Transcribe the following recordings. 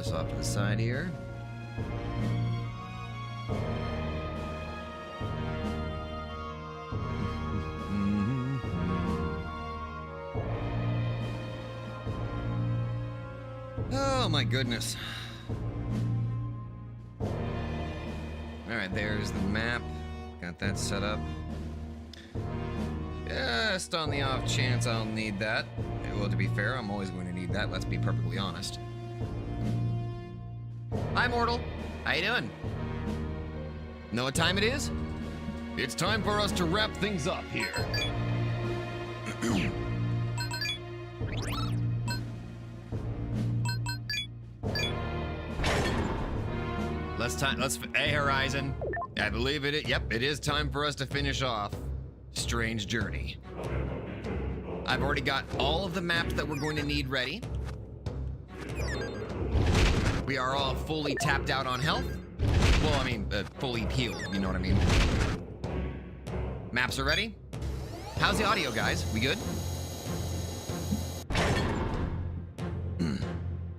this off to the side here. Oh my goodness. Alright, there's the map. Got that set up. Just on the off chance I'll need that. Well, to be fair, I'm always going to need that, let's be perfectly honest. Hi, Mortal. How you doing? Know what time it is? It's time for us to wrap things up here. Hey, Horizon. I believe it. Yep, it is time for us to finish off Strange Journey. I've already got all of the maps that we're going to need ready. We are all fully tapped out on health. Well, I mean, fully healed, you know what I mean. Maps are ready. How's the audio, guys? We good?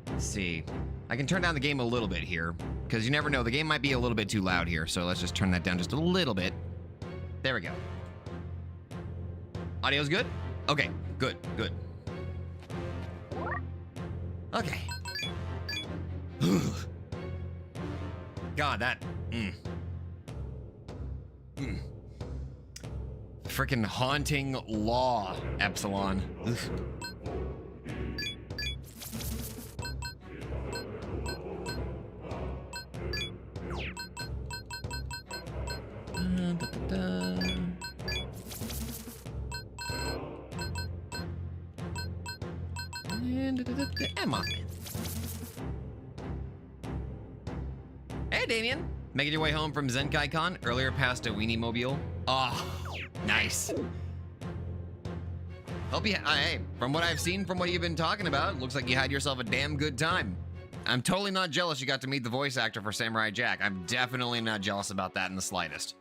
Let's see. I can turn down the game a little bit here, because you never know. The game might be a little bit too loud here, so let's just turn that down just a little bit. There we go. Audio's good? Okay, good, good. Okay. God, that... Freaking haunting law, Epsilon. Ugh. Emma. Hey, Damien. Making your way home from ZenkaiCon, earlier past a Weenie Mobile. Oh, nice. Hope you, hey, from what I've seen, from what you've been talking about, looks like you had yourself a damn good time. I'm totally not jealous you got to meet the voice actor for Samurai Jack. I'm definitely not jealous about that in the slightest.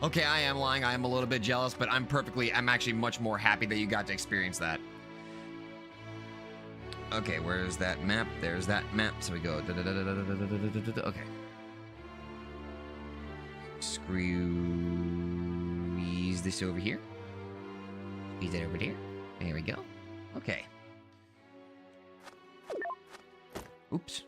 Okay, I am lying. I am a little bit jealous, but I'm actually much more happy that you got to experience that. Okay, where's that map? There's that map. So we go. Okay. Squeeze this over here. Squeeze it over there. There we go. Okay. Oops.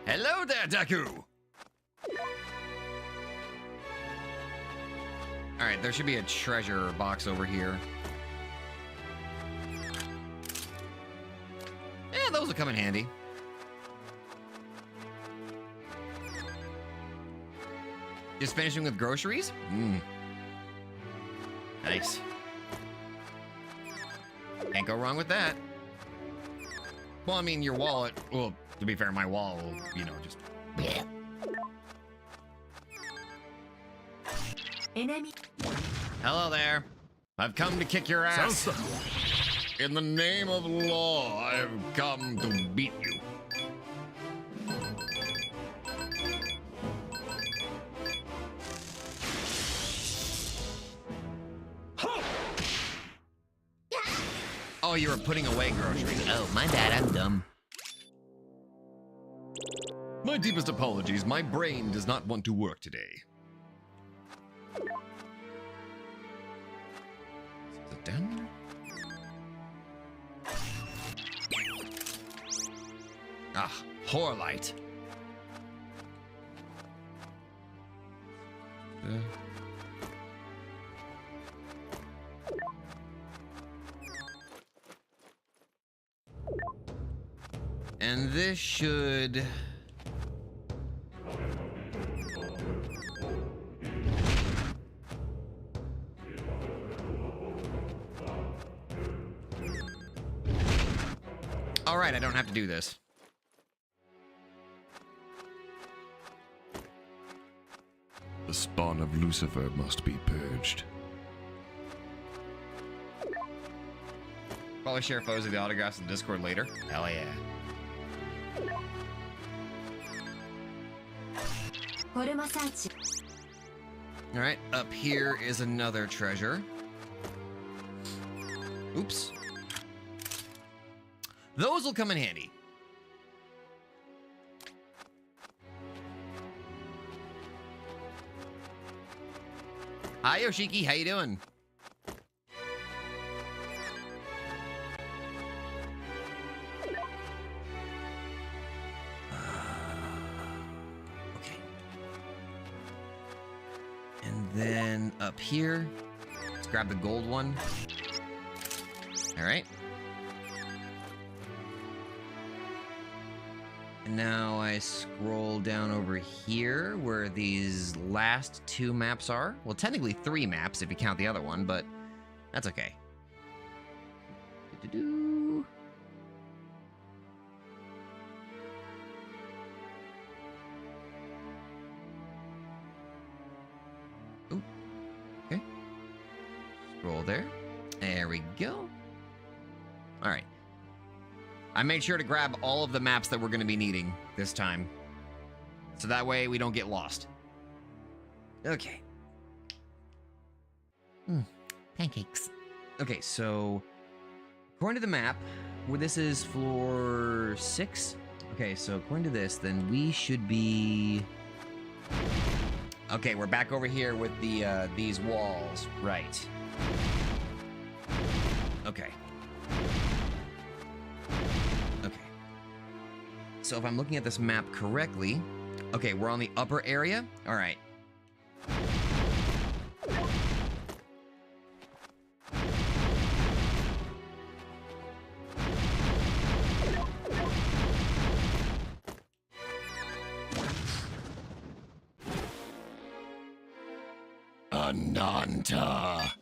Hello there, Deku! Alright, there should be a treasure box over here. Yeah, those will come in handy. Just finishing with groceries? Nice. Can't go wrong with that. Well, I mean, your wallet, well, to be fair, my wall will, you know, just... Yeah. Enemy. Hello there. I've come to kick your ass. In the name of law, I've come to beat you. Oh, you were putting away groceries. Oh, my bad, I'm dumb. My deepest apologies. My brain does not want to work today. Is it down there? Ah, Horlight. And this should... All right, I don't have to do this. The spawn of Lucifer must be purged. Probably share photos of the autographs in Discord later. Hell yeah. Alright, up here is another treasure. Oops. Those will come in handy. Hi, Yoshiki. How you doing? Okay. And then up here, let's grab the gold one. All right. And now I scroll down over here where these last 2 maps are. Well, technically 3 maps if you count the other one, but that's okay. Do-do-do. Ooh. Okay. Scroll there. There we go. All right. I made sure to grab all of the maps that we're going to be needing this time. So that way we don't get lost. Okay. Pancakes. Okay, so according to the map, where this is floor 6. Okay, so according to this, then we should be... Okay, we're back over here with the these walls. Right. Okay. So if I'm looking at this map correctly, okay, we're on the upper area. All right. Ananta.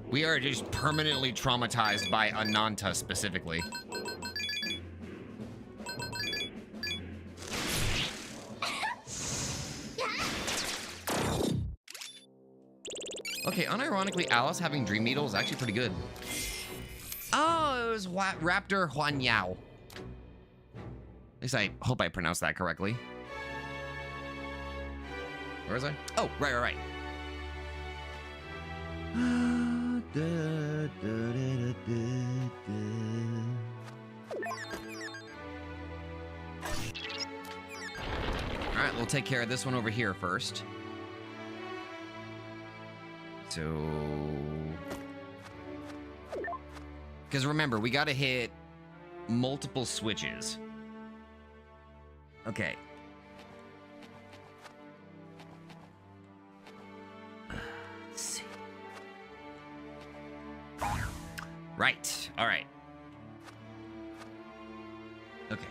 We are just permanently traumatized by Ananta specifically. Okay, unironically, Alice having Dream Needle is actually pretty good. Oh, it was Raptor Huan Yao. At least I hope I pronounced that correctly. Where was I? Oh, right. Alright, we'll take care of this one over here first. So... Because remember, we gotta hit multiple switches. Okay. Let's see. Right. All right. Okay.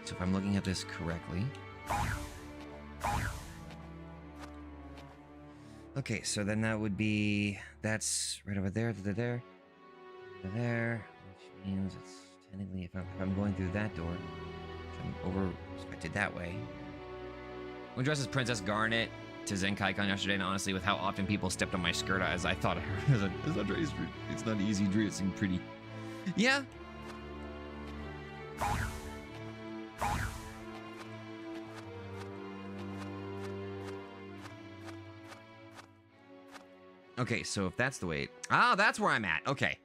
So if I'm looking at this correctly. Okay, so then that would be, that's right over there, there, which means it's technically, if I'm going through that door, I'm over-respected that way. When dressed as Princess Garnet to Zenkai-Con yesterday, and honestly, with how often people stepped on my skirt, as I thought, it's not easy dressing pretty. Yeah. Okay, so if that's the way... Ah, that's where I'm at. Okay.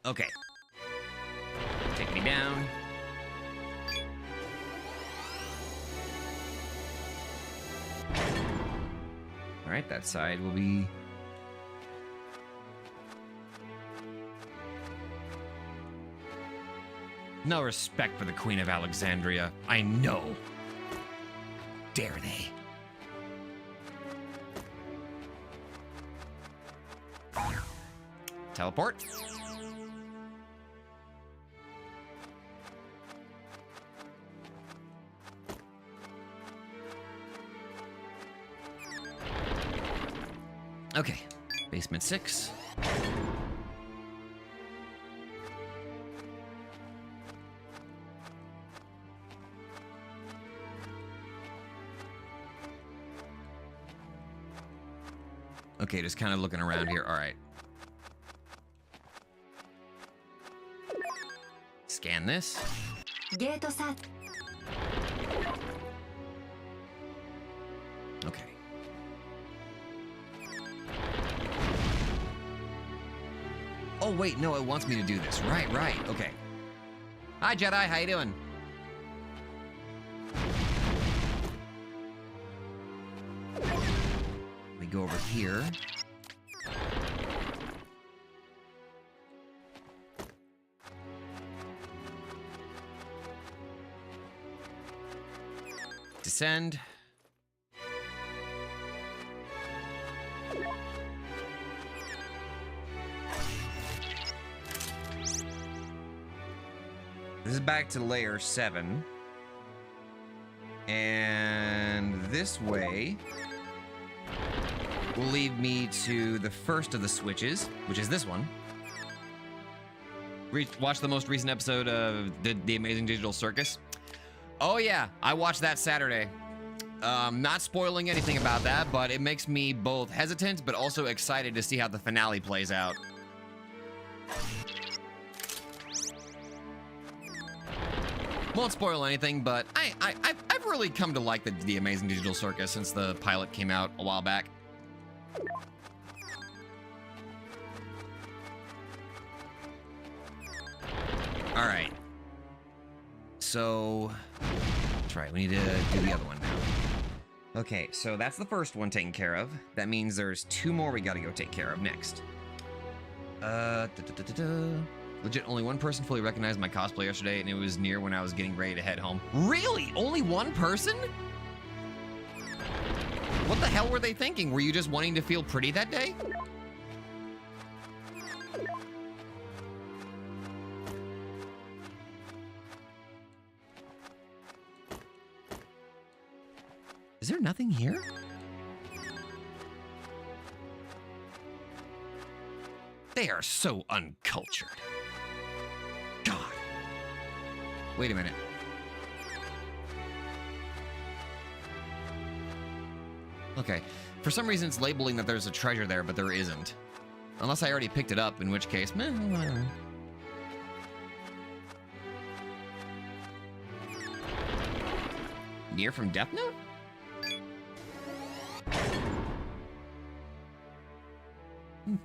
Okay. Take me down. Alright, that side will be... No respect for the Queen of Alexandria. I know. Dare they? Teleport. Okay, basement 6. Okay, just kind of looking around here. All right. Scan this. Okay. Oh, wait, no, it wants me to do this. Right, okay. Hi, Jedi, how you doing? Let me go over here. Descend. This is back to layer 7. And this way will lead me to the first of the switches, which is this one. Watch the most recent episode of the Amazing Digital Circus. Oh yeah, I watched that Saturday. Not spoiling anything about that, but it makes me both hesitant but also excited to see how the finale plays out. Won't spoil anything, but I've really come to like the Amazing Digital Circus since the pilot came out a while back. All right. So, that's right. We need to do the other one now. Okay, so that's the first one taken care of. That means there's 2 more we gotta go take care of next. Legit, only one person fully recognized my cosplay yesterday, and it was near when I was getting ready to head home. Really? Only one person? What the hell were they thinking? Were you just wanting to feel pretty that day? Is there nothing here? They are so uncultured. God. Wait a minute. Okay. For some reason, it's labeling that there's a treasure there, but there isn't. Unless I already picked it up, in which case, meh, whatever. Near from Death Note?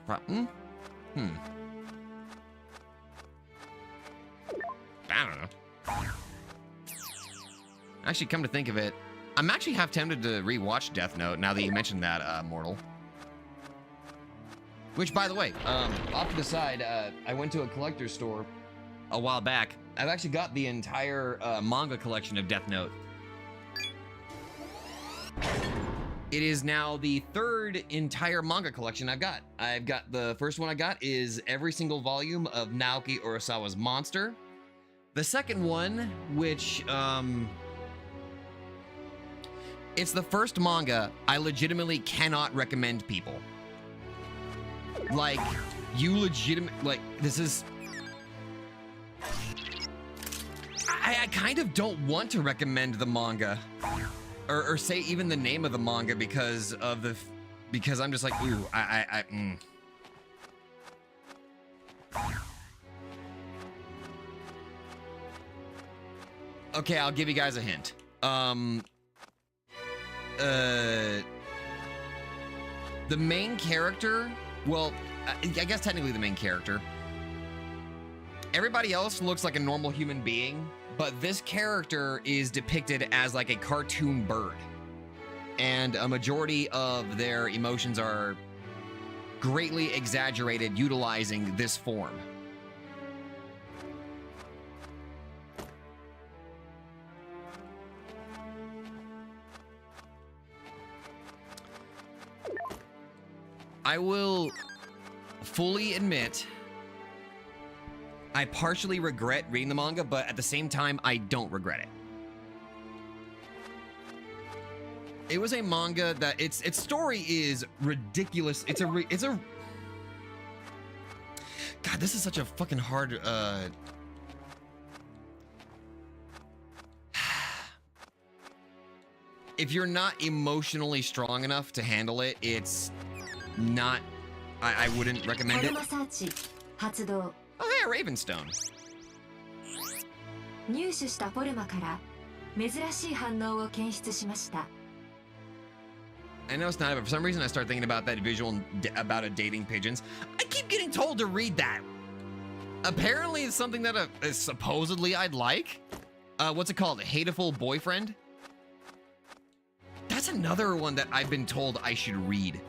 I don't know. Actually, come to think of it, I'm actually half tempted to rewatch Death Note now that you mentioned that, Mortal. Which, by the way, off to the side, I went to a collector's store a while back. I've actually got the entire manga collection of Death Note. It is now the 3rd entire manga collection I've got. The first one I got is every single volume of Naoki Urasawa's Monster. The second one, which, it's the first manga I legitimately cannot recommend people. Like, this is... I kind of don't want to recommend the manga. Or say even the name of the manga because I'm just like, ooh, Okay, I'll give you guys a hint. The main character, well, I guess technically the main character. Everybody else looks like a normal human being, but this character is depicted as like a cartoon bird. And a majority of their emotions are greatly exaggerated utilizing this form. I will fully admit I partially regret reading the manga, but at the same time, I don't regret it. It was a manga that its story is ridiculous. It's a God, this is such a fucking hard if you're not emotionally strong enough to handle it, it's not I wouldn't recommend it. Oh yeah, Ravenstone. 入手したフォルマから珍しい反応を検出しました。 I know it's not, but for some reason I start thinking about that visual about a dating pigeons. I keep getting told to read that. Apparently it's something that supposedly I'd like. What's it called? Hateful Boyfriend? That's another one that I've been told I should read.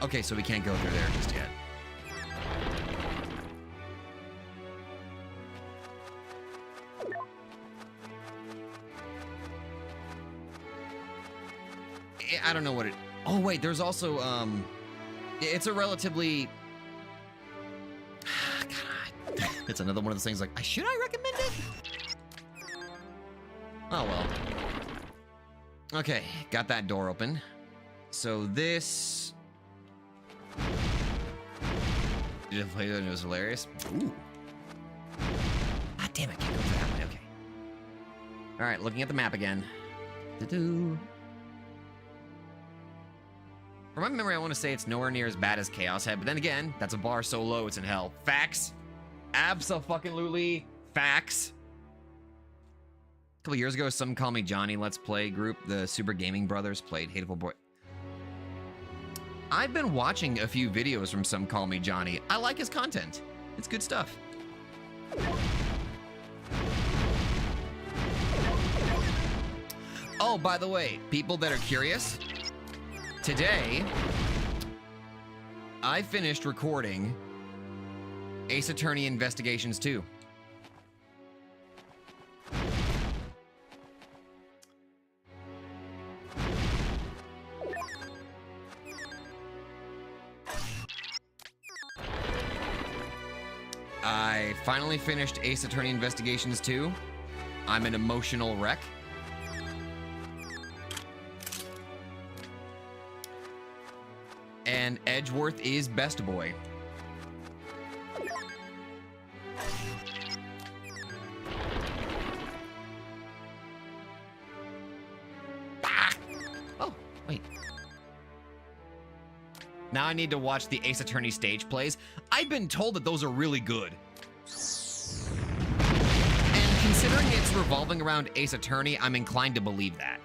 Okay, so we can't go through there just yet. I don't know what it... Oh, wait, there's also, it's a relatively... God, it's another one of those things like, should I recommend it? Oh, well. Okay, got that door open. So this... Did you play that and it was hilarious? Ooh. Ah, damn it, can't go for that way, okay. All right, looking at the map again. From my memory, I want to say it's nowhere near as bad as Chaos Head, but then again, that's a bar so low it's in hell. Facts. Abso-fucking-lutely facts. A couple years ago, Some Call Me Johnny Let's Play group, the Super Gaming Brothers, played Hateful Boy. I've been watching a few videos from Some Call Me Johnny. I like his content. It's good stuff. Oh, by the way, people that are curious, today, I finished recording Ace Attorney Investigations 2. I finally finished Ace Attorney Investigations 2. I'm an emotional wreck. And Edgeworth is best boy. Ah! Oh, wait. Now I need to watch the Ace Attorney stage plays. I've been told that those are really good. And considering it's revolving around Ace Attorney, I'm inclined to believe that.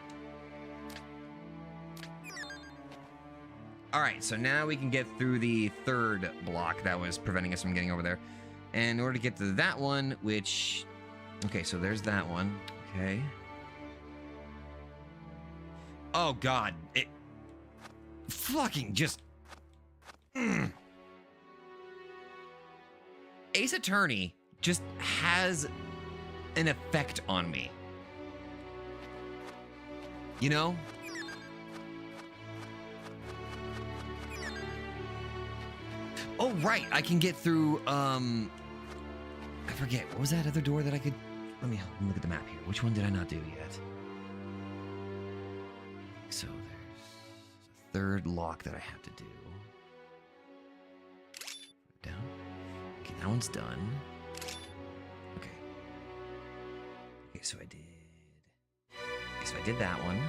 All right, so now we can get through the third block that was preventing us from getting over there. And in order to get to that one, which... Okay, so there's that one. Okay. Oh, God. It... Fucking just... Ace Attorney just has an effect on me. You know? Oh, right. I can get through, I forget. What was that other door that I could... Let me look at the map here. Which one did I not do yet? So there's a third lock that I have to do. Down. Okay, that one's done. Okay. Okay, so I did... Okay, so I did that one.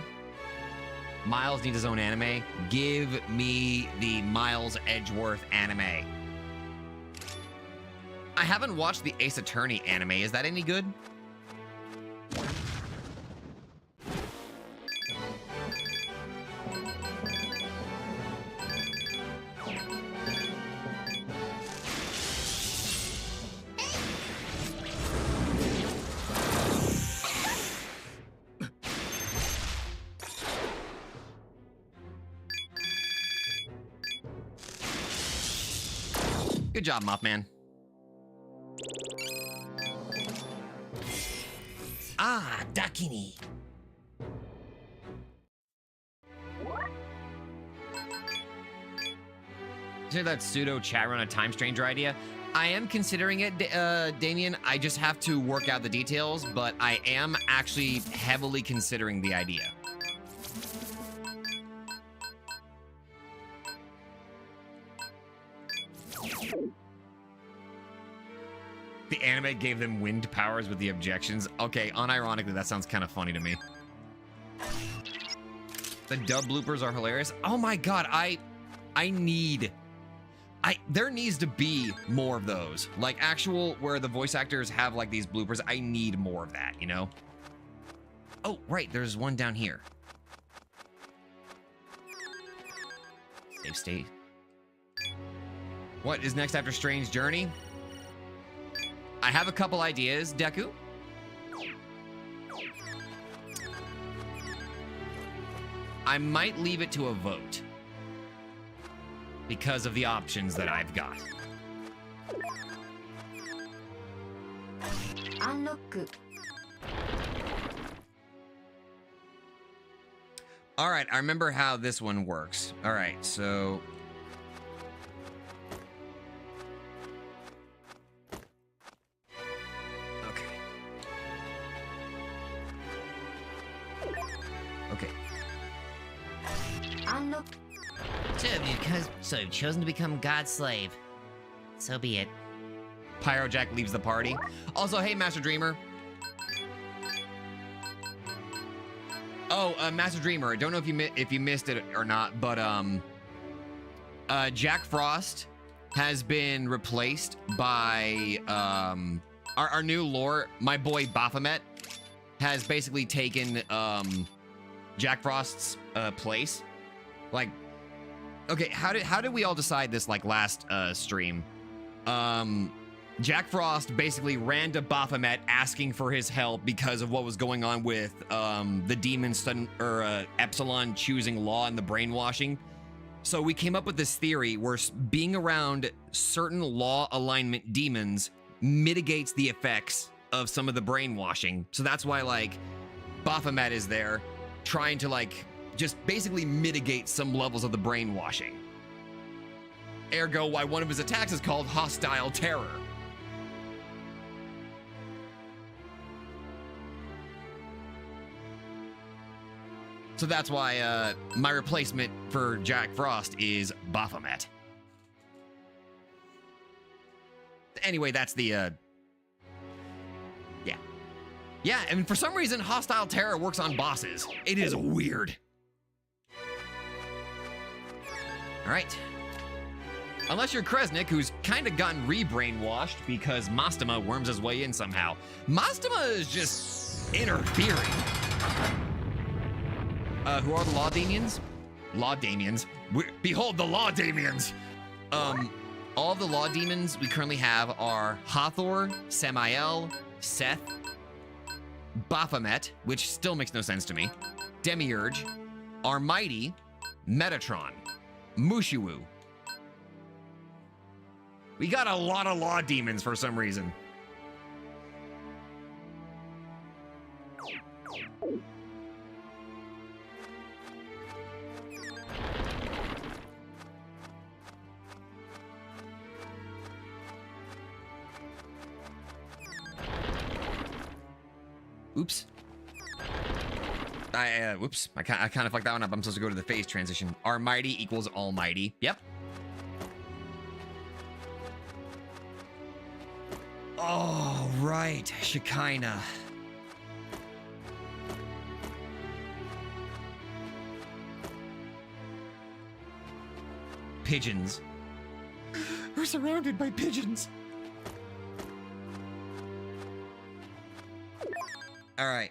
Miles needs his own anime. Give me the Miles Edgeworth anime. I haven't watched the Ace Attorney anime. Is that any good? Good job, Mothman. Ah, Dakini. Say that pseudo chat run a time stranger idea. I am considering it, Damien. I just have to work out the details, but I am actually heavily considering the idea. The anime gave them wind powers with the objections. Okay, unironically, that sounds kind of funny to me. The dub bloopers are hilarious. Oh my god, there needs to be more of those. Like actual, where the voice actors have like these bloopers. I need more of that, you know? Oh, right, there's one down here. Save state. What is next after Strange Journey? I have a couple ideas, Deku. I might leave it to a vote because of the options that I've got. Unlock. All right, I remember how this one works. All right, so okay. Unlock. So you've chosen to become God's slave. So be it. Pyrojack leaves the party. Also, hey, Master Dreamer. Oh, Master Dreamer. I don't know if you missed it or not, but Jack Frost has been replaced by our new lore. My boy Baphomet has basically taken Jack Frost's place. Like, okay, how did we all decide this like last stream? Jack Frost basically ran to Baphomet asking for his help because of what was going on with the demon Epsilon choosing law and the brainwashing. So we came up with this theory where being around certain law alignment demons mitigates the effects of some of the brainwashing. So that's why like Baphomet is there trying to like just basically mitigate some levels of the brainwashing. Ergo, why one of his attacks is called Hostile Terror. So that's why my replacement for Jack Frost is Baphomet. Anyway, that's the yeah. Yeah, and for some reason, Hostile Terror works on bosses. It is weird. All right. Unless you're Kresnik, who's kind of gotten re-brainwashed because Mastema worms his way in somehow. Mastema is just interfering. Who are the Law Damians? Law Damians. Behold the Law Damians! All the Law Demons we currently have are Hathor, Samael, Seth, Baphomet, which still makes no sense to me, Demiurge, Almighty, Metatron, Mushiwu. We got a lot of Law Demons for some reason. Oops. Whoops. I kind of fucked that one up. I'm supposed to go to the phase transition. Almighty equals Almighty. Yep. Oh, right. Shekinah. Pigeons. We're surrounded by pigeons. All right.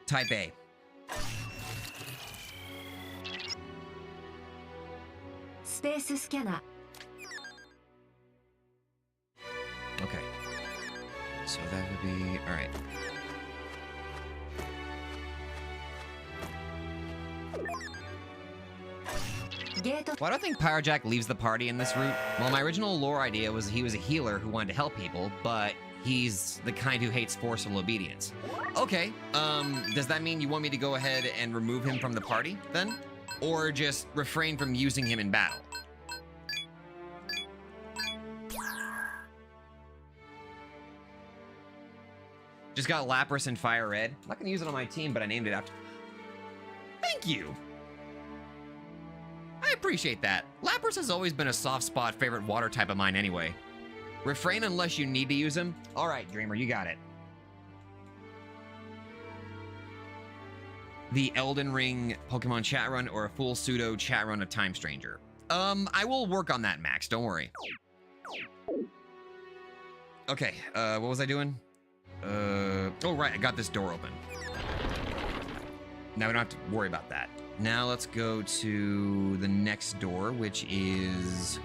Type A. Space scanner. Okay. So that would be all right. Why do I think Pyrojack leaves the party in this route? Well, my original lore idea was he was a healer who wanted to help people, but he's the kind who hates forceful obedience. Okay, does that mean you want me to go ahead and remove him from the party, then? Or just refrain from using him in battle? Just got Lapras and Fire Red. I'm not gonna use it on my team, but I named it after. Thank you. I appreciate that. Lapras has always been a soft spot favorite water type of mine anyway. Refrain unless you need to use him. All right, Dreamer, you got it. The Elden Ring Pokemon chat run or a full pseudo chat run of Time Stranger. I will work on that, Max. Don't worry. Okay, what was I doing? Oh, right, I got this door open. Now we don't have to worry about that. Now let's go to the next door, which is...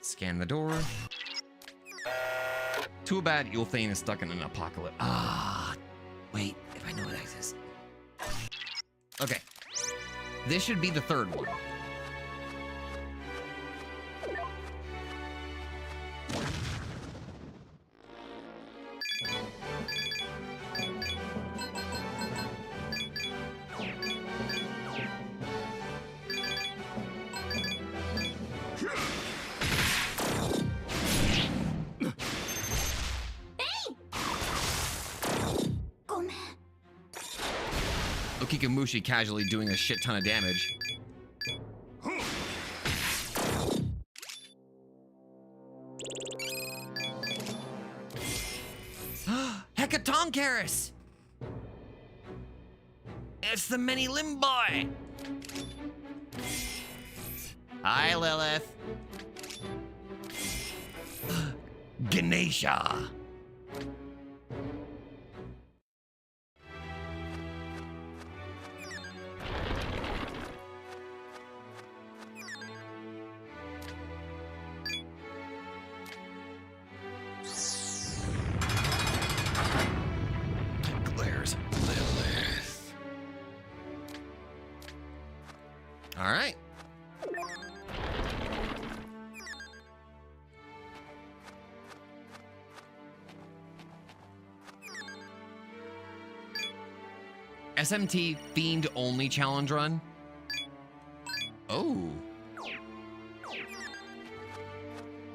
Scan the door. Too bad Ulthane is stuck in an apocalypse. Ah, wait, if I know what that is. Okay. This should be the third one. Okikamushi casually doing a shit ton of damage. Hecatonchirus! It's the mini limb boy! Hi, Lilith. Ganesha! All right. SMT Fiend only challenge run? Oh.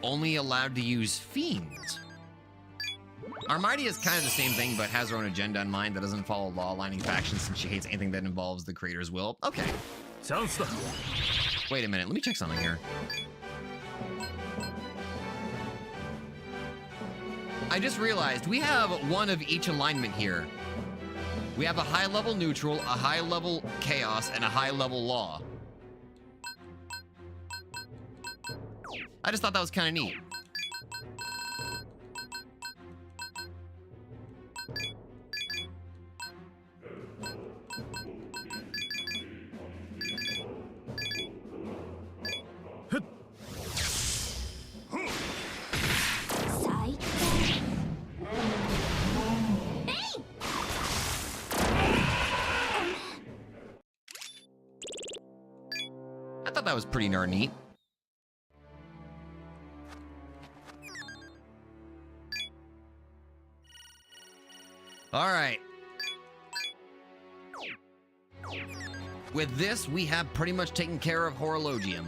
Only allowed to use Fiends. Armidia is kind of the same thing, but has her own agenda in mind that doesn't follow law-aligning factions since she hates anything that involves the creator's will. Okay. Wait a minute, let me check something here. I just realized we have one of each alignment here. We have a high-level neutral, a high-level chaos, and a high-level law. I just thought that was kind of neat. I thought that was pretty darn neat. All right. With this, we have pretty much taken care of Horologium.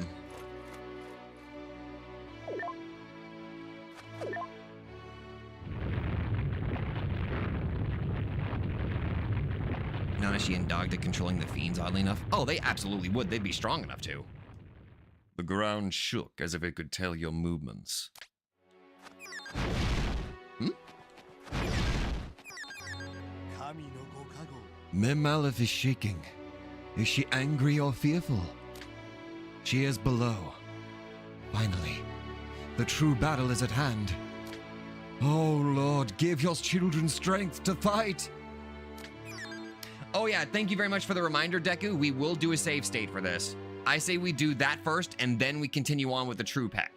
Nanashi and Dogda controlling the fiends, oddly enough. Oh, they absolutely would. They'd be strong enough to. The ground shook as if it could tell your movements. Hmm? Memalith is shaking. Is she angry or fearful? She is below. Finally, the true battle is at hand. Oh Lord, give your children strength to fight. Oh yeah, thank you very much for the reminder, Deku. We will do a save state for this. I say we do that first, and then we continue on with the true path.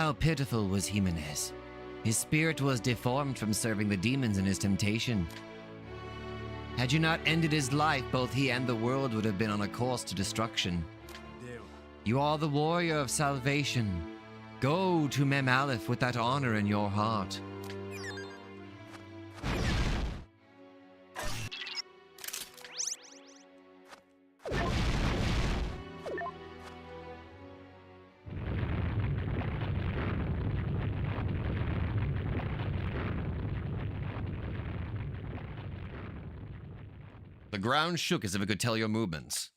how pitiful was Jimenez. His spirit was deformed from serving the demons in his temptation. Had you not ended his life, both he and the world would have been on a course to destruction. You are the warrior of salvation. Go to Mem Aleph with that honor in your heart. The ground shook as if it could tell your movements.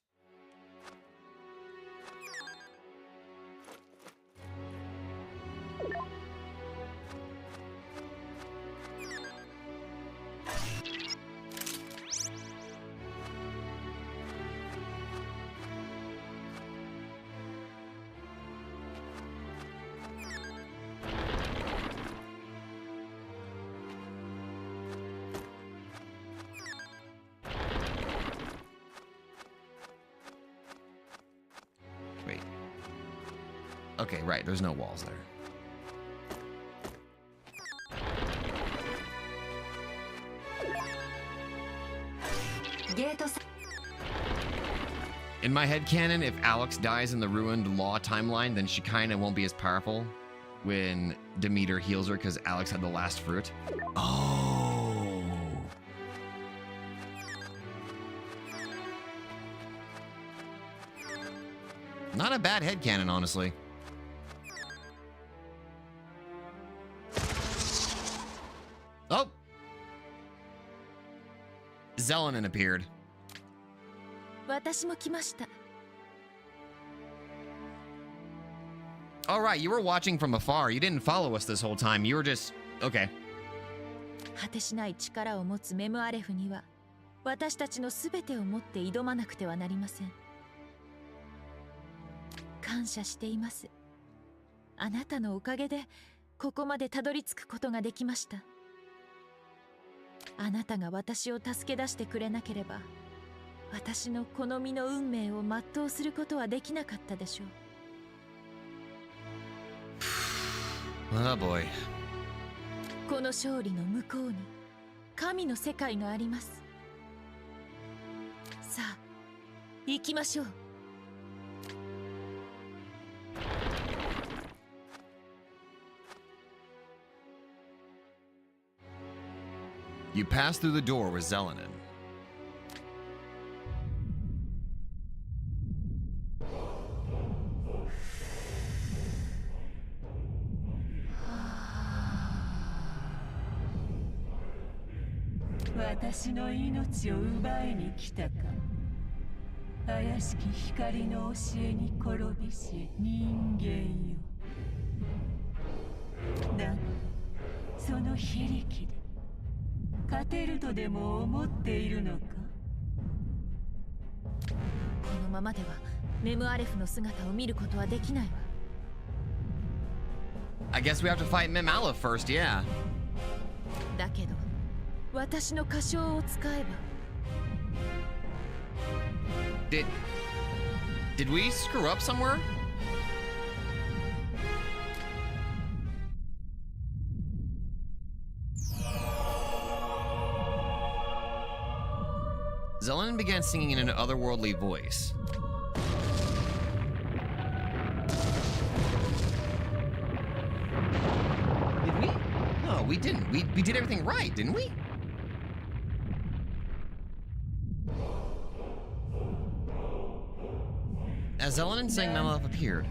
Wait. Okay, right, there's no walls there. In my headcanon, if Alex dies in the ruined law timeline, then she kinda won't be as powerful when Demeter heals her because Alex had the last fruit. Oh. Not a bad headcanon, honestly. Oh! Zelenin appeared. 私も来ました。 All right, you were watching from afar. You didn't follow us this whole time. You were just... Okay. 果てしない力を持つメムアレフには、私たちのすべてを持って挑まなくてはなりません。感謝しています。あなたのおかげで、ここまでたどり着くことができました。あなたが私を助け出してくれなければ、私のこの身の運命を全うすることはできなかったでしょう。Oh boy. この勝利の向こうに神の世界があります。さあ、行きましょう。You pass through the door with Zelenin. Alex 勝てるとでも思っているのか。このままではメムアレフの姿を見ることはできないわ。I guess we have to fight Mem Aleph first, yeah. だけど、私の歌唱を使えば。Did we screw up somewhere? Zelenin began singing in an otherworldly voice. Did we? No, we didn't. We did everything right, didn't we? As Zelenin sang, Mem Aleph appeared.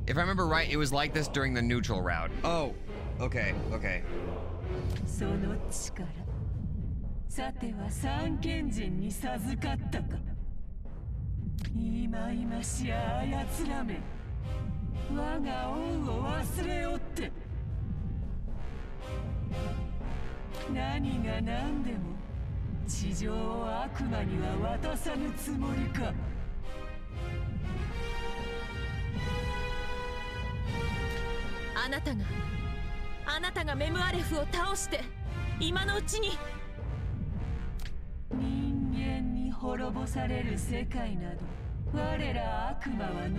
If I remember right, it was like this during the neutral route. Oh, okay, okay. その力、さては三賢人に授かったか。いまいましやあやつらめ、我が恩を忘れおって。何が何でも地上を悪魔には渡さぬつもりか。あなたがメムアレフを倒して今のうちに滅ぼされる世界など我ら悪魔は望まぬ。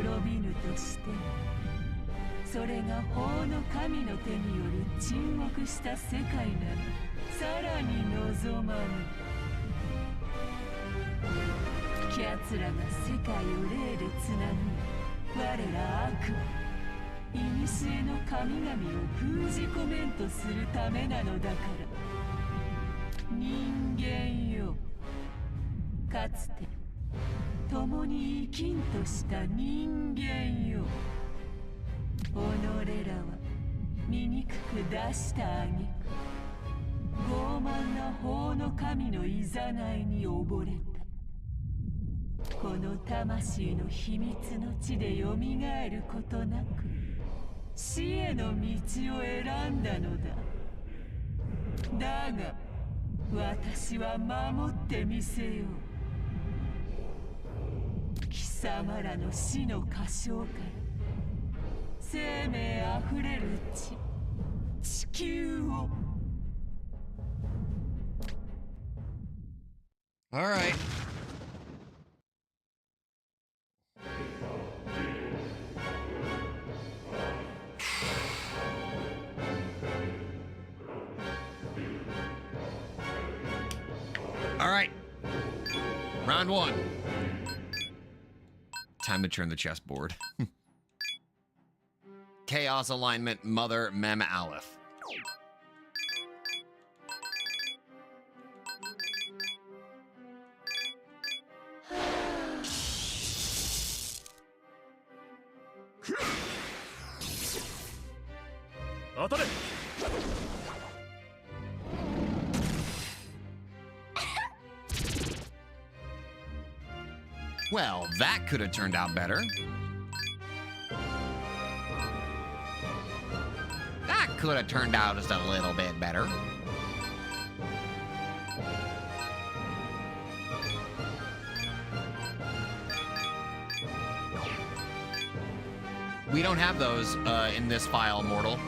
滅びぬとしてもそれが法の神の手による沈黙した世界ならさらに望まぬ。奴らが世界を霊でつなぐ我ら悪魔、古の神々を封じ込めんとするためなのだから。人間よ、かつて共に生きんとした人間よ、己らは醜く出したあげく傲慢な法の神のいざないに溺れた。この魂の秘密の地でよみがえることなく死への道を選んだのだ。だが私は守ってみせよう。貴様らの死の歌唱から生命あふれる地球を。 All right. All right. Round one. Time to turn the chessboard. Chaos alignment, Mother Mem Aleph. Well, that could have turned out better. That could have turned out just a little bit better. We don't have those in this file, mortal.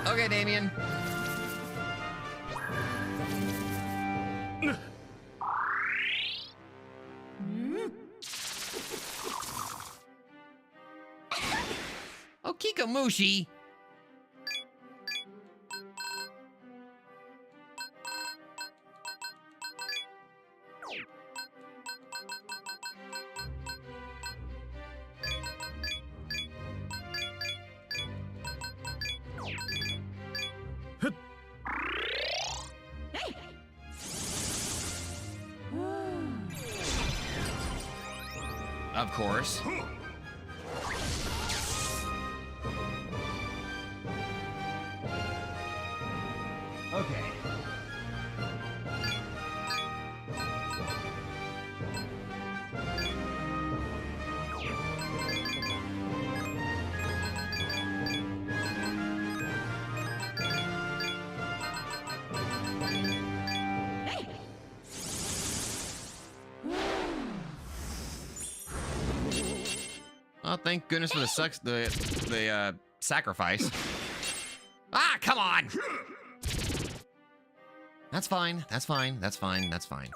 Okay, Damien. Oh, Kikamushi. Of course. Okay. Oh, thank goodness for the sacrifice. Ah, come on! That's fine. That's fine. That's fine. That's fine.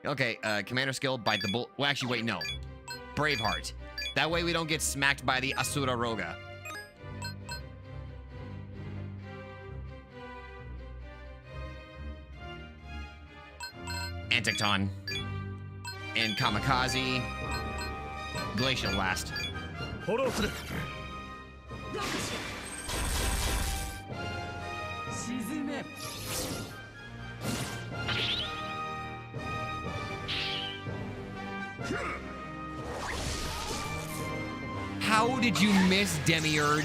Okay, commander skill, bite the bull. Well, actually, wait, no. Braveheart. That way we don't get smacked by the Asura Roga. Anticton. And Kamikaze. Glacial Blast. How did you miss, Demiurge?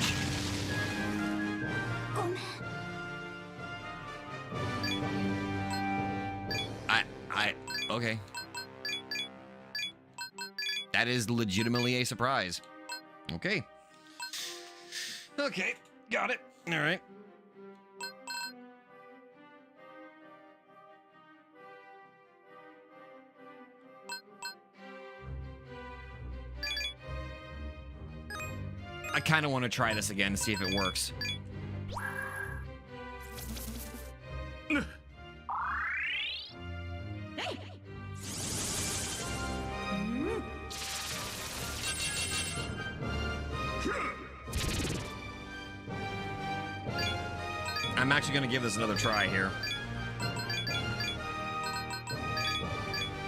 Okay. That is legitimately a surprise. Okay. Okay, got it. All right. kind of want to try this again to see if it works. I'm actually going to give this another try here.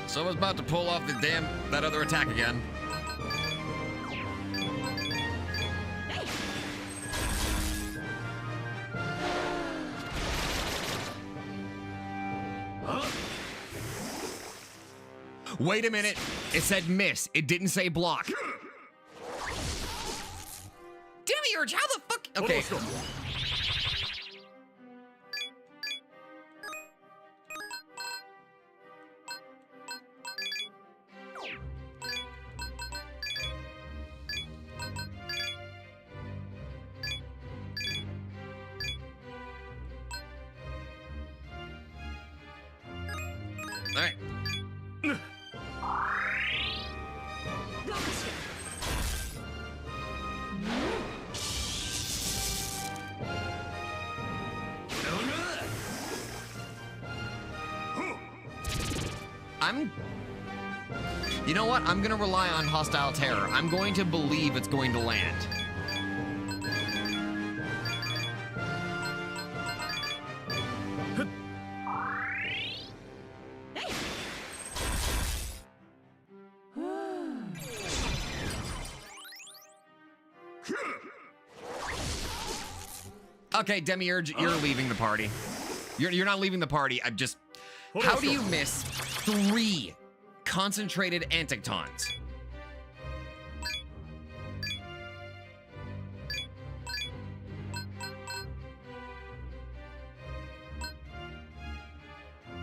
So I was about to pull off that other attack again. Wait a minute. It said miss. It didn't say block. Demiurge, how the fuck? Okay. All right. You know what? I'm gonna rely on hostile terror. I'm going to believe it's going to land. Okay, Demiurge, you're leaving the party. You're not leaving the party. I'm just... How do you miss 3 concentrated Antictons?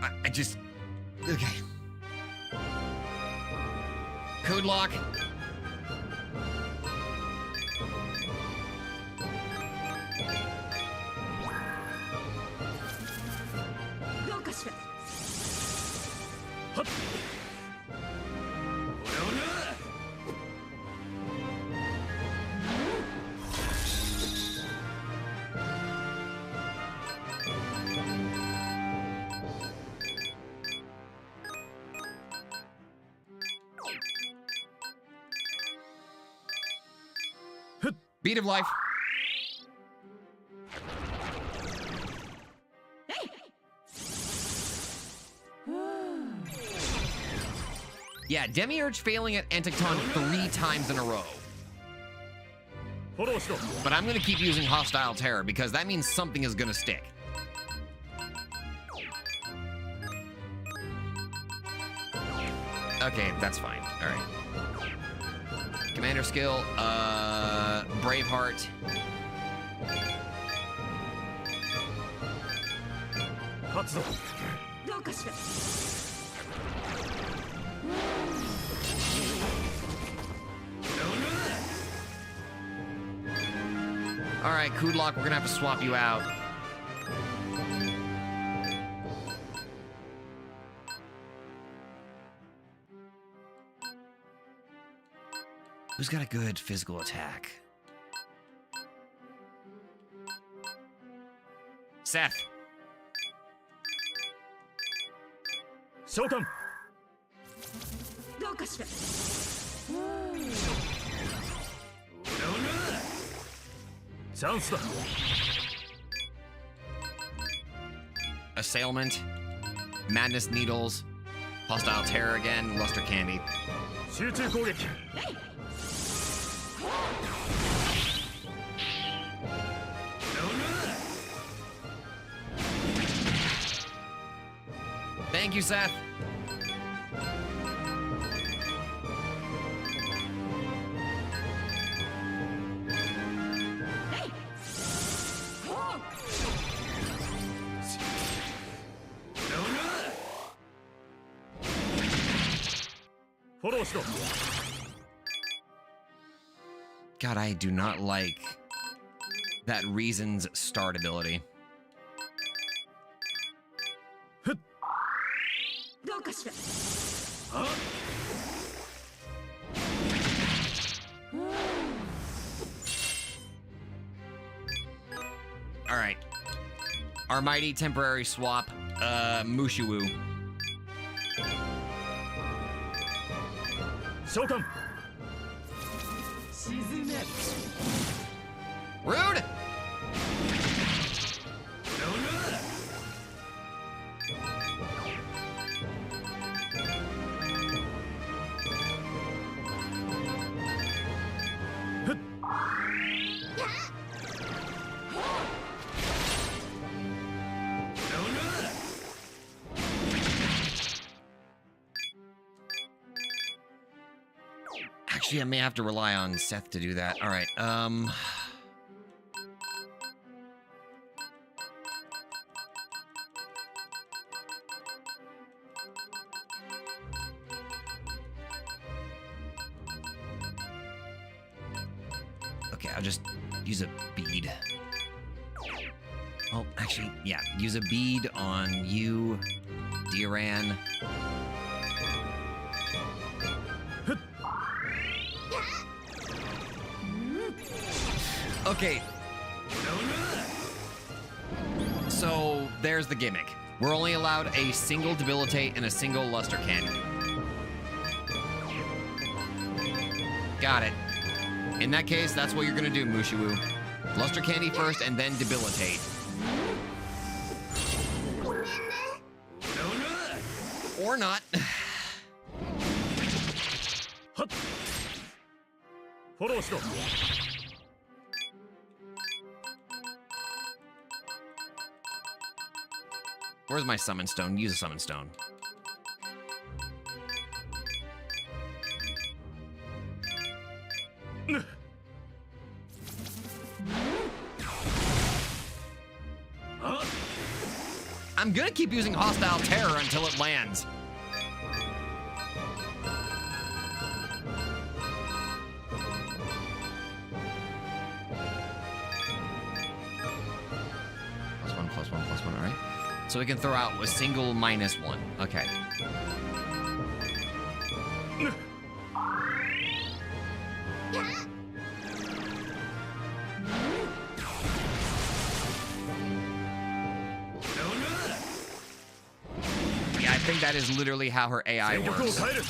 I just... Okay. Code lock. Beat of life. Yeah, Demiurge failing at Anticton 3 times in a row. But I'm gonna keep using Hostile Terror because that means something is gonna stick. Okay, that's fine. All right. Commander skill, Braveheart. All right, Kudlock, we're gonna have to swap you out. Who's got a good physical attack? Seth. Shogun. Chance da. Assailment. Madness Needles. Hostile Terror again. Luster Candy. 集中攻撃 Thank you, Seth. God, I do not like that Reason's start ability. our mighty temporary swap, Mushiwu. 召喚 沈め Rude! Actually, I may have to rely on Seth to do that. All right. Okay, I'll just use a bead. Oh, actually, yeah. Use a bead on you, Diran. Okay. So, there's the gimmick. We're only allowed a single debilitate and a single luster candy. Got it. In that case, that's what you're gonna do, Mushiwu. Luster candy first and then debilitate. Or not. フォローしろ Where's my summon stone? Use a summon stone. I'm gonna keep using hostile terror until it lands. +1, all right. So we can throw out a single -1. Okay. Yeah, I think that is literally how her AI 戦力を works. 変える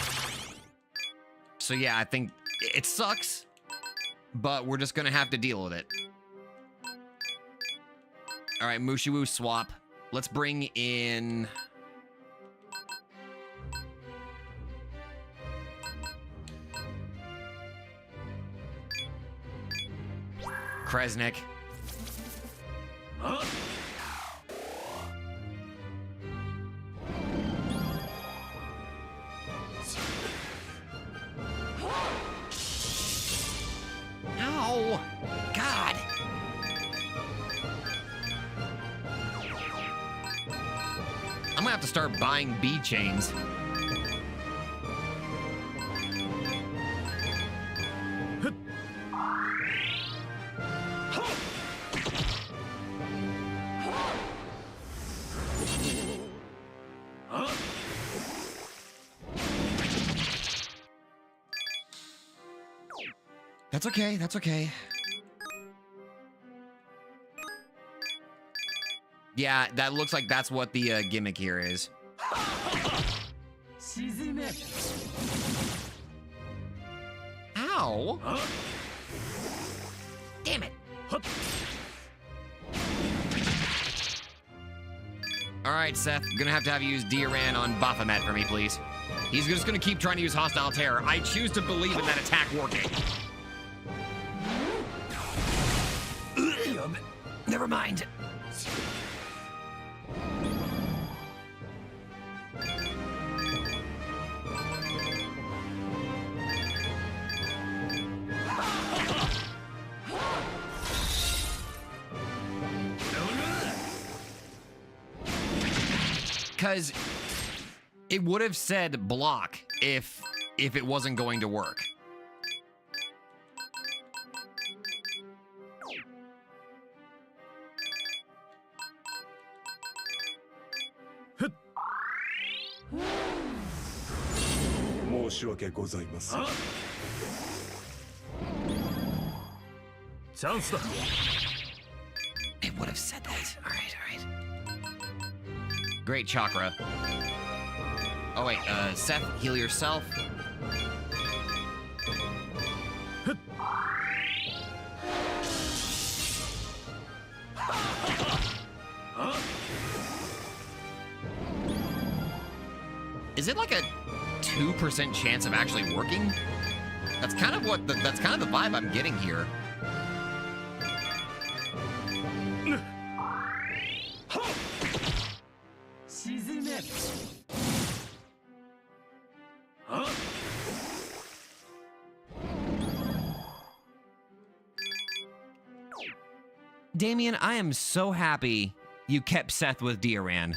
So yeah, I think it sucks, but we're just gonna have to deal with it. All right, Mushiwu swap. Let's bring in... Kresnik. No! God! I'm gonna have to start buying bead chains. That's okay, that's okay. Yeah, that looks like that's what the gimmick here is. 沈め Ow! Damn it. Alright, Seth, gonna have to use Diran on Baphomet for me, please. He's just gonna keep trying to use Hostile Terror. I choose to believe in that attack working. Never mind. Because it would have said block if it wasn't going to work. It would have said that. All right, all right. Great chakra. Oh wait, Seth, heal yourself. Is it like a 2% chance of actually working? That's kind of the vibe I'm getting here. Damien, I am so happy you kept Seth with Dioran.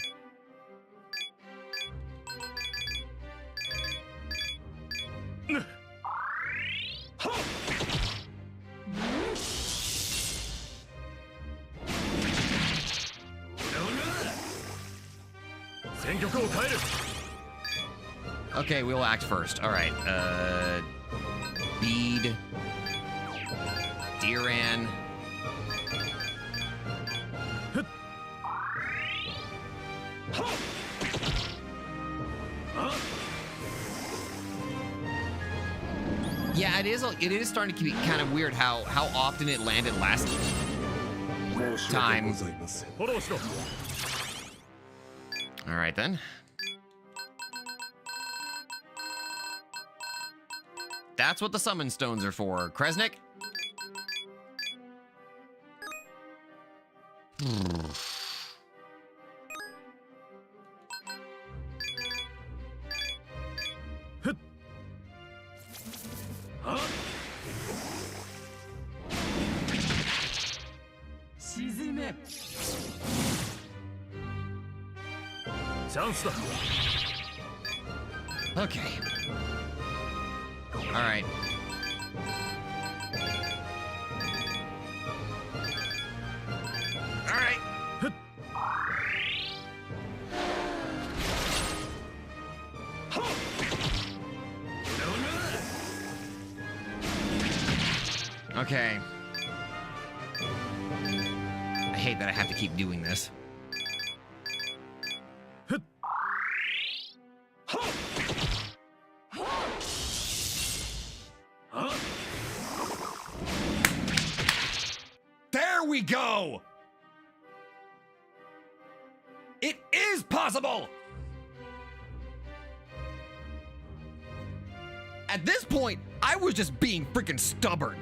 Okay, we'll act first. All right. Bead. Dioran. Yeah, it is starting to be kind of weird how often it landed last time. All right then. That's what the summon stones are for. Kresnik? Okay. All right. All right. Okay. I hate that I have to keep doing this. There we go! It is possible! At this point, I was just being freaking stubborn.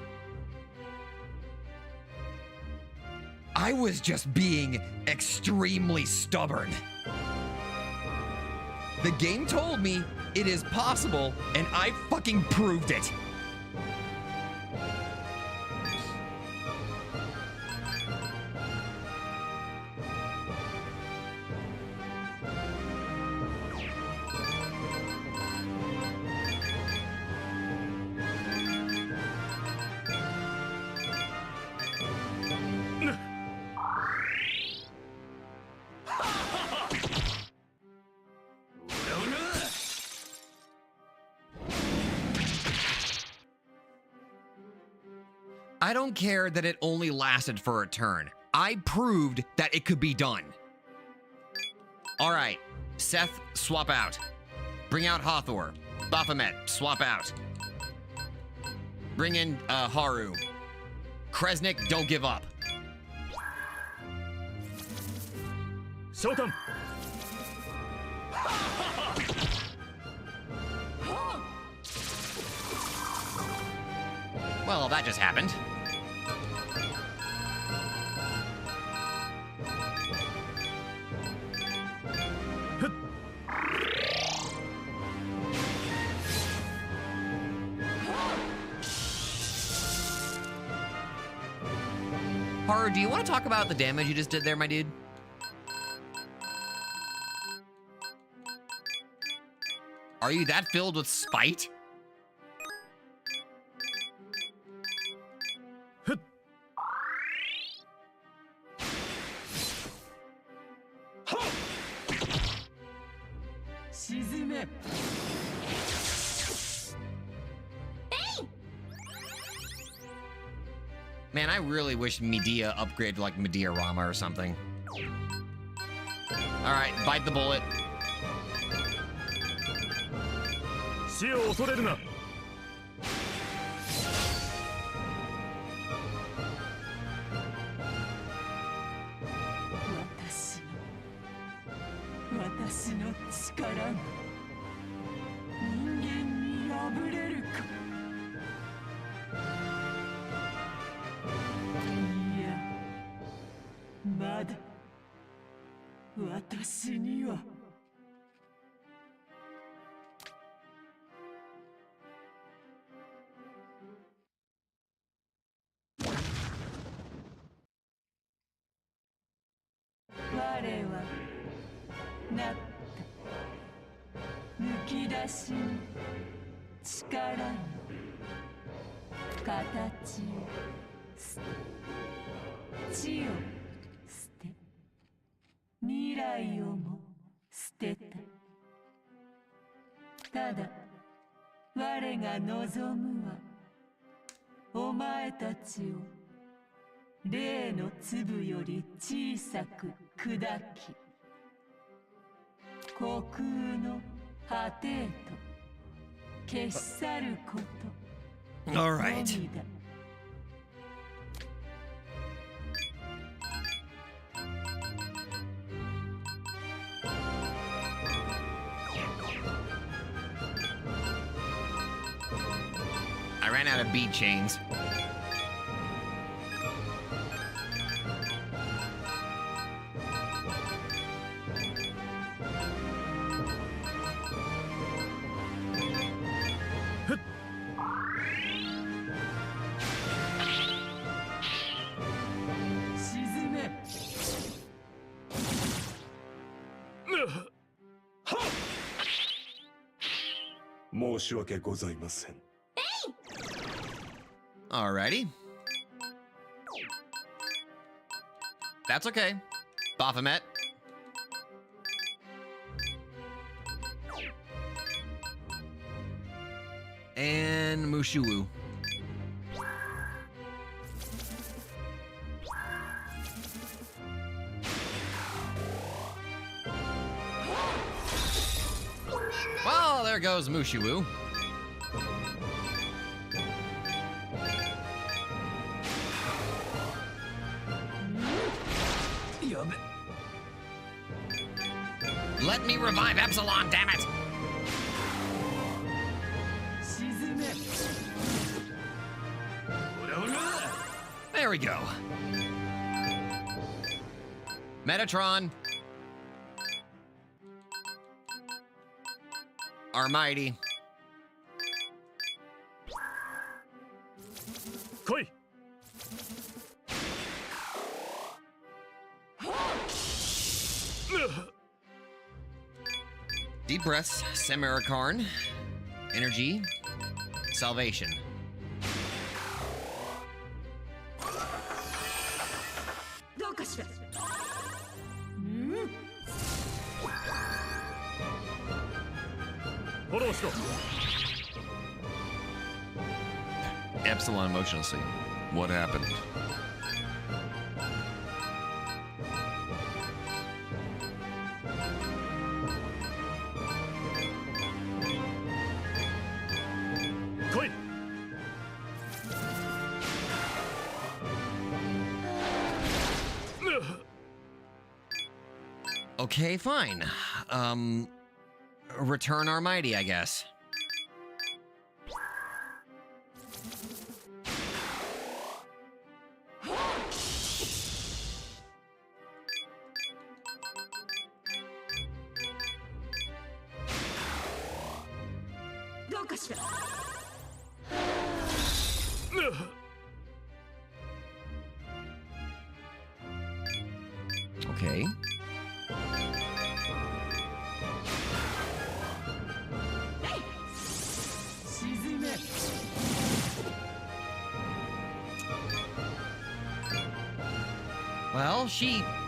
I was just being extremely stubborn. The game told me it is possible, and I fucking proved it. I don't care that it only lasted for a turn. I proved that it could be done. All right, Seth, swap out. Bring out Hathor. Baphomet, swap out. Bring in Haru. Kresnik, don't give up. Shoten! Well, that just happened. Haru, do you want to talk about the damage you just did there, my dude? Are you that filled with spite? Man, I really wish Medea upgraded like Medea Rama or something. All right, bite the bullet. 死を恐れるな。私の力が人間に破れるか。いや、まだ私には。我はなったむき出しに力の形を捨て地を捨て未来をも捨てた。ただ我が望むはお前たちを例の粒より小さく砕き虚空の果てへと消し去ること All right. のみだ。I ran out of bead chains. Alrighty. That's okay. Baphomet. And Mushu. Well, there goes Mushu. Let me revive Epsilon, damn it! There we go. Metatron. Armighty. 来い。 Deep breaths, Semirakarn, energy, salvation. Epsilon emotional scene. What happened? Okay, fine. Return Armighty, I guess. Okay.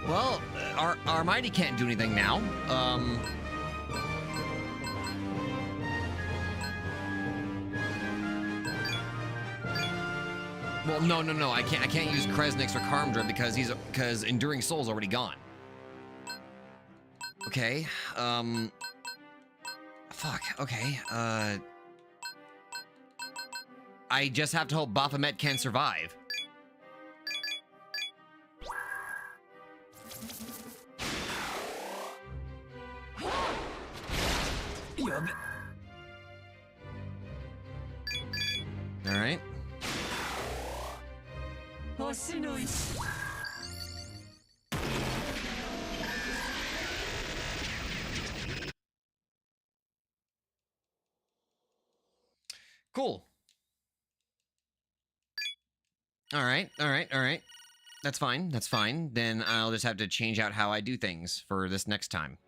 Well, Armighty can't do anything now. Well, no. I can't use Kresnix or Karmdra because Enduring Soul's already gone. Okay. Fuck. Okay. I just have to hope Baphomet can survive. All right. 星の石 Cool. All right. All right. All right. That's fine. That's fine. Then I'll just have to change out how I do things for this next time.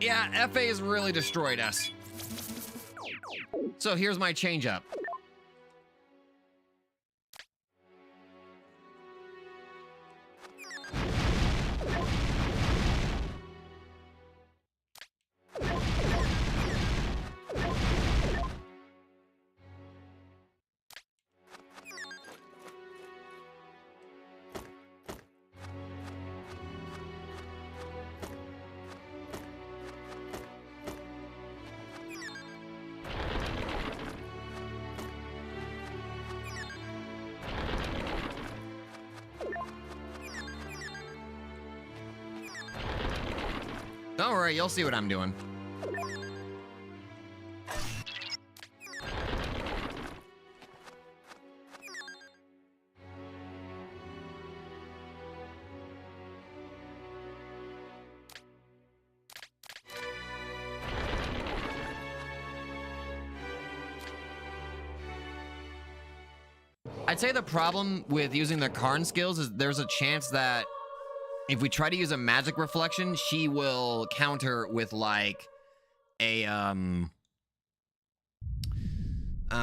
Yeah, FA has really destroyed us. So here's my change up. Don't worry, you'll see what I'm doing. I'd say the problem with using the Karn skills is there's a chance that if we try to use a magic reflection, she will counter with like a oh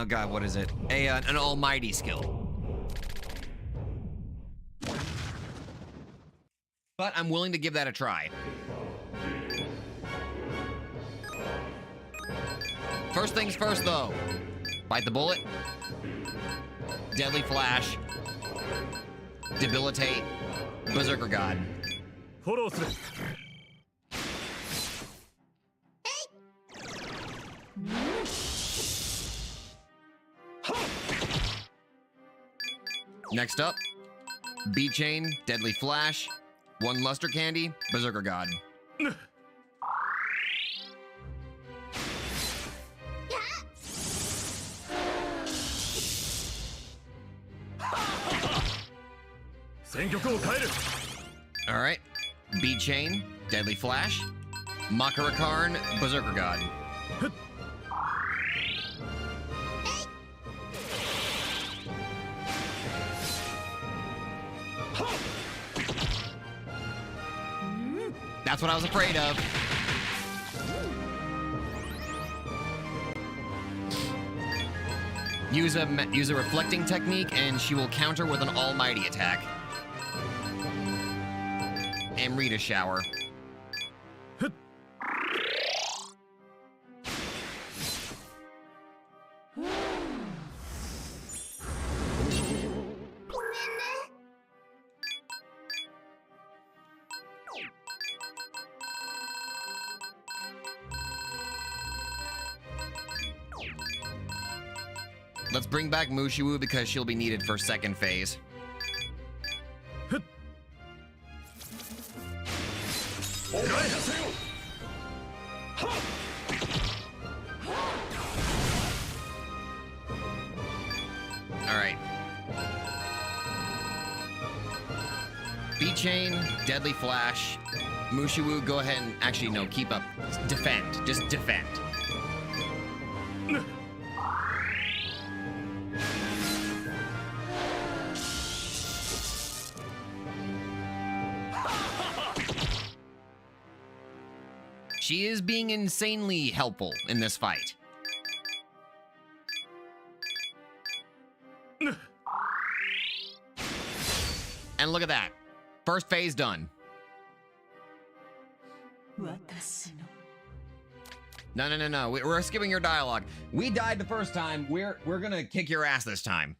god, what is it? An almighty skill. But I'm willing to give that a try. First things first though. Bite the bullet. Deadly flash. Debilitate. Berserker God. フォローする Next up, B Chain, Deadly Flash, One Luster Candy, Berserker God. All right, B Chain, Deadly Flash, Makara Karn, Berserker God. That's what I was afraid of. Use a reflecting technique, and she will counter with an almighty attack. Amrita shower. Let's bring back Mushiwu because she'll be needed for second phase. Alright. B-Chain, Deadly Flash, Mushiwu, go ahead and... Actually, no, keep up. Defend. Just defend. She is being insanely helpful in this fight. And look at that. First phase done. 私の No. We're skipping your dialogue. We died the first time. We're gonna kick your ass this time.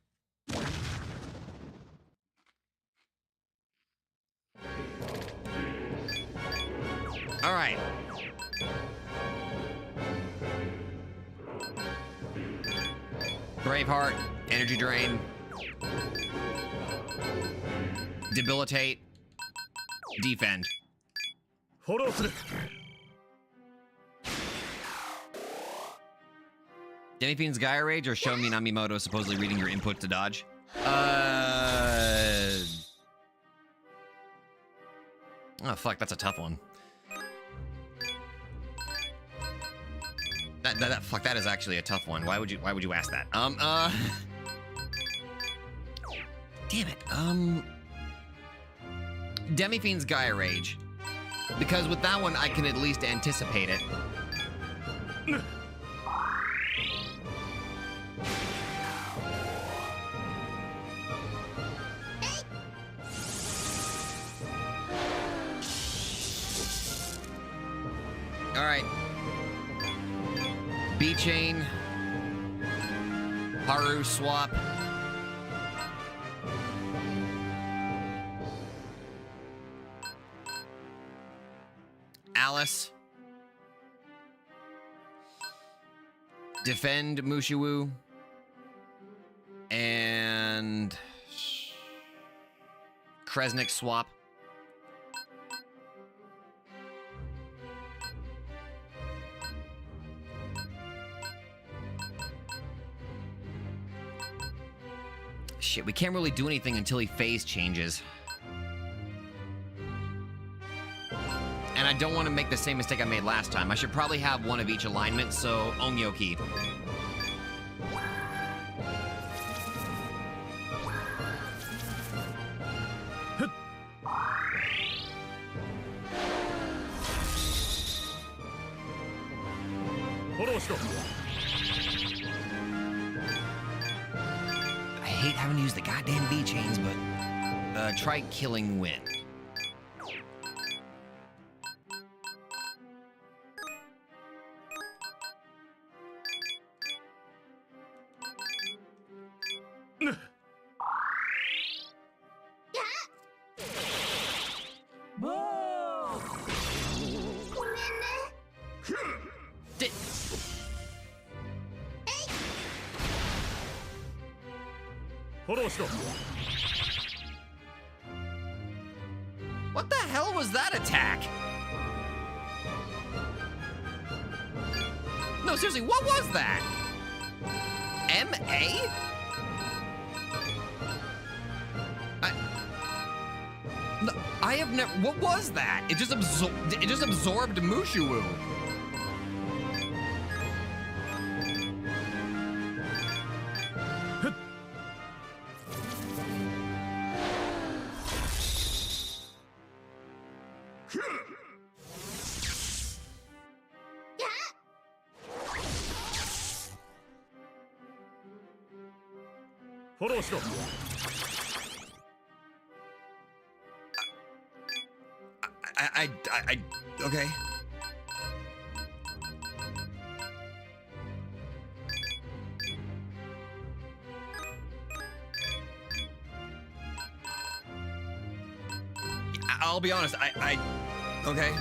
All right. Braveheart, energy drain, debilitate, defend. フォローする Demifiend's Gaia Rage or Shomi Namimoto supposedly reading your input to dodge? Oh fuck, that's a tough one. Fuck, that is actually a tough one. Why would you ask that? Damn it. Demifiend's Gaia Rage. Because with that one, I can at least anticipate it. All right. B-Chain. Haru swap. Alice. Defend Mushiwu. And Kresnik swap. Shit, we can't really do anything until he phase changes. And I don't want to make the same mistake I made last time. I should probably have one of each alignment, so Onyoki. I hate having to use the goddamn B-Chains, but try killing Win. What the hell was that attack? No, seriously, what was that? M.A.? No, I have never. What was that? It just absorbed Mushiwu. Okay. I'll be honest, okay.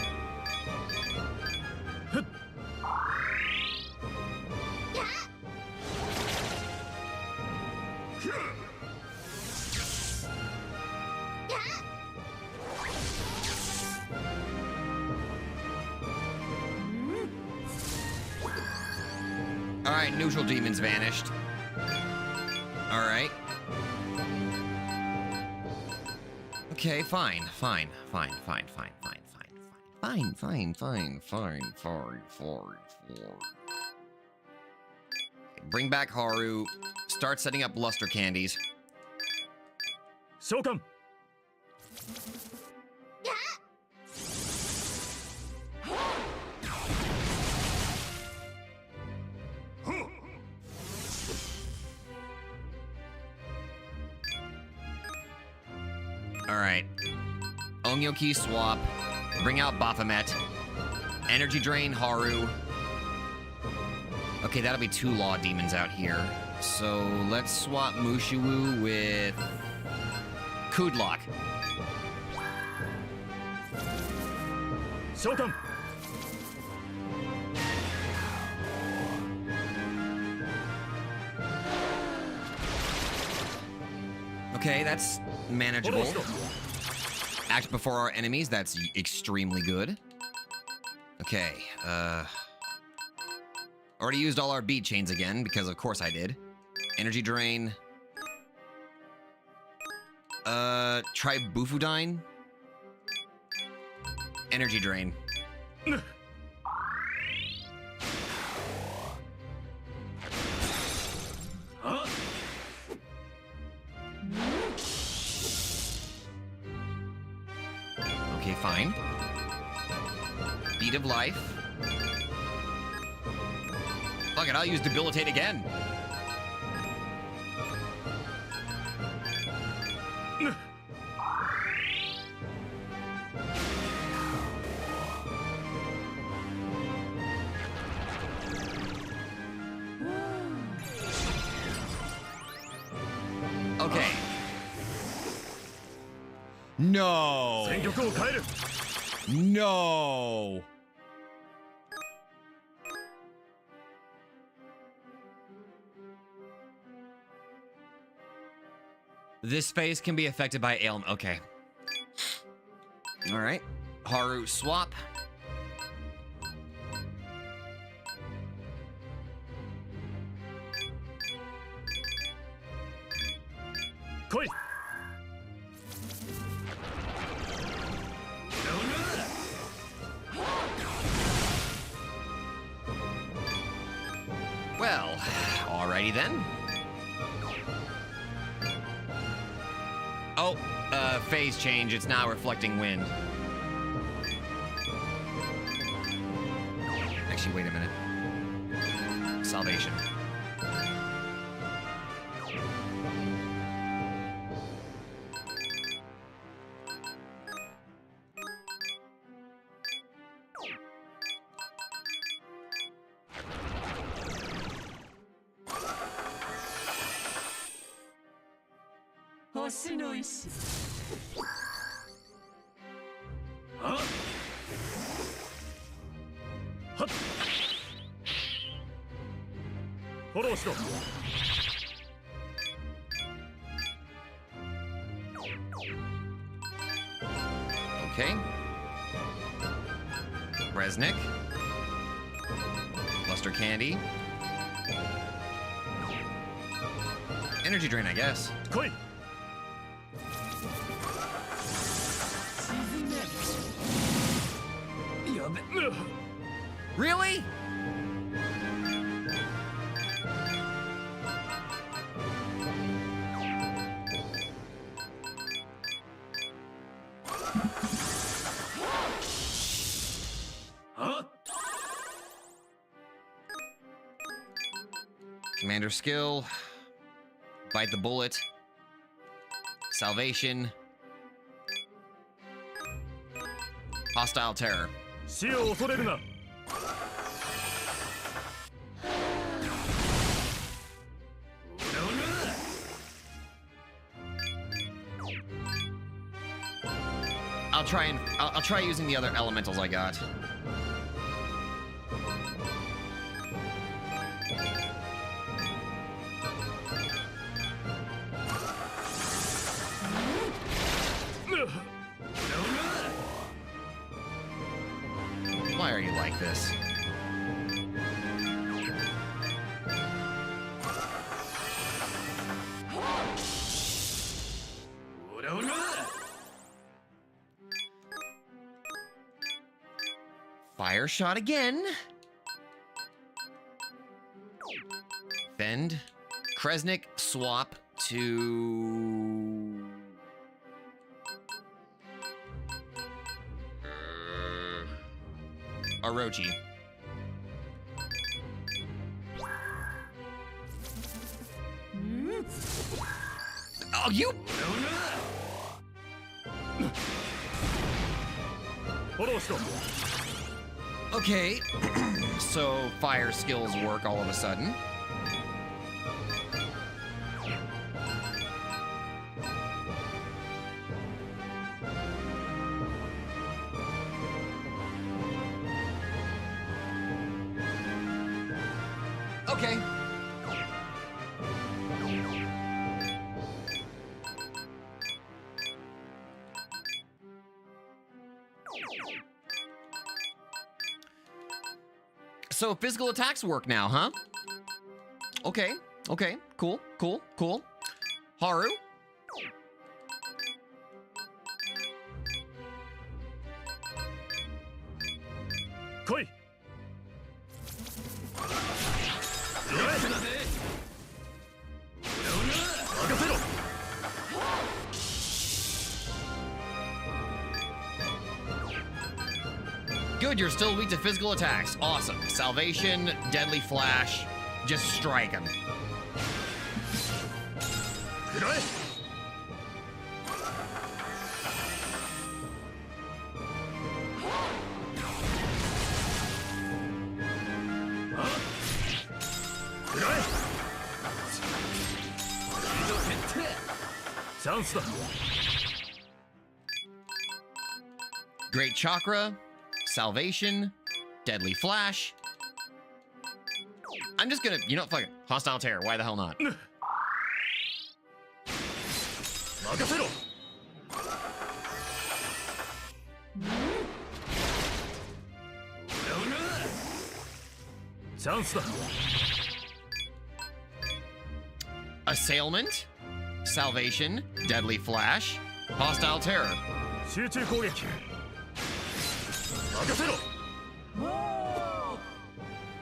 Alright, neutral demons vanished. Alright. Okay, fine. Bring back Haru. Start setting up luster candies. Shokan. Alright. Ongyoki swap. Bring out Baphomet. Energy drain Haru. Okay, that'll be 2 Law Demons out here. So let's swap Mushiwu with Kudlock. 召喚 Okay, that's manageable. Act before our enemies, that's extremely good. Okay, already used all our beat chains again, because of course I did. Energy drain. Try Bufudine. Energy drain. Okay, fine. Beat of life. Fuck it, I'll use debilitate again. Okay. No. 戦局を変える No. This phase can be affected by ailment. Okay. All right. Haru swap.来い Well, alrighty then. Oh, phase change. It's now reflecting wind. Actually, wait a minute. Salvation. Oh, 星の石 はっはっフォローしろ Okay. Resnick. Luster Candy. Energy drain, I guess. 来い やべ Really? Commander skill. Bite the bullet. Salvation. Hostile terror. 死を恐れるな I'll try using the other elementals I got. Why are you like this? Fire shot again. Bend. Kresnik swap to... Orochi. Oh, you... フォローしろ。 Okay, so fire skills work all of a sudden. Okay. So physical attacks work now, huh? Okay, okay, cool, cool, cool. Haru? Koi. Good, you're still weak to physical attacks. Awesome. Salvation, Deadly Flash. Just strike him. Great Chakra, Salvation, Deadly Flash. I'm just gonna, you know, fuck it. Hostile Terror, why the hell not? Assailment, Salvation, Deadly Flash, Hostile Terror. 集中攻撃。任せろ。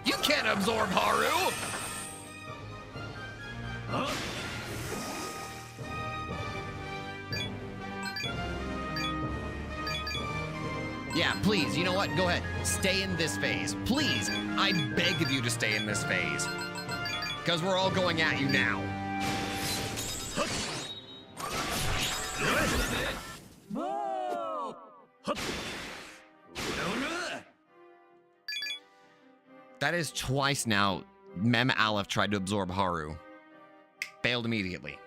You can't absorb Haru! Yeah, please, you know what? Go ahead. Stay in this phase. Please, I beg of you to stay in this phase. Because we're all going at you now. That is twice now Mem Aleph tried to absorb Haru. Failed immediately.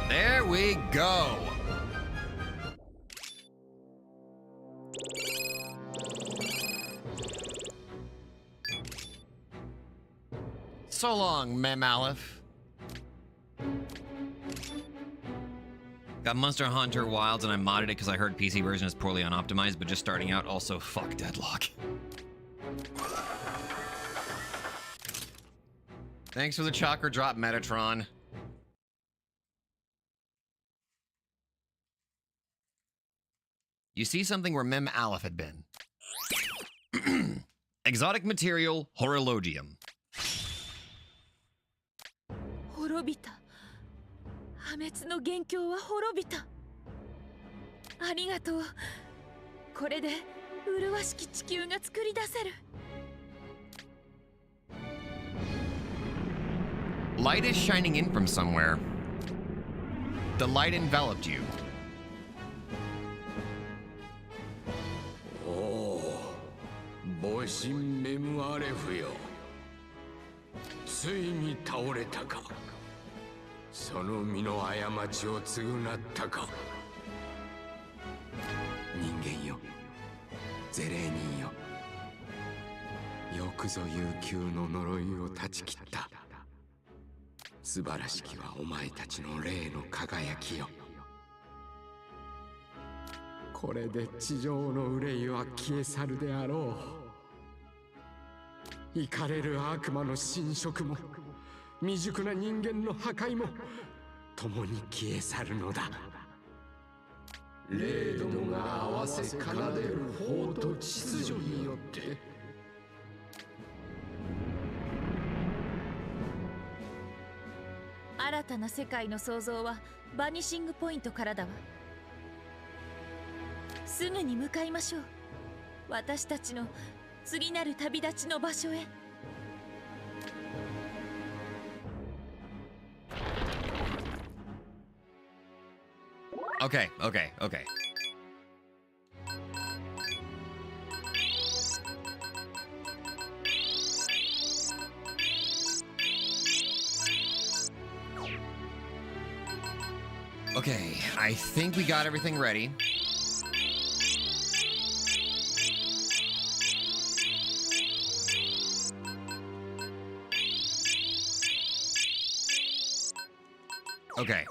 There we go. So long, Mem Aleph. Got Monster Hunter Wilds and I modded it because I heard PC version is poorly unoptimized, but just starting out, also fuck Deadlock. Thanks for the chakra drop, Metatron. You see something where Mem Aleph had been. Exotic material, Horologium. 滅びた。破滅の元凶は滅びた。ありがとう。これで麗しき地球が作り出せる。Light is shining in from somewhere. The light enveloped you. おお、母神メムアレフよ。ついに倒れたか。その身の過ちを償ったか。人間よ、ゼレーニンよ。よくぞ悠久の呪いを断ち切った。素晴らしきはお前たちの霊の輝きよ。これで地上の憂いは消え去るであろう。怒れる悪魔の侵食も未熟な人間の破壊も共に消え去るのだ。霊どもが合わせ奏でる法と秩序によって。新たな世界の創造はバニシングポイントからだわ。すぐに向かいましょう。私たちの次なる旅立ちの場所へ。Okay, okay, okay. Okay, I think we got everything ready. Okay.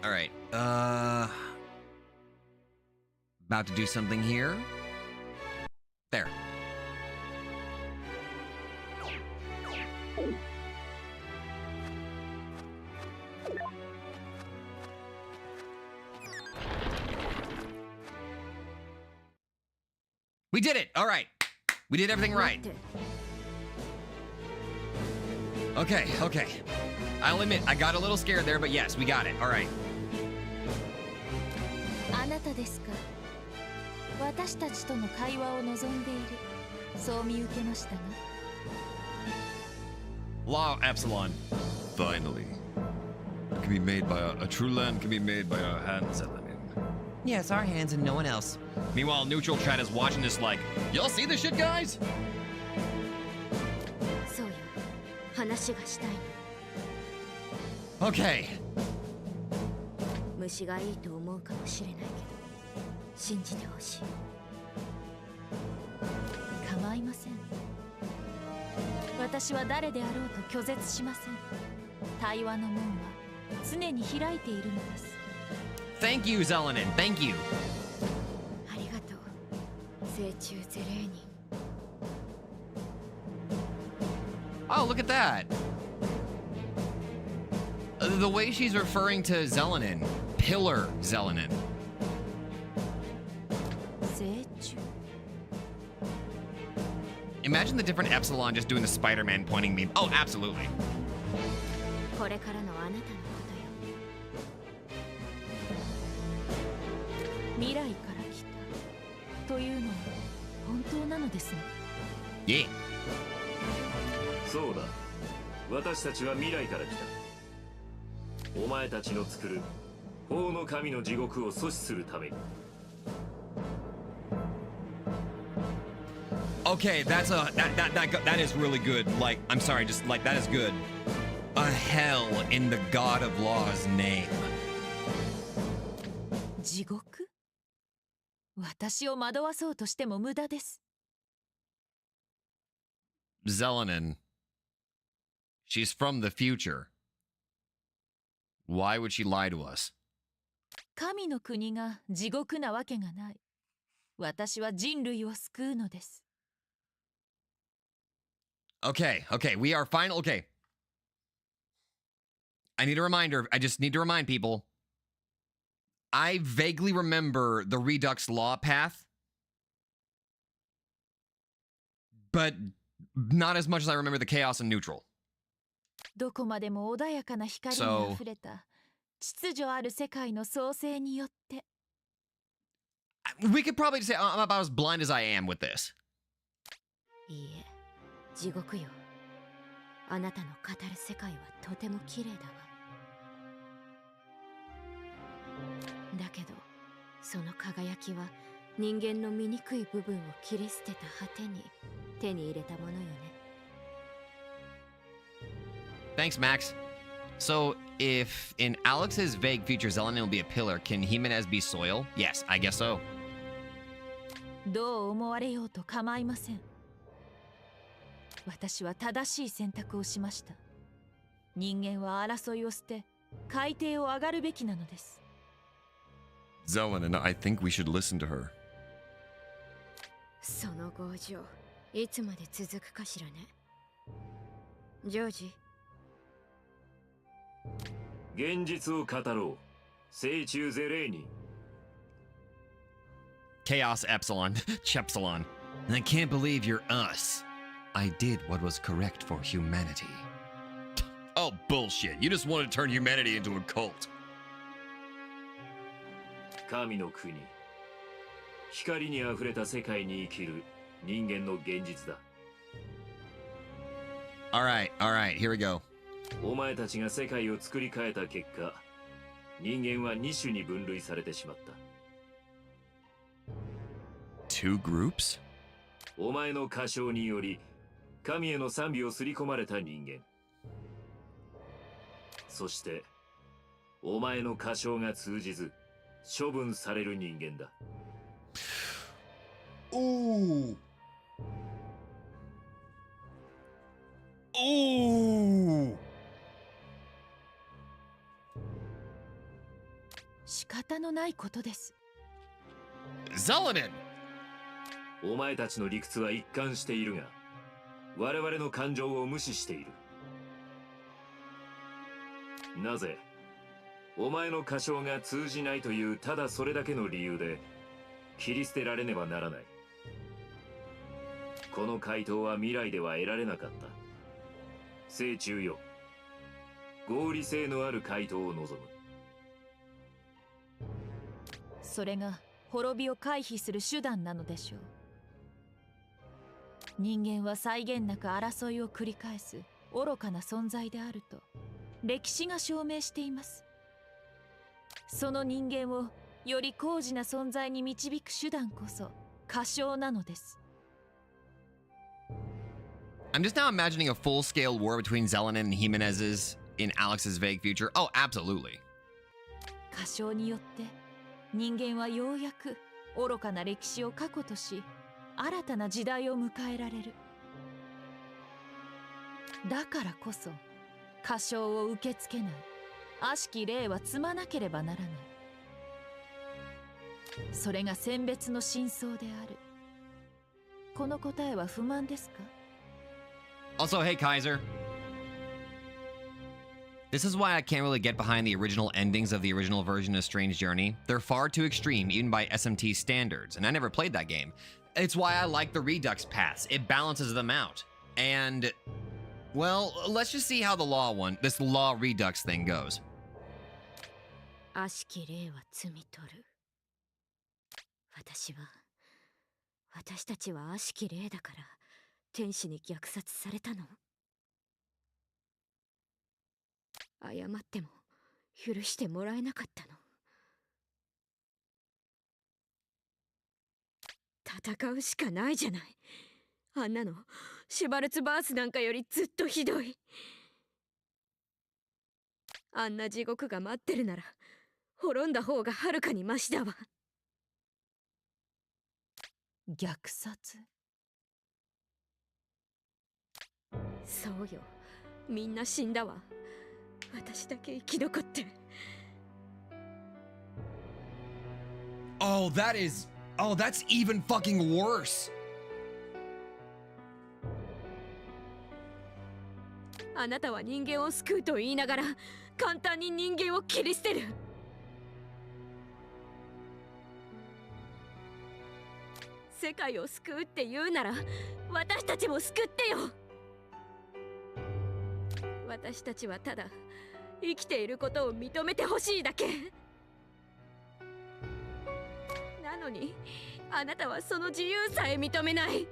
All right. About to do something here. There. We did it. All right. We did everything right. Okay, okay. I'll admit, I got a little scared there, but yes, we got it. All right. あなたですか。私たちとの会話を望んでいる。そう見受けましたが。Law Epsilon. Finally. It can be made by a true land can be made by our hands, Ellen. Yes, our hands and no one else. Meanwhile, Neutral Chat is watching this like, y'all see this shit, guys? そうよ。話がしたいの。 Okay. 虫がいいと思うかもしれないけど、信じてほしい。構いません。私は誰であろうと拒絶しません。対話の門は常に開いているのです。Thank you, Zelenin. Thank you. ありがとう、聖中ゼレーニン。 Oh, look at that. The way she's referring to Zelenin. Pillar Zelenin. 聖中。 Imagine the different Epsilon just doing the Spider-Man pointing meme. Oh, absolutely. これからのあなたのことよ。未来から来たというのは本当なのですね。Yeah. そうだ、私たちは未来から来た。お前たちの作る法の神の地獄を阻止するために。 Okay, that is really good. Like, I'm sorry, just like that is good. A hell in the God of Law's name. 地獄？私を惑わそうとしても無駄です。 Zelenin. She's from the future. Why would she lie to us? 神の国が地獄なわけがない。私は人類を救うのです。 Okay, okay, we are final. Okay. I need a reminder. I just need to remind people. I vaguely remember the Redux law path, but not as much as I remember the chaos and neutral. どこまでも穏やかな光にあふれた秩序ある世界の創生によって。 We could probably say I'm about as blind as I am with this. いいえ、地獄よ。あなたの語る世界はとても綺麗だわ。だけどその輝きは人間の醜い部分を切り捨てた果てに手に入れたものよね。 Thanks, Max. So, if in Alex's vague future Zelenin will be a pillar, can Jimenez be soil? Yes, I guess so. どう思われようと構いません。私は正しい選択をしました。人間は争いを捨て海底を上がるべきなのです。 Zelenin, I think we should listen to her. その強情いつまで続くかしらね。ジョージ、現実を語ろう。聖中ゼレーニ。 Chaos Epsilon. Chepsilon. I can't believe you're us. I did what was correct for humanity. Oh, bullshit. You just want to turn humanity into a cult. 神の国。光にあふれた世界に生きる人間の現実だ。Alright, here we go. お前たちが世界を作り変えた結果、人間は2種に分類されてしまった。 Two groups? お前の過小により神への賛美を刷り込まれた人間。そしてお前の過小が通じず処分される人間だ。Ooh. Ooh. 仕方のないことです。 Zelenin! お前たちの理屈は一貫しているが、我々の感情を無視している。なぜお前の過小が通じないというただそれだけの理由で切り捨てられねばならない。この回答は未来では得られなかった。聖中よ、合理性のある回答を望む。それが滅びを回避する手段なのでしょう。人間は際限なく争いを繰り返す愚かな存在であると歴史が証明しています。その人間をより高次な存在に導く手段こそ過小なのです。 I'm just now imagining a full-scale war between Zelenin and Jimenez's in Alex's vague future. Oh, absolutely. 過小によって人間はようやく愚かな歴史を過去とし新たな時代を迎えられる。だからこそ過小を受け付けない悪しき霊は積まなければならない。それが選別の真相である。この答えは不満ですか？ Also, hey Kaiser. This is why I can't really get behind the original endings of the original version of Strange Journey. They're far too extreme, even by SMT standards, and I never played that game. It's why I like the Redux paths. It balances them out. And, well, let's just see how this law Redux thing goes. 悪しき霊は摘み取る。私たちは悪しき霊だから天使に虐殺されたの。謝っても許してもらえなかったの。戦うしかないじゃない。あんなのシュバルツバースなんかよりずっとひどい。あんな地獄が待ってるなら滅んだ方がはるかにマシだわ。虐殺？そうよ、みんな死んだわ。私だけ生き残って。Oh, that's even fucking worse. あなたは人間を救うと言いながら簡単に人間を切り捨てる。世界を救うって言うなら私たちも救ってよ。私たちはただ生きていることを認めてほしいだけ。なのにあなたはその自由さえ認めない。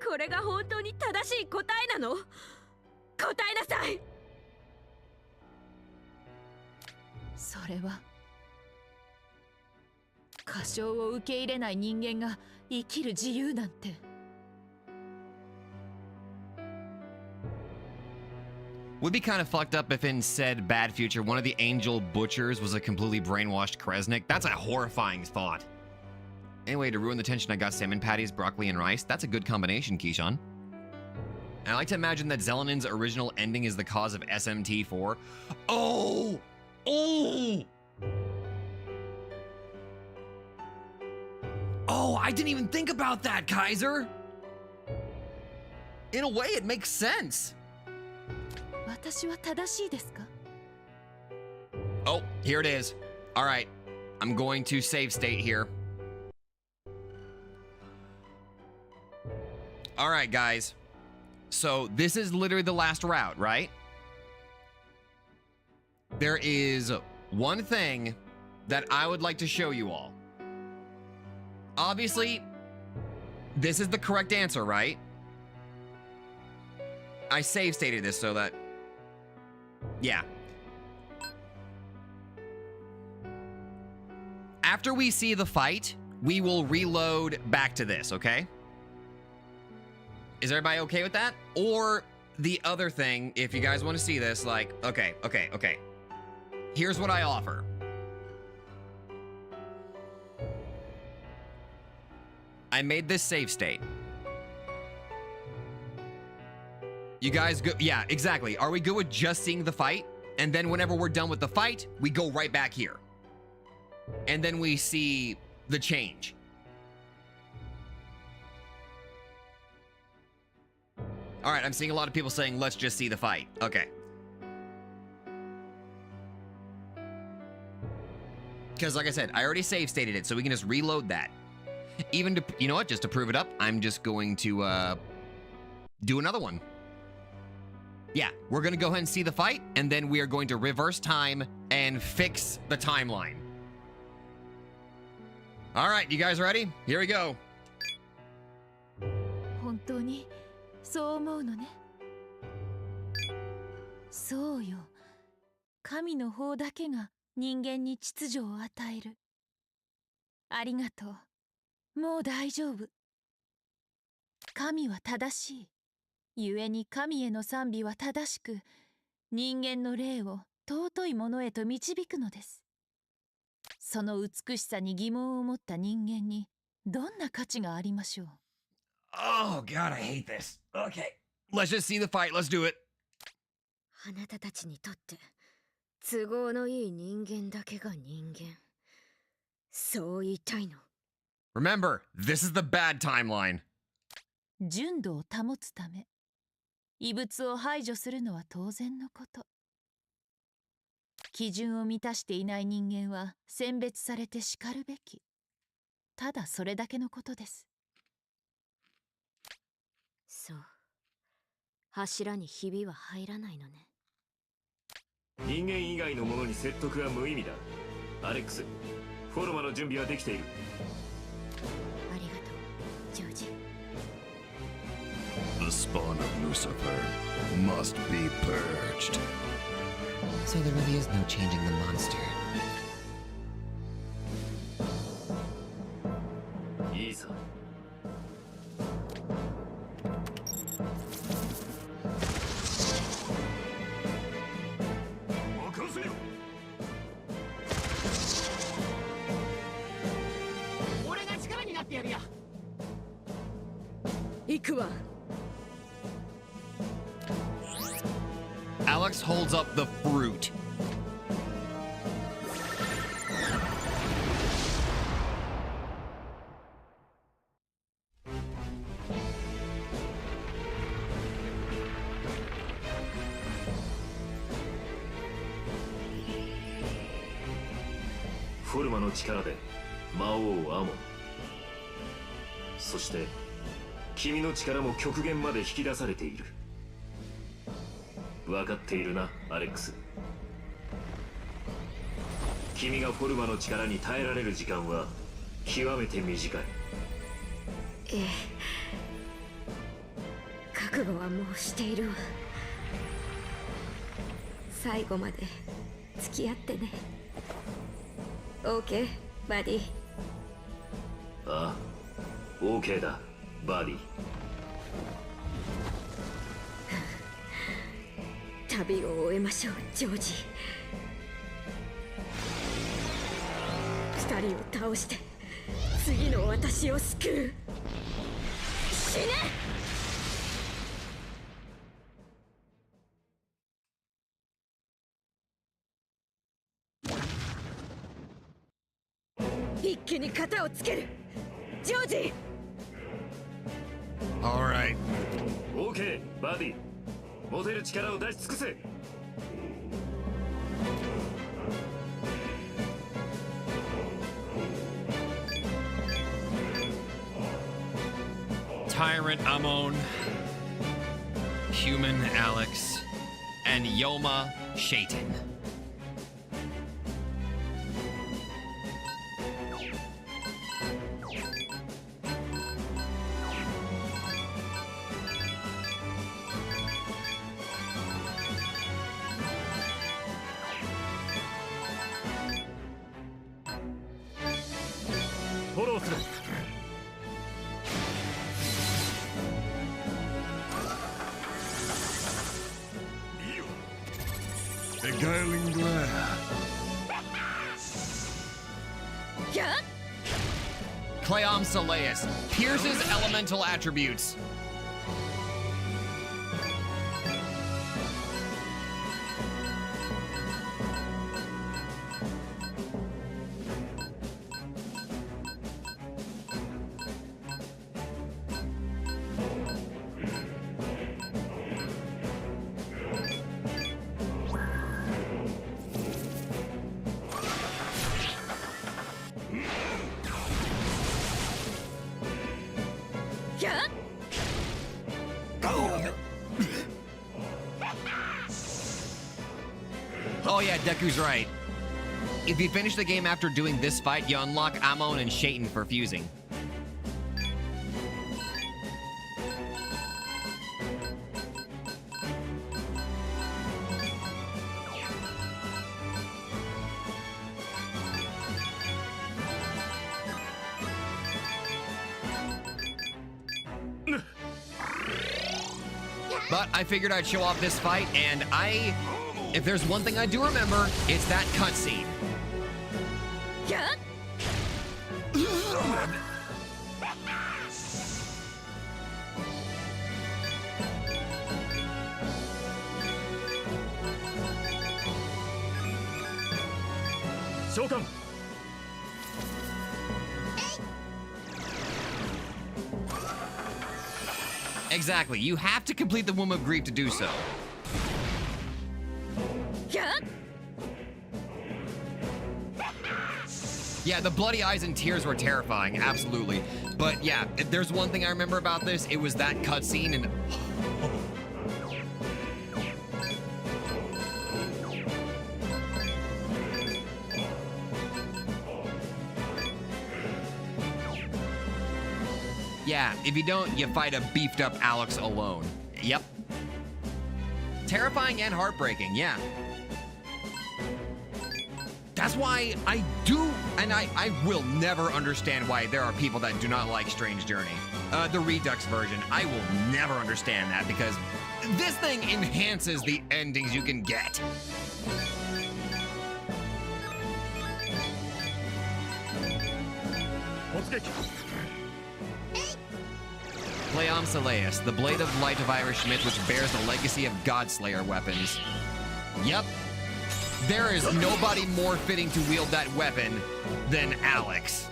ここれが本当に正しい答えなの？答えなさい。それは過小を受け入れない人間が生きる自由なんて。Would be kind of fucked up if in said bad future, one of the angel butchers was a completely brainwashed Kresnik. That's a horrifying thought. Anyway, to ruin the tension, I got salmon patties, broccoli, and rice. That's a good combination, Keyshawn. And I like to imagine that Zelenin's original ending is the cause of SMT4. Oh! Oh! Oh, I didn't even think about that, Kaiser! In a way, it makes sense. 私は正しいですか？ Oh, here it is. All right, I'm going to save state here. All right, guys. So this is literally the last route, right? There is one thing that I would like to show you all. Obviously, this is the correct answer, right? I save stated this so that... Yeah. After we see the fight, we will reload back to this, okay? Is everybody okay with that? Or the other thing, if you guys want to see this, like, okay. Here's what I offer. I made this save state. You guys go, yeah, exactly. Are we good with just seeing the fight? And then whenever we're done with the fight, we go right back here. And then we see the change. All right, I'm seeing a lot of people saying, let's just see the fight. Okay. Because like I said, I already save stated it, so we can just reload that. Even to, you know what, just to prove it up, I'm just going to do another one. Yeah, we're gonna go ahead and see the fight, and then we are going to reverse time and fix the timeline. All right, you guys ready? Here we go. 本当にそう思うのね。そうよ。神の方だけが人間に秩序を与える。ありがとう。もう大丈夫。神は正しい。故に神への賛美は正しく、人間の霊を尊いものへと導くのです。その美しさに疑問を持った人間にどんな価値がありましょう。Oh, God, I hate this. Okay. Let's just see the fight. Let's do it. あなたたちにとって都合のいい人間だけが人間。そう言いたいの。Remember, this is the bad timeline. 純度を保つため、異物を排除するのは当然のこと。基準を満たしていない人間は選別されてしかるべき。ただそれだけのことです。そう。柱にひびは入らないのね。人間以外のものに説得は無意味だ。アレックス、フォルマの準備はできている。ありがとう、ジョージ。The spawn of Lucifer must be purged. So there really is no changing the monster. いいさ。任せよ。俺が力になってやるよ。行くわ。Alex holds up the fruit.「フォルマの力で魔王アモン、そして君の力も極限まで引き出されている。分かっているな、アレックス。君がフォルマの力に耐えられる時間は極めて短い。ええ。覚悟はもうしているわ。最後まで付き合ってね。 OK バディ。ああ、 OK だバディ。旅を終えましょうジョージ。二人を倒して次の私を救う。死ね。一気に型をつけるジョージ。 Alright. OK バディ、持てる力を出し尽くせ。 Tyrant Amon, Human Alex, and Yoma Shaitan. Follow through. Beguiling glare. Cleom Soleus pierces elemental attributes. Oh yeah, Deku's right. If you finish the game after doing this fight, you unlock Amon and Shaitan for fusing. But I figured I'd show off this fight, and if there's one thing I do remember, it's that cutscene. Shokan. Exactly. You have to complete the Womb of Grief to do so. Yeah, the bloody eyes and tears were terrifying, absolutely. But yeah, if there's one thing I remember about this, it was that cutscene and... Yeah, if you don't, you fight a beefed up Alex alone. Yep. Terrifying and heartbreaking, yeah. That's why I do, and I will never understand why there are people that do not like Strange Journey. The Redux version, I will never understand that because this thing enhances the endings you can get. Cleom Soleus, the blade of light of Irish myth which bears the legacy of Godslayer weapons. Yep. There is nobody more fitting to wield that weapon than Alex.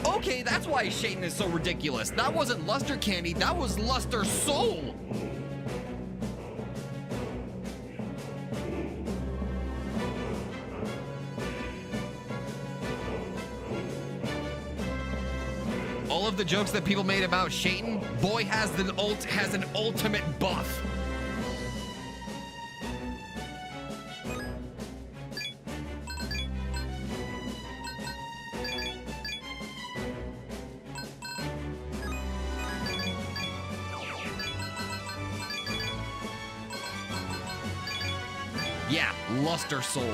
Okay, that's why Shaitan is so ridiculous. That wasn't Luster Candy, that was Luster Soul. All of the jokes that people made about Shaitan, boy has an ultimate buff. Yeah, Luster Soul.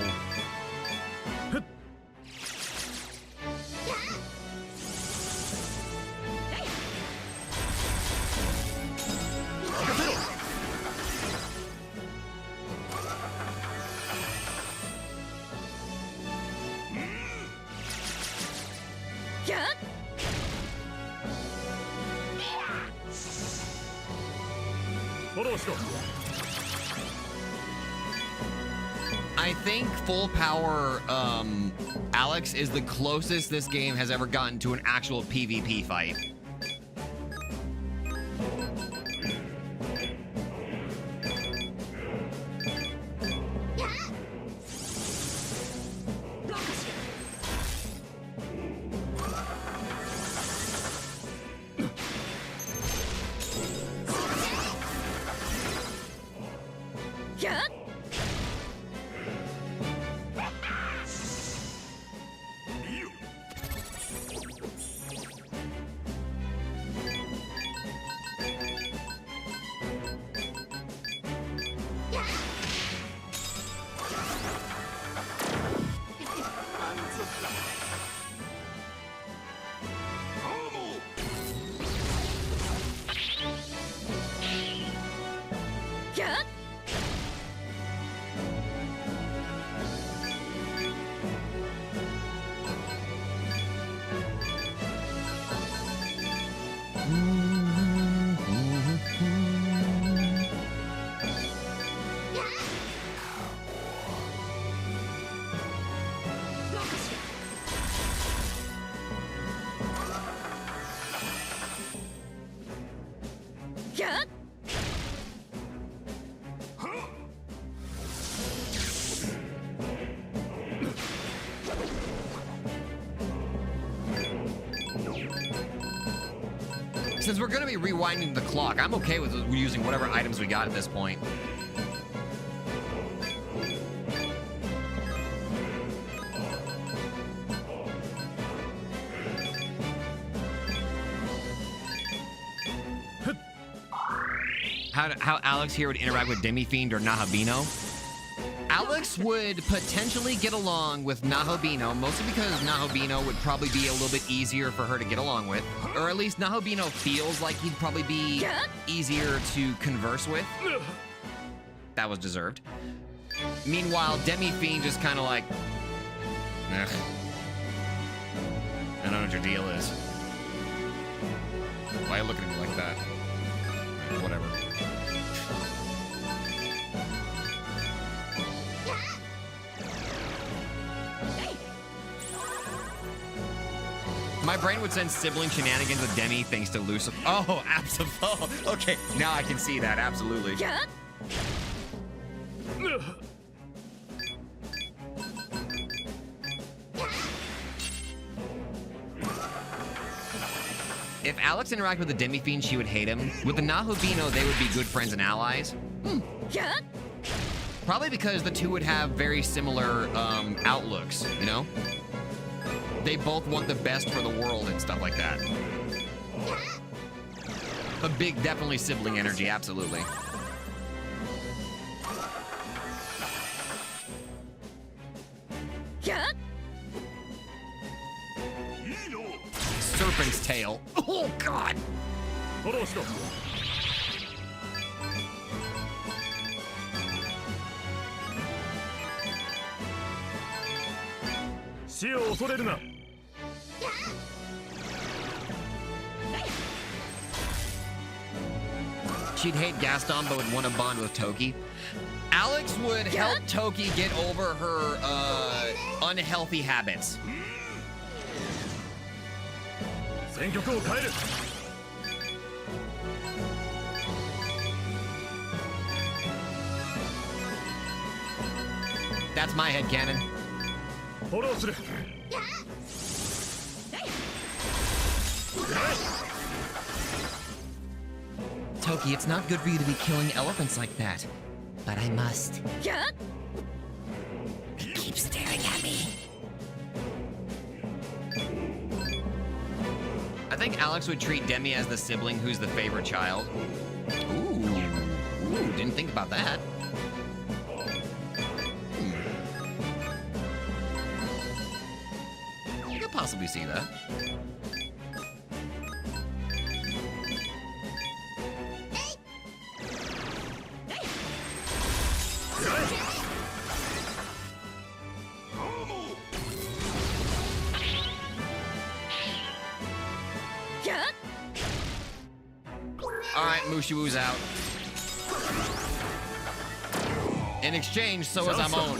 I think full power Alex is the closest this game has ever gotten to an actual PvP fight. Since we're going to be rewinding the clock, I'm okay with using whatever items we got at this point. How Alex here would interact with Demi-Fiend or Nahabino? Alex would potentially get along with Nahabino, mostly because Nahabino would probably be a little bit easier for her to get along with. Or at least Nahabino feels like he'd probably be easier to converse with. That was deserved. Meanwhile, Demi-Fiend just kind of like, ugh. I don't know what your deal is. Why are you looking at me like that? Whatever. My brain would send sibling shenanigans with Demi thanks to Lucifer. Oh, absolutely. Okay, now I can see that, absolutely. If Alex interacted with the Demi-Fiend, she would hate him. With the Nahabino, they would be good friends and allies. Probably because the two would have very similar outlooks, you know? They both want the best for the world and stuff like that. A big, definitely sibling energy, absolutely. Serpent's tail. Oh, God! She'd hate Gaston, but would want to bond with Toki. Alex would help Toki get over her unhealthy habits. That's my headcanon. Toki, it's not good for you to be killing elephants like that. But I must. Yeah? Keep staring at me. I think Alex would treat Demi as the sibling who's the favorite child. Ooh, didn't think about that. I could possibly see that. Alright, Mushiwu's out. In exchange, so is Amon.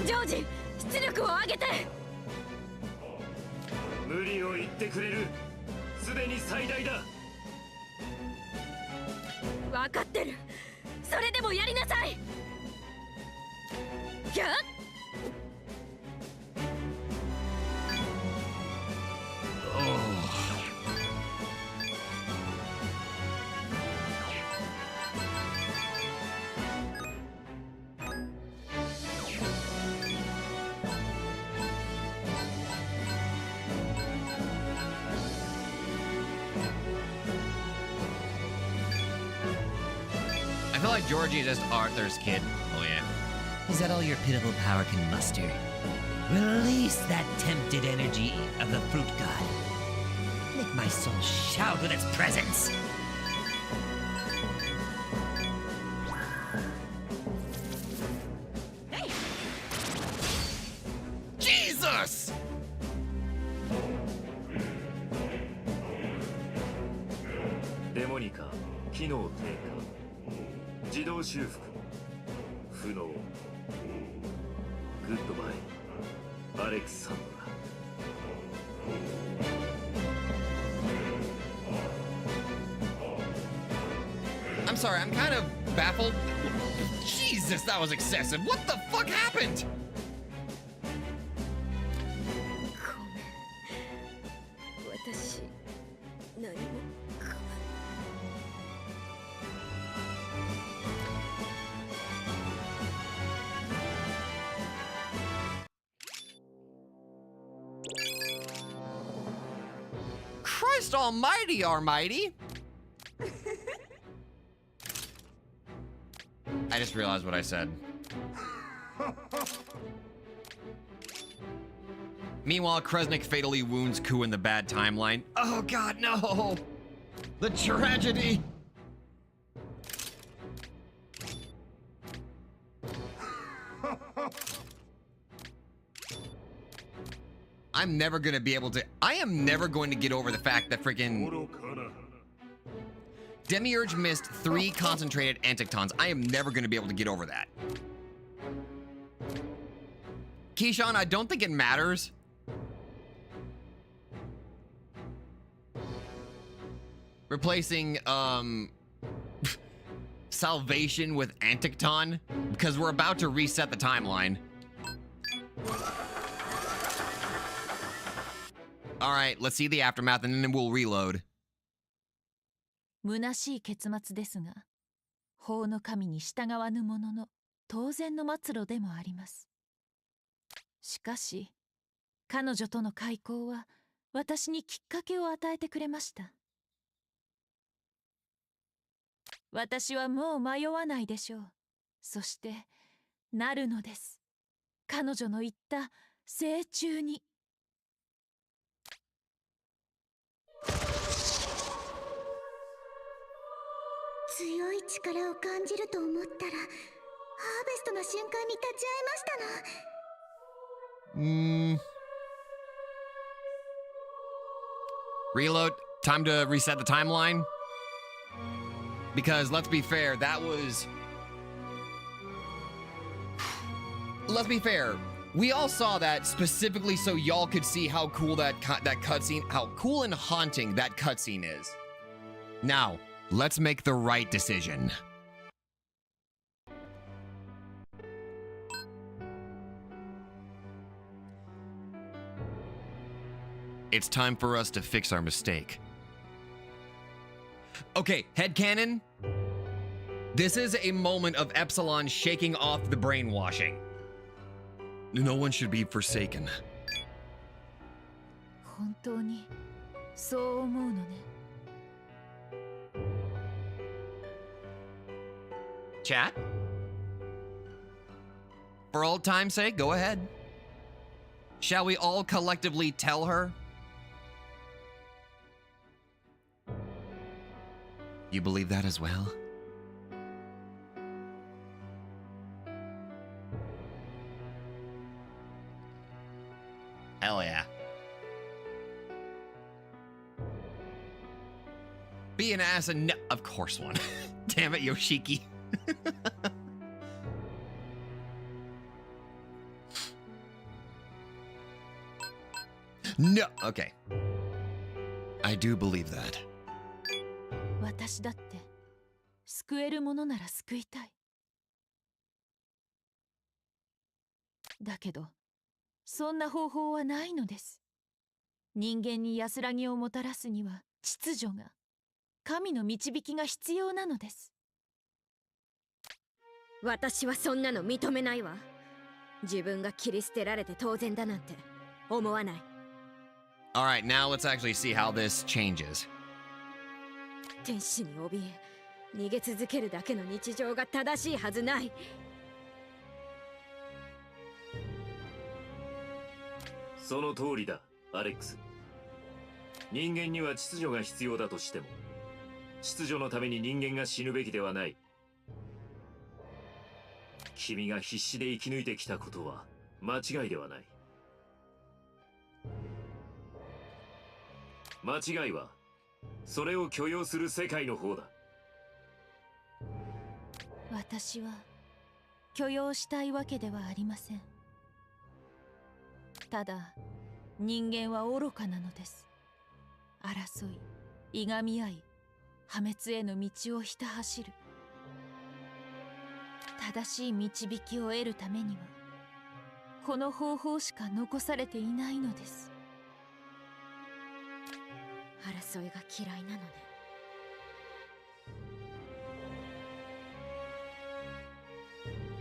Georgie, 出力を上げて。無理を言ってくれる。すでに最大だ。分かってる。それでもやりなさい。やっ。I feel like Georgie is just Arthur's kid. Oh yeah. Is that all your pitiful power can muster? Release that tempted energy of the fruit god. Make my soul shout with its presence. Jesus! Demonica, 機能低下。自動修復不能。グッドバイアレクサンドラ。I'm sorry, I'm kind of baffled. Jesus, that was excessive. What the fuck happened? ごめん。私何も。Christ almighty, almighty. I just realized what I said. Meanwhile, Kresnik fatally wounds Ku in the bad timeline. Oh god, no! The tragedy! I'm never gonna be able to. I am never going to get over the fact that freaking Demiurge missed 3 concentrated antictons. I am never gonna be able to get over that. Keyshawn, I don't think it matters. Replacing Salvation with Anticton because we're about to reset the timeline. All right, let's see the aftermath and then we'll reload. 虚しい結末ですが、法の神に従わぬ者の当然の末路でもあります。しかし、彼女との開口は私にきっかけを与えてくれました。私はもう迷わないでしょう。そして、なるのです。彼女の言った成虫に。強い力を感じると思ったらハーベストの瞬間に立ち会いましたの。Reload. Time to reset the timeline. Because let's be fair, that was... Let's be fair. We all saw that specifically so y'all could see how cool that cutscene, how cool and haunting that cutscene is. Now, let's make the right decision. It's time for us to fix our mistake. Okay, headcanon. This is a moment of Epsilon shaking off the brainwashing. No one should be forsaken. 本当にそう思うのね。Chat? For old time's sake, go ahead. Shall we all collectively tell her? You believe that as well? Hell yeah. Be an ass and no, of course one. Damn it, Yoshiki. No, okay. I do believe that. 私だって救えるものなら救いたい。だけどそんな方法はないのです。人間に安らぎをもたらすには秩序が、神の導きが必要なのです。私はそんなの認めないわ。自分が切り捨てられて当然だなんて思わない。All right, now let's actually see how this changes. 天使に怯え、逃げ続けるだけの日常が正しいはずない。その通りだ、アレックス。人間には秩序が必要だとしても、秩序のために人間が死ぬべきではない。君が必死で生き抜いてきたことは間違いではない。間違いはそれを許容する世界の方だ。私は許容したいわけではありません。ただ人間は愚かなのです。争い、いがみ合い、破滅への道をひた走る。正しい導きを得るためにはこの方法しか残されていないのです。争いが嫌いなのね。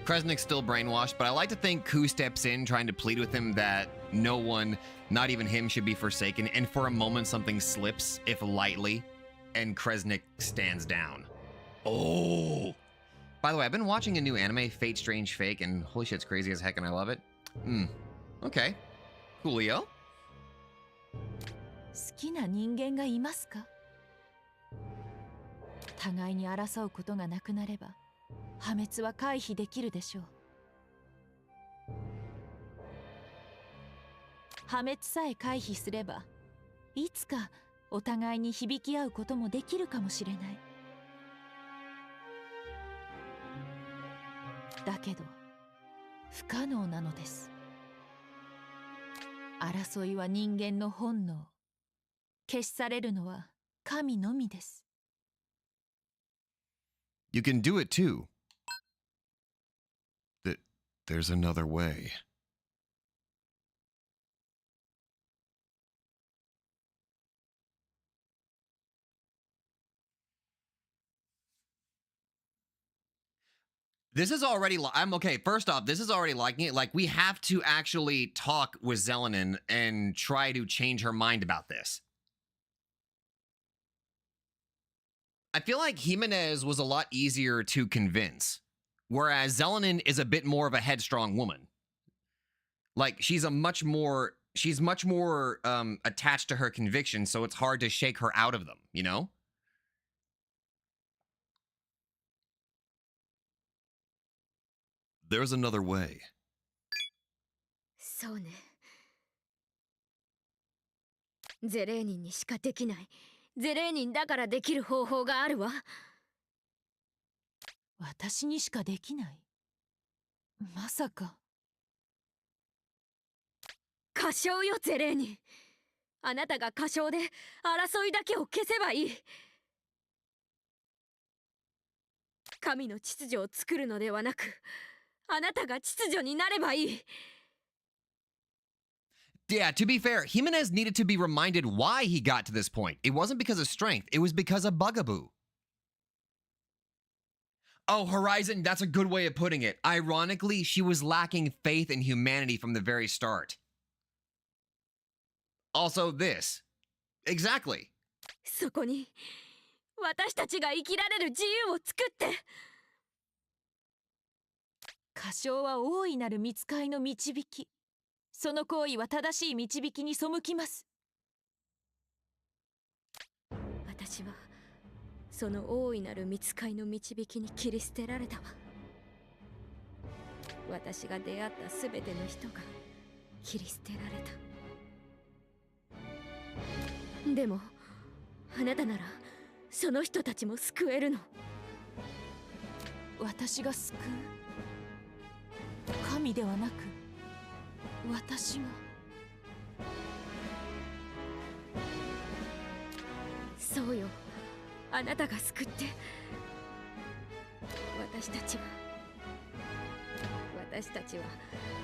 Kresnik's still brainwashed, but I like to think Ku steps in trying to plead with him that no one, not even him, should be forsaken, and for a moment something slips, if lightly, and Kresnik stands down. Oh! By the way, I've been watching a new anime, Fate Strange Fake, and holy shit, it's crazy as heck and I love it. Okay. Coolio. 好きな人間がいますか？互いに争うことがなくなれば破滅は回避できるでしょう。破滅さえ回避すればいつかお互いに響き合うこともできるかもしれない。だけど不可能なのです。争いは人間の本能。消し去れるのは神のみです。You can do it too. There's another way. This is already, I'm okay. First off, this is already liking it. Like, we have to actually talk with Zelenin and try to change her mind about this. I feel like Jimenez was a lot easier to convince, whereas Zelenin is a bit more of a headstrong woman. Like, she's much more attached to her convictions, so it's hard to shake her out of them, you know? There's another way. そうね。ゼレーニンにしかできない、ゼレーニンだからできる方法があるわ。私にしかできない。まさか。歌唱よゼレーニン。あなたが歌唱で争いだけを消せばいい。神の秩序を作るのではなく、あなたが秩序になればいい。Yeah, to be fair, Jimenez needed to be reminded why he got to this point. It wasn't because of strength, it was because of Bugaboo. Oh, Horizon, that's a good way of putting it. Ironically, she was lacking faith in humanity from the very start. Also, this. Exactly. そこに私たちが生きられる自由を作って。歌唱は大いなる御使いの導き。その行為は正しい導きに背きます。私はその大いなる御使いの導きに切り捨てられたわ。私が出会ったすべての人が切り捨てられた。でもあなたならその人たちも救えるの。私が救う？神ではなく私が。そうよ、あなたが救って。私たちは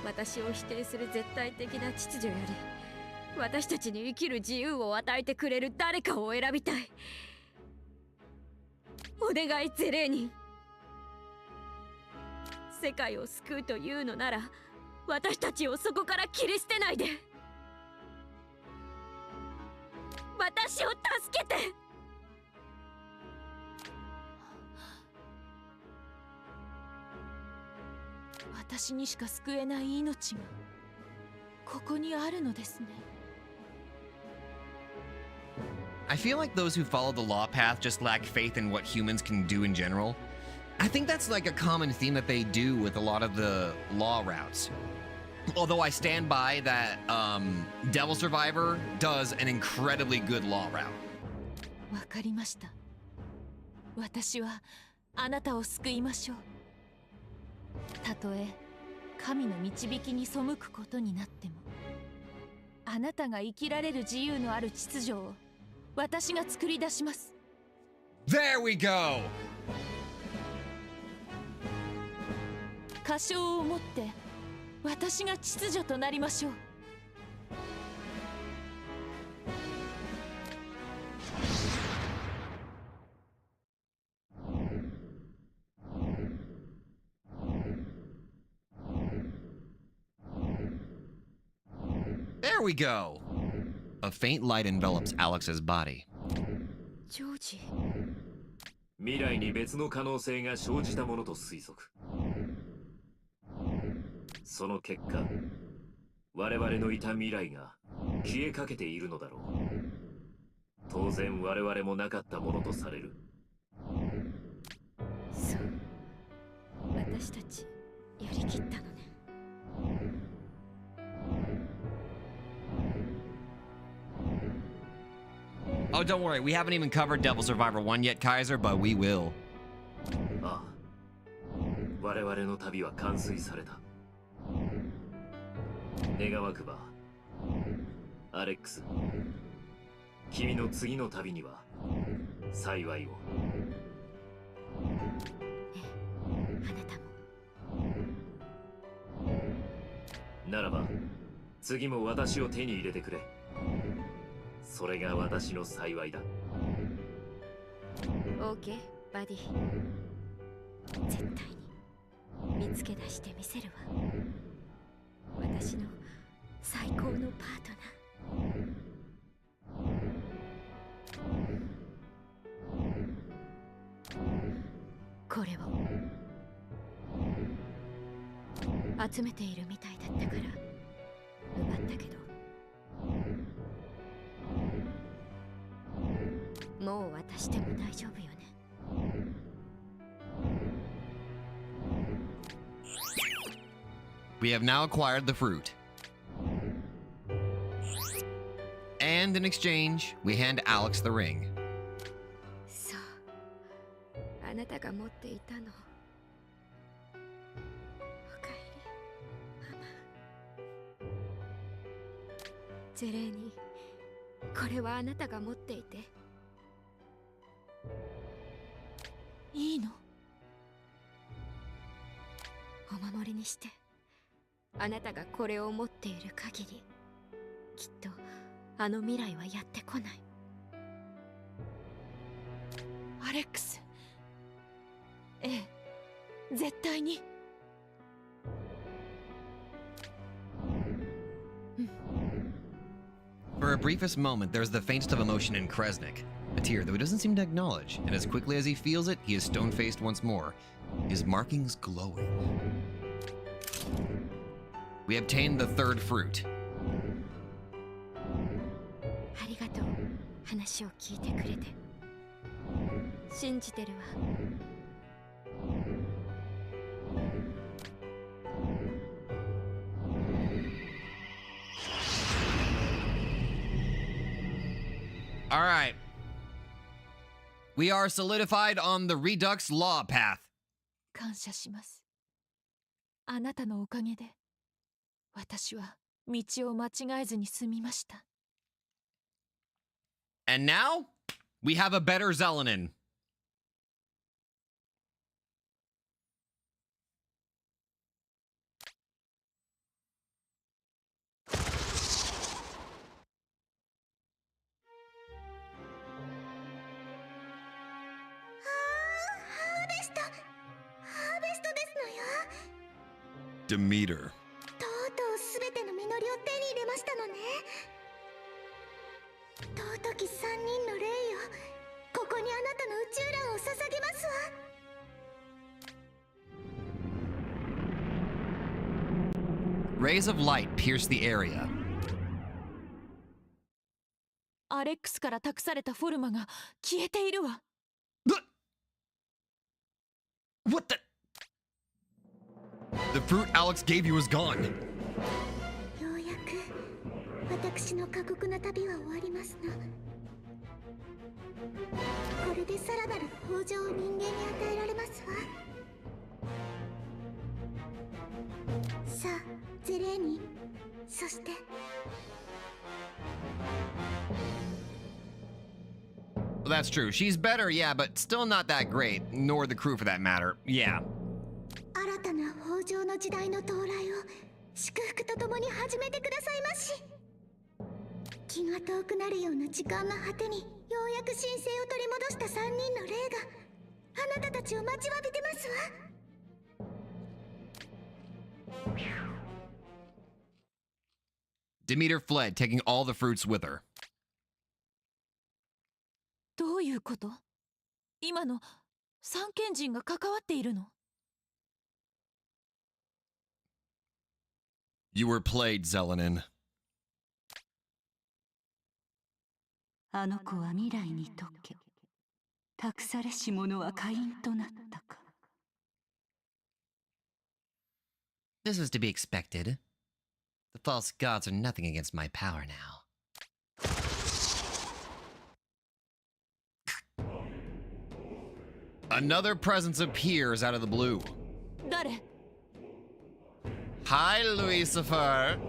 私を否定する絶対的な秩序より、私たちに生きる自由を与えてくれる誰かを選びたい。お願いゼレーニン。世界を救うというのなら、私たちをそこから切り捨てないで。私を助けて。私にしか救えない命がここにあるのですね。I feel like those who follow the law path just lack faith in what humans can do in general. I think that's like a common theme that they do with a lot of the law routes. Although I stand by that Devil Survivor does an incredibly good law route. わかりました。私はあなたを救いましょう。たとえ神の導きに背くことになっても、あなたが生きられる自由のある秩序を私が作り出します。There we go! 歌唱をもって私が秩序となりましょう。There we go! A faint light envelops Alex's body. ジョージ。未来に別の可能性が生じたものと推測。その結果、我々のいた未来が消えかけているのだろう。当然我々もなかったものとされる。そう、私たちやりきったのね。Oh, don't worry, we haven't even covered Devil Survivor 1 yet, Kaiser, but we will. ああ、我々の旅は完遂された。願わくば、アレックス、君の次の旅には幸いを。あなたも。ならば、次も私を手に入れてくれ。それが私の幸いだ。オーケー、バディ。絶対に見つけ出してみせるわ。私の最高のパートナー。これを集めているみたいだったから奪ったけど、もう渡しても大丈夫よね。We have now acquired the fruit. And in exchange, we hand Alex the ring. そう、あなたが持っていたの。おかえり、ママ。ゼレーニ、これはあなたが持っていて。いいの？お守りにして。あなたがこれを持っている限り、きっとあの未来はやってこない。アレックス。ええ、絶対に。For a briefest moment, there's the faintest of emotion in Kresnik, a tear that he doesn't seem to acknowledge, and as quickly as he feels it, he is stone-faced once more, his markings glowing. We obtained the third fruit. ありがとう、話を聞いてくれて。信じてるわ。All right. We are solidified on the Redux law path. 感謝します。あなたのおかげで、私は道を間違えずに済みました。And now, we have a better Zelenin. Demeter. とうとうすべての実りを手に入れましたのね。尊き三人の霊よ、ここにあなたの宇宙卵を捧げますわ。 Rays of light pierce the area. アレックスから託されたフォルマが消えているわ。What the? The fruit Alex gave you is gone. ようやく私の過酷な旅は終わりますの。これでさらなる豊穣を人間に与えられますわ。さあ、ゼレーニ、そして。Well, that's true. She's better, yeah, but still not that great. Nor the crew for that matter. Yeah. 新たな豊穣の時代の到来を祝福とともに始めてくださいまし。気が遠くなるような時間の果てにようやく神聖を取り戻した3人の霊があなたたちを待ちわびてますわ。Demeter fled, taking all the fruits with her. どういうこと？今の三賢人が関わっているの？ You were played, Zelenin. あの子は未来に溶け、託されし者は会員となったか。This was to be expected. The false gods are nothing against my power now. Another presence appears out of the blue. 誰？ Hi, Lucifer.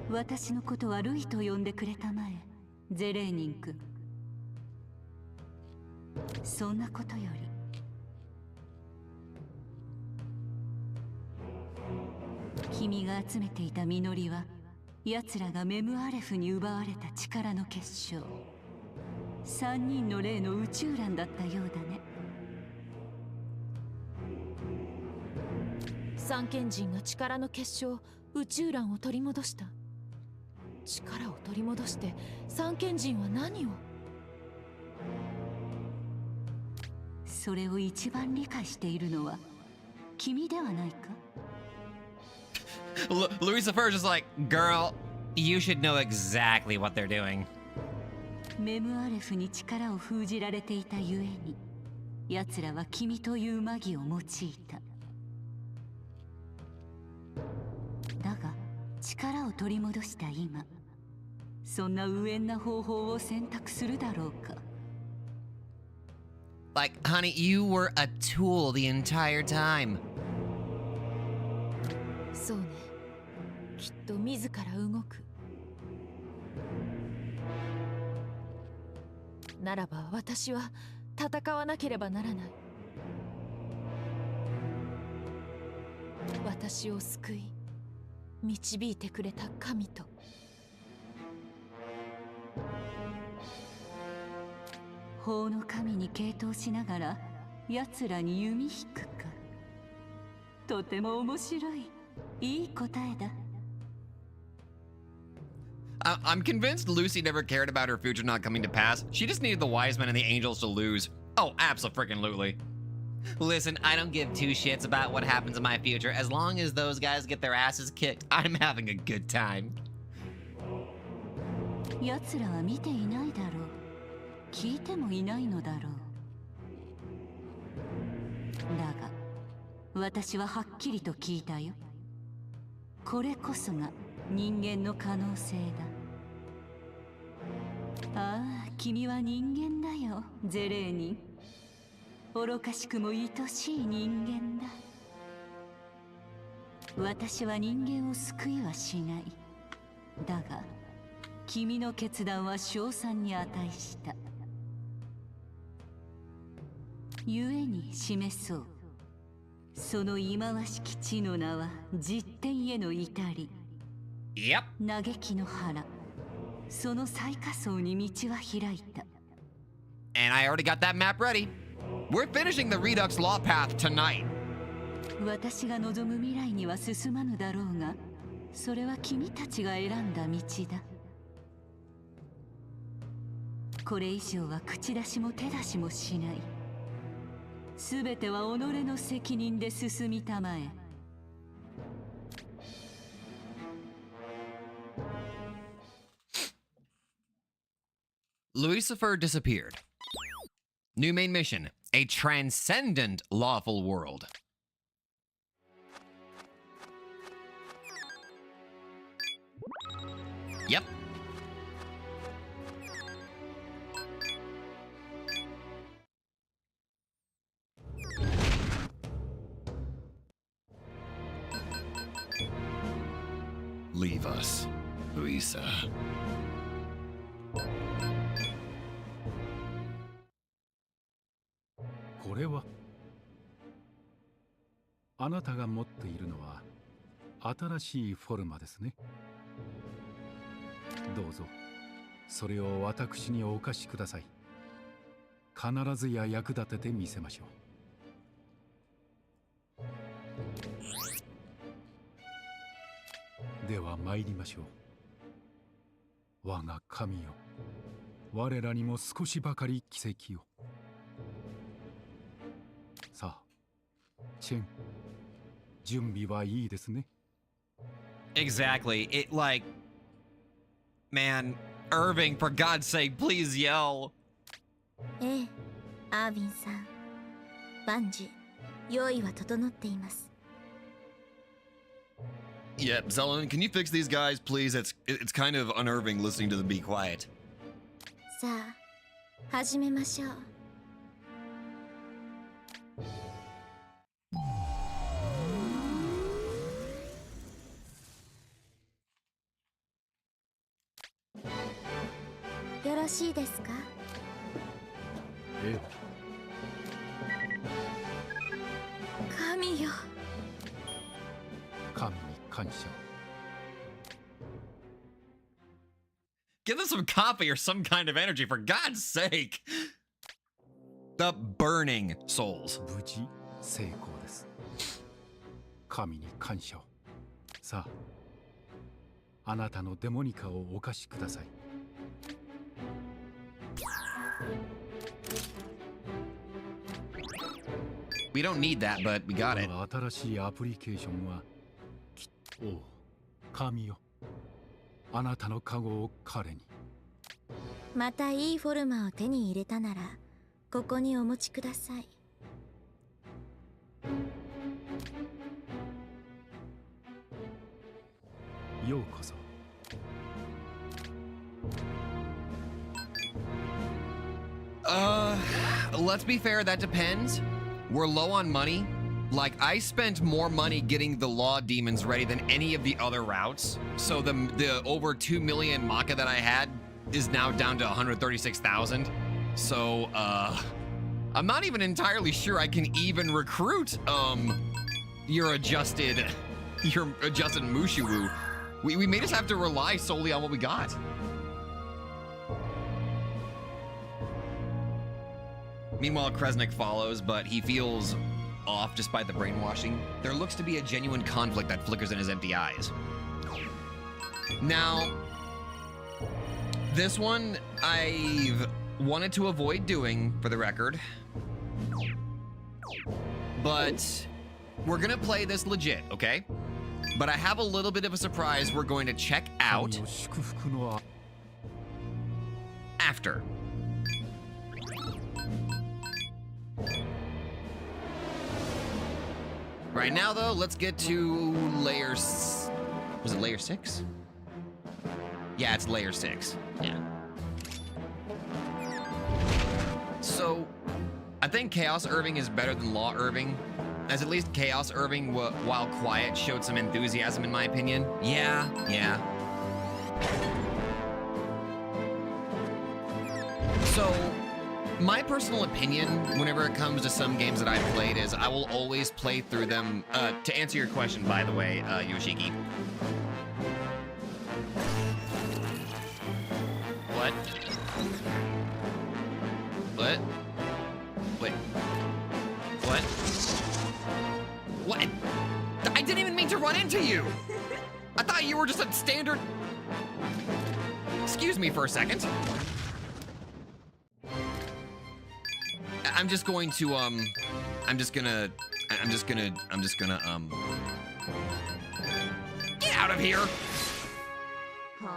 私のことはルイと呼んでくれたまえ、ゼレーニン君。そんなことより、君が集めていた実りは、奴らがメムアレフに奪われた力の結晶、3人の霊の宇宙卵だったようだね。三賢人が力の結晶宇宙卵を取り戻した。力を取り戻して三賢人は何を？それを一番理解しているのは君ではないか？ Lucifer is just like, girl, You should know exactly what they're doing. メムアレフに力を封じられていたゆえに、奴らは君というマギを用いた。力を取り戻した今、そんな無縁な方法を選択するだろうか。 Like, honey, you were a tool the entire time. そうね、きっと自ら動く。ならば私は戦わなければならない。私を救い導いてくれた神と。法の神に傾倒しながら奴らに弓引くか。とても面白い、いい答えだ。I'm convinced Lucy never cared about her future not coming to pass. She just needed the wise men and the angels to lose. Oh, absolutely. Listen, I don't give two shits about what happens in my future. As long as those guys get their asses kicked, I'm having a good time. 奴らは見ていないだろう。聞いてもいないのだろう。だが、私ははっきりと聞いたよ。これこそが人間の可能性だ。ああ、君は人間だよ、ゼレーニ。愚かしくも愛しい人間だ。私は人間を救いはしない。だが、君の決断は称賛に値した。故に示そう。その忌まわしき地の名は実典への至り。Yep. 嘆きの腹。その最下層に道は開いた。And I already got that map ready. We're finishing the Redux Law Path tonight. 私が望む未来には進まぬだろうが、それは君たちが選んだ道だ。これ以上は口出しも手出しもしない。すべては己の責任で進みたまえ。Lucifer disappeared. New main mission, a transcendent lawful world. Yep. Leave us, Luisa. これはあなたが持っているのは新しいフォルマですね。どうぞそれを私にお貸しください。必ずや役立ててみせましょう。では参りましょう。我が神よ、我らにも少しばかり奇跡を。さあ、チェン、準備はいいですね。Exactly. It like, man, Irving, for God's sake, please yell. ええ、アービンさん、バンジュ、用意は整っています。Yeah, Zelen, can you fix these guys, please? It's kind of unnerving listening to them be quiet. さあ、始めましょう。よろしいですか？ええ。神よ。神に感謝。Give them some coffee or some kind of energy, for God's sake. The burning souls. 無事成功です。神に感謝を。さあ、あなたのデモニカをお貸しください。We don't need that, but we got it. 新しいアプリケーションはきっと神よ、あなたの加護を彼に。またいいフォルマを手に入れたならここにお持ちください。ようこそ。 Let's be fair, that depends. We're low on money. Like, I spent more money getting the law demons ready than any of the other routes. So the over 2 million Maka that I had is now down to 136,000. So, I'm not even entirely sure I can even recruit, your adjusted Mushiwu. We may just have to rely solely on what we got. Meanwhile, Kresnik follows, but he feels off despite the brainwashing. There looks to be a genuine conflict that flickers in his empty eyes. Now, this one I've wanted to avoid doing, for the record. But we're gonna play this legit, okay? But I have a little bit of a surprise we're going to check out after. Right now, though, let's get to was it layer 6? Yeah, it's layer 6. Yeah. So, I think Chaos Irving is better than Law Irving, as at least Chaos Irving, while quiet, showed some enthusiasm, in my opinion. Yeah. So, my personal opinion, whenever it comes to some games that I've played, is I will always play through them. To answer your question, by the way, Yoshiki. What? What? Wait. What? What? I didn't even mean to run into you! I thought you were just a standard... Excuse me for a second. I'm just going to, get out of here! Huh?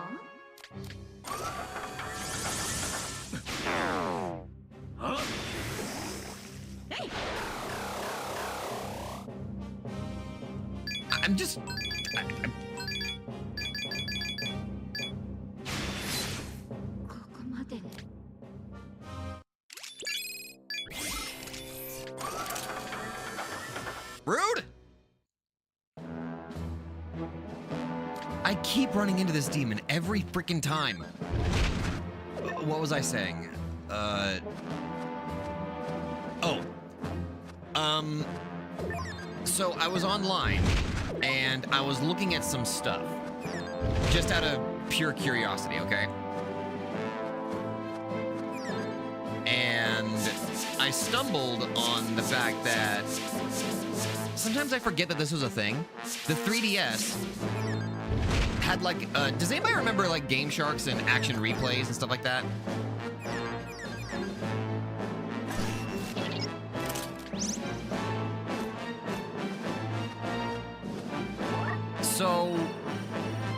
Huh? Hey! I'm just... Rude! I keep running into this demon every freaking time. What was I saying? So I was online and I was looking at some stuff just out of pure curiosity, okay? And I stumbled on the fact that sometimes I forget that this was a thing. The 3DS had like, does anybody remember like Game Sharks and action replays and stuff like that? So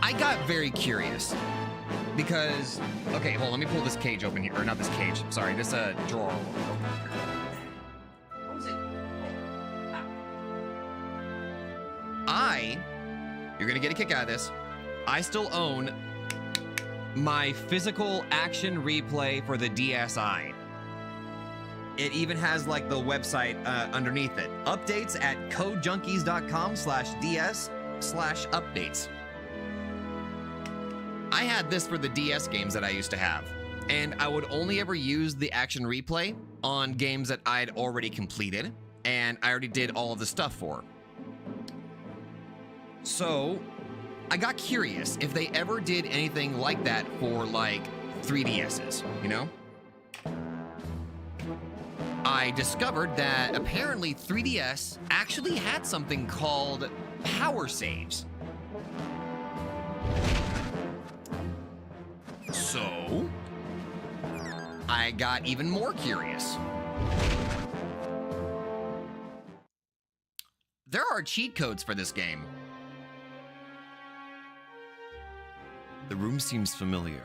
I got very curious because, okay, hold on, let me pull this cage open here, or not this cage, sorry, this drawer. What was it? You're gonna get a kick out of this. I still own my physical action replay for the DSi. It even has like the website underneath it. Updates at codejunkies.com/ds/updates. I had this for the DS games that I used to have, and I would only ever use the action replay on games that I'd already completed, and I already did all of the stuff for. So, I got curious if they ever did anything like that for, like, 3DSs, you know? I discovered that apparently 3DS actually had something called power saves. So, I got even more curious. There are cheat codes for this game. The room seems familiar.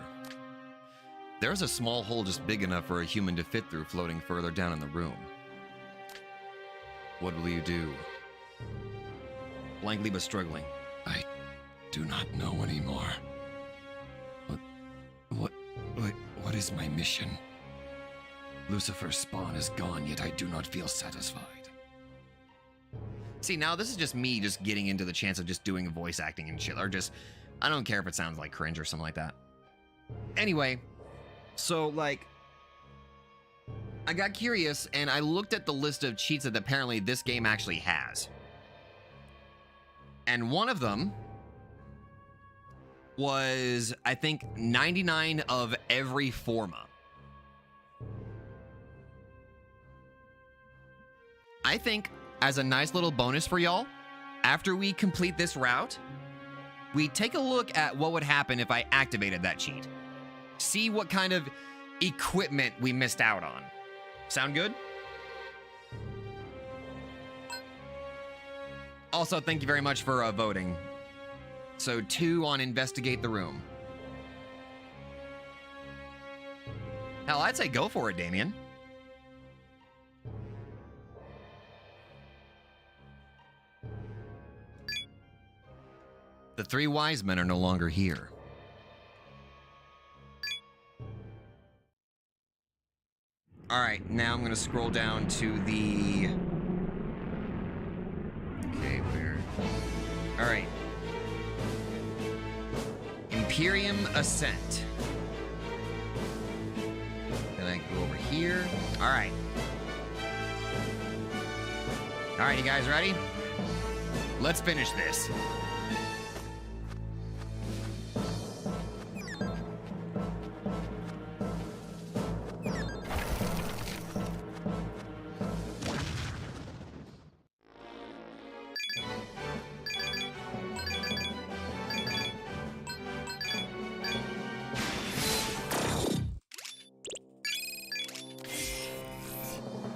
There's a small hole just big enough for a human to fit through floating further down in the room. What will you do? Blankly but struggling. I do not know anymore. What is my mission? Lucifer's spawn is gone, yet I do not feel satisfied. See, now this is just me just getting into the chance of just doing voice acting and shit, or just, I don't care if it sounds like cringe or something like that. Anyway, so like, I got curious and I looked at the list of cheats that apparently this game actually has. And one of them was, I think, 99 of every forma. I think, as a nice little bonus for y'all, after we complete this route, we take a look at what would happen if I activated that cheat. See what kind of equipment we missed out on. Sound good? Also, thank you very much for voting. So 2 on investigate the room. Hell, I'd say go for it, Damien. The 3 wise men are no longer here. All right, now I'm gonna scroll down to the... Okay, where? All right. Imperium Ascent. Then I go over here. All right. All right, you guys ready? Let's finish this.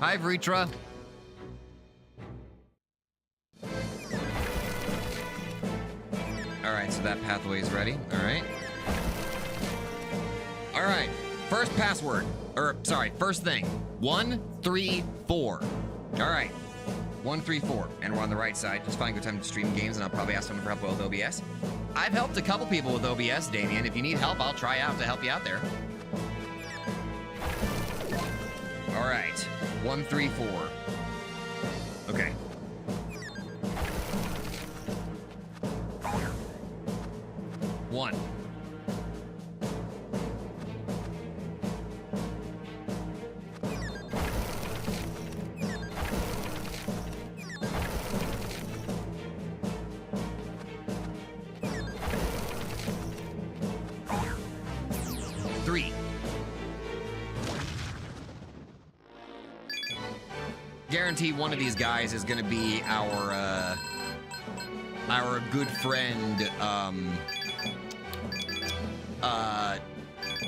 Hi, Vritra. All right, so that pathway is ready. All right. All right. First password. Or, sorry, first thing. 1, 3, 4. All right. 1, 3, 4. And we're on the right side. Just find a good time to stream games, and I'll probably ask someone for help with OBS. I've helped a couple people with OBS, Damien. If you need help, I'll try out to help you out there. All right. 1, 3, 4. Okay. One. Three. Guarantee one of these guys is going to be our good friend,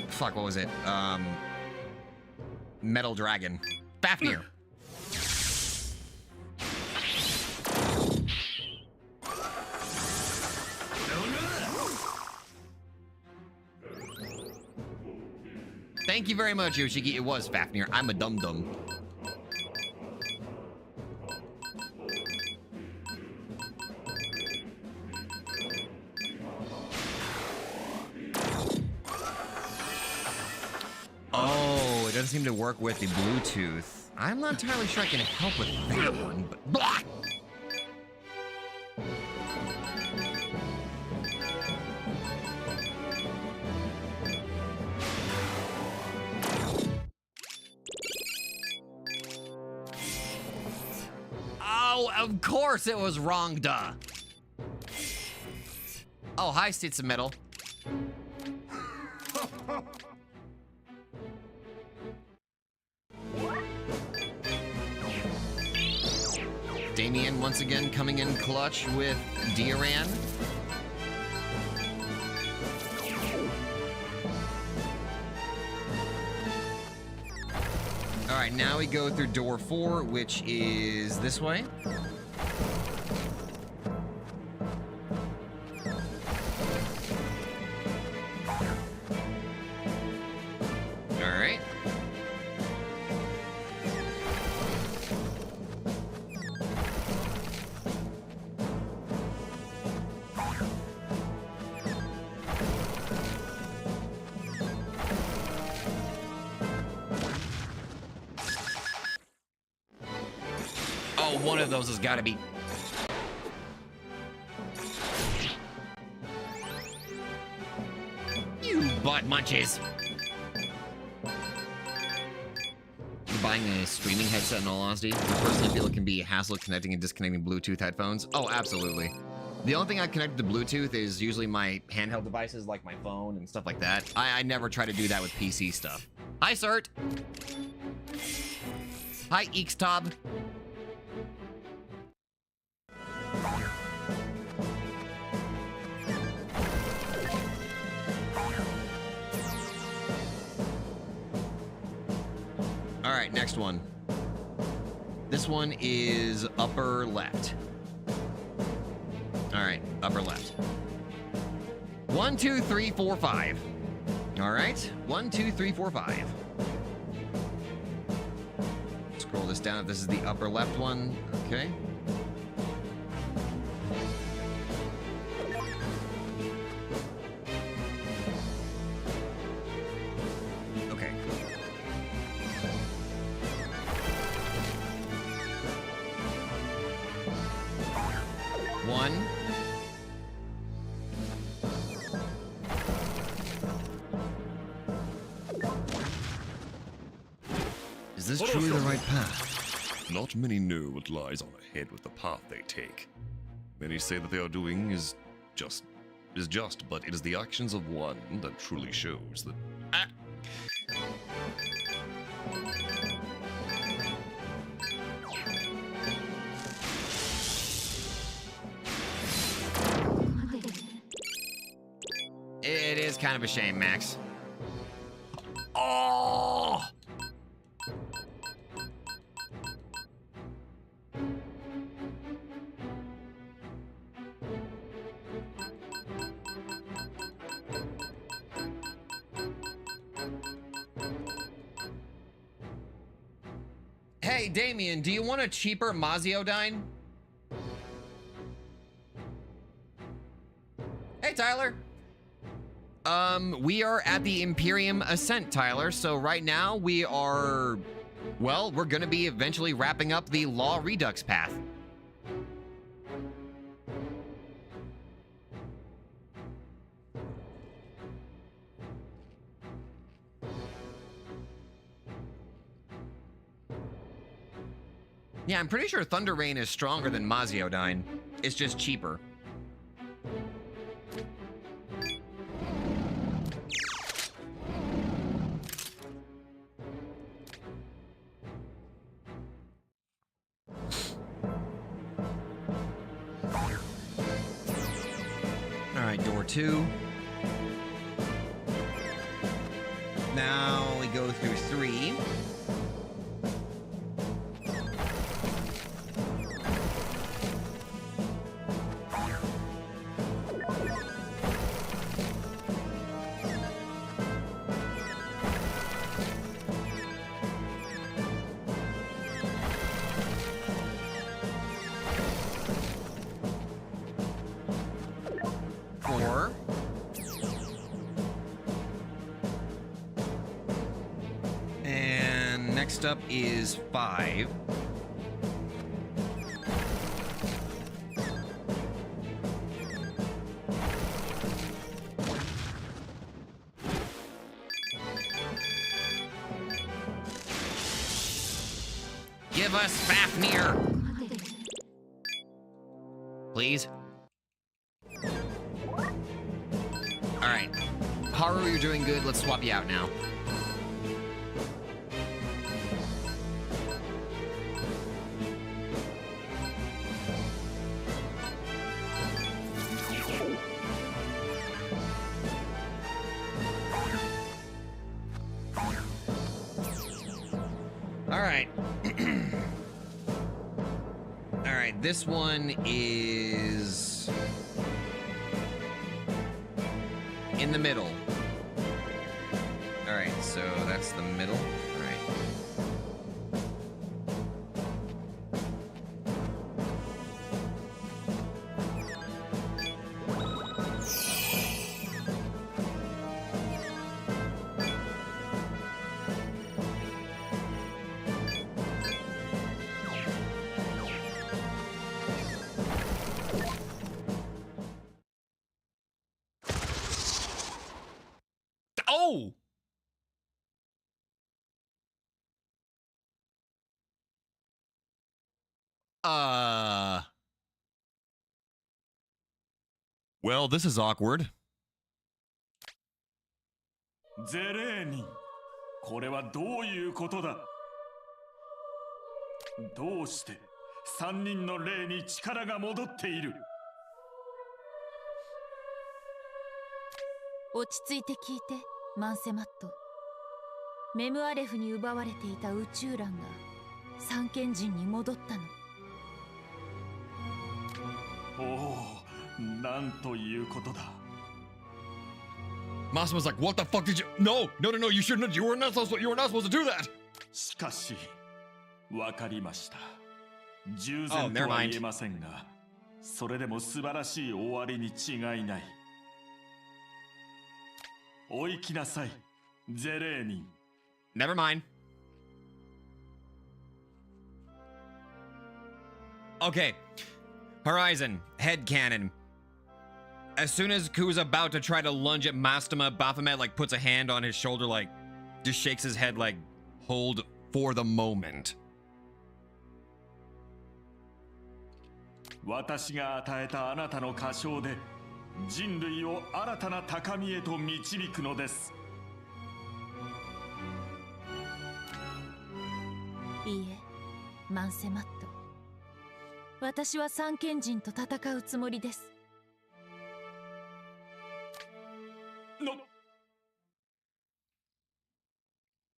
fuck, what was it? Metal Dragon. Fafnir. Thank you very much, Yoshiki. It was Fafnir. I'm a dum-dum. Oh, it doesn't seem to work with the Bluetooth. I'm not entirely sure I can help with that one, but blah! Oh, of course it was wrong, duh. Oh, hi, Stits of Metal. Damien once again coming in clutch with Dioran. All right, now we go through door 4, which is this way. All right. Oh, one of those has got to be... You butt munches. Buying a streaming headset, in all honesty, I personally feel it can be a hassle connecting and disconnecting Bluetooth headphones. Oh, absolutely. The only thing I connect to Bluetooth is usually my handheld devices, like my phone and stuff like that. I never try to do that with PC stuff. Hi, Cert. Hi, Eekstob. All right, next one. This one is upper left. All right, upper left. 1, 2, 3, 4, 5. All right, 1, 2, 3, 4, 5. Scroll this down if this is the upper left one. Okay. Okay. One. Is this truly the right path? Not many know what lies on ahead with the path they take. Many say that they are doing is just, but it is the actions of one that truly shows that. It is kind of a shame, Max. Oh! Hey, Damien, do you want a cheaper Maziodyne? Hey, Tyler. We are at the Imperium Ascent, Tyler. So right now we are, well, we're gonna be eventually wrapping up the Law Redux path. Yeah, I'm pretty sure Thunder Rain is stronger than Maziodyne. It's just cheaper. All right, door 2. Now we go through 3. Next up is 5. Give us Fafnir! Please? Alright. Haru, you're doing good. Let's swap you out now. This one is in the middle. All right, so that's the middle. All right. No! Well, this is awkward. ゼレーニン、これはどういうことだ。どうして3人の霊に力が戻っている。落ち着いて聞いて、マンセマット。メムアレフに奪われていた宇宙卵が三賢人に戻ったの。おお、なんということだ。Masuma's like, what the fuck did you? No, you shouldn't. You were not supposed to do that. しかし、わかりました。従前とは言えませんが、それでも素晴らしい終わりに違いない。お行きなさい、ゼレーニン。Never mind. Okay. Horizon, headcanon. As soon as Ku's about to try to lunge at Mastema, Baphomet like puts a hand on his shoulder, like just shakes his head like hold for the moment. 私が与えたあなたの歌唱で人類を新たな高みへと導くのです。いいえ、マンセマット。私は三賢人と戦うつもりです。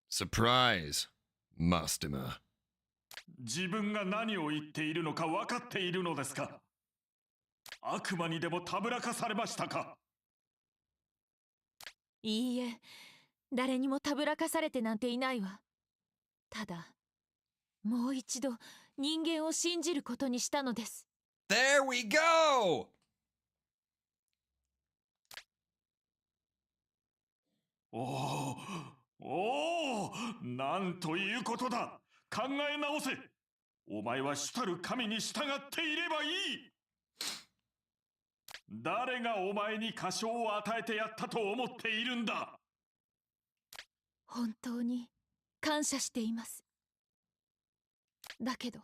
Surprise, Mastema. 自分が何を言っているのか分かっているのですか。悪魔にでもたぶらかされましたか。いいえ、誰にもたぶらかされてなんていないわ。ただ、もう一度人間を信じることにしたのです。There we go! おお、なんということだ。考え直せ。お前は主たる神に従っていればいい。誰がお前に歌唱を与えてやったと思っているんだ。本当に感謝しています。だけど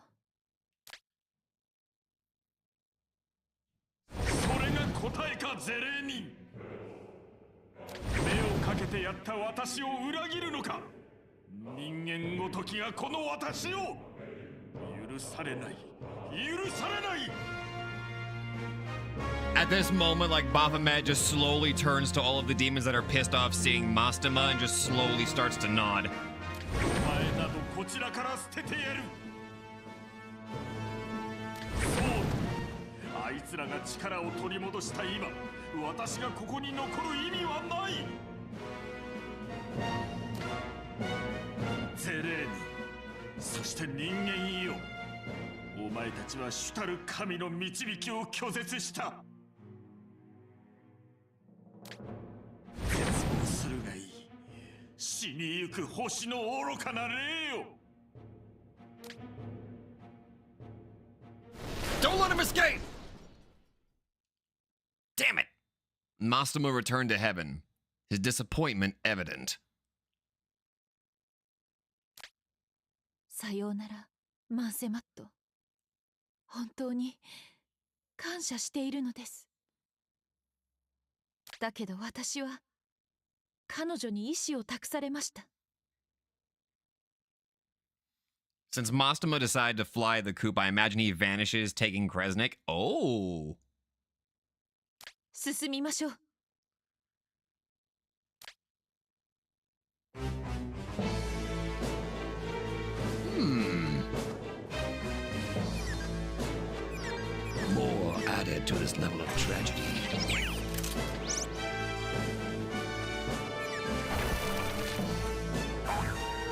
それが答えか、ゼレーニン。目をかけてやった私を裏切るのか。人間ごときがこの私を許されない、許されない。 At this moment, like Baphomet just slowly turns to all of the demons that are pissed off seeing Mastema and just slowly starts to nod. お前などこちらから捨ててやる。そう、あいつらが力を取り戻した今、私がここに残る意味はない。ゼレーニ、そして人間よ、お前たちは主たる神の導きを拒絶した。絶望するがいい。死にゆく星の愚かな霊よ。Don't let him escape! Damn it! Mastema returned to heaven, his disappointment evident. さようなら、マンセマット。本当に感謝しているのです。だけど私は彼女に意志を託されました。Since Mastema decided to fly the coop, I imagine he vanishes, taking Kresnik. Oh! 進みましょう。More added to this level of tragedy.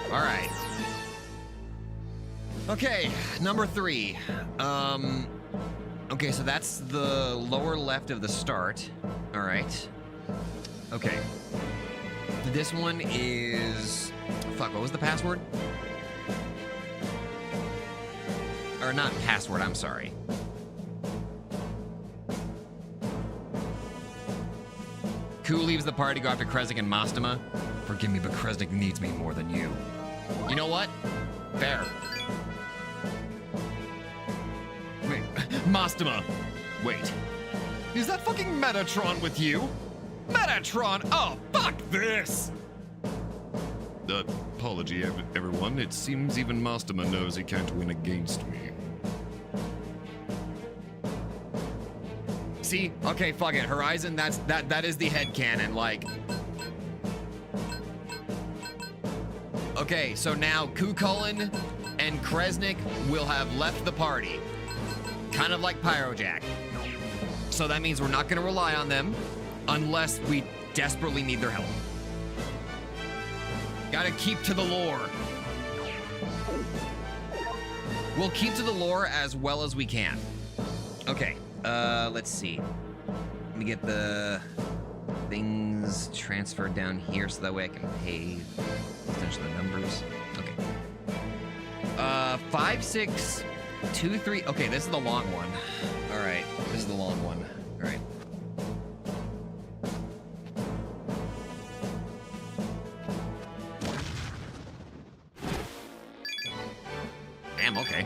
All right. Okay, number 3. Okay, so that's the lower left of the start. All right. Okay. This one is... Fuck, what was the password? Or not password, I'm sorry. Ku leaves the party to go after Kresnik and Mastema. Forgive me, but Kresnik needs me more than you. You know what? Fair. Wait, Mastema. Wait. Is that fucking Metatron with you? Metatron! Oh, fuck this! Apology, everyone. It seems even Mastema knows he can't win against me. See? Okay, fuck it. Horizon, that is the headcanon, like. Okay, so now Kukulin and Kresnik will have left the party. Kind of like Pyrojack. So that means we're not gonna rely on them unless we desperately need their help. Gotta keep to the lore. We'll keep to the lore as well as we can. Okay, let's see. Let me get the things transferred down here so that way I can pay attention to the numbers. Okay. 5, 6, 2, 3. Okay, this is the long one. All right, this is the long one. All right. Damn, okay.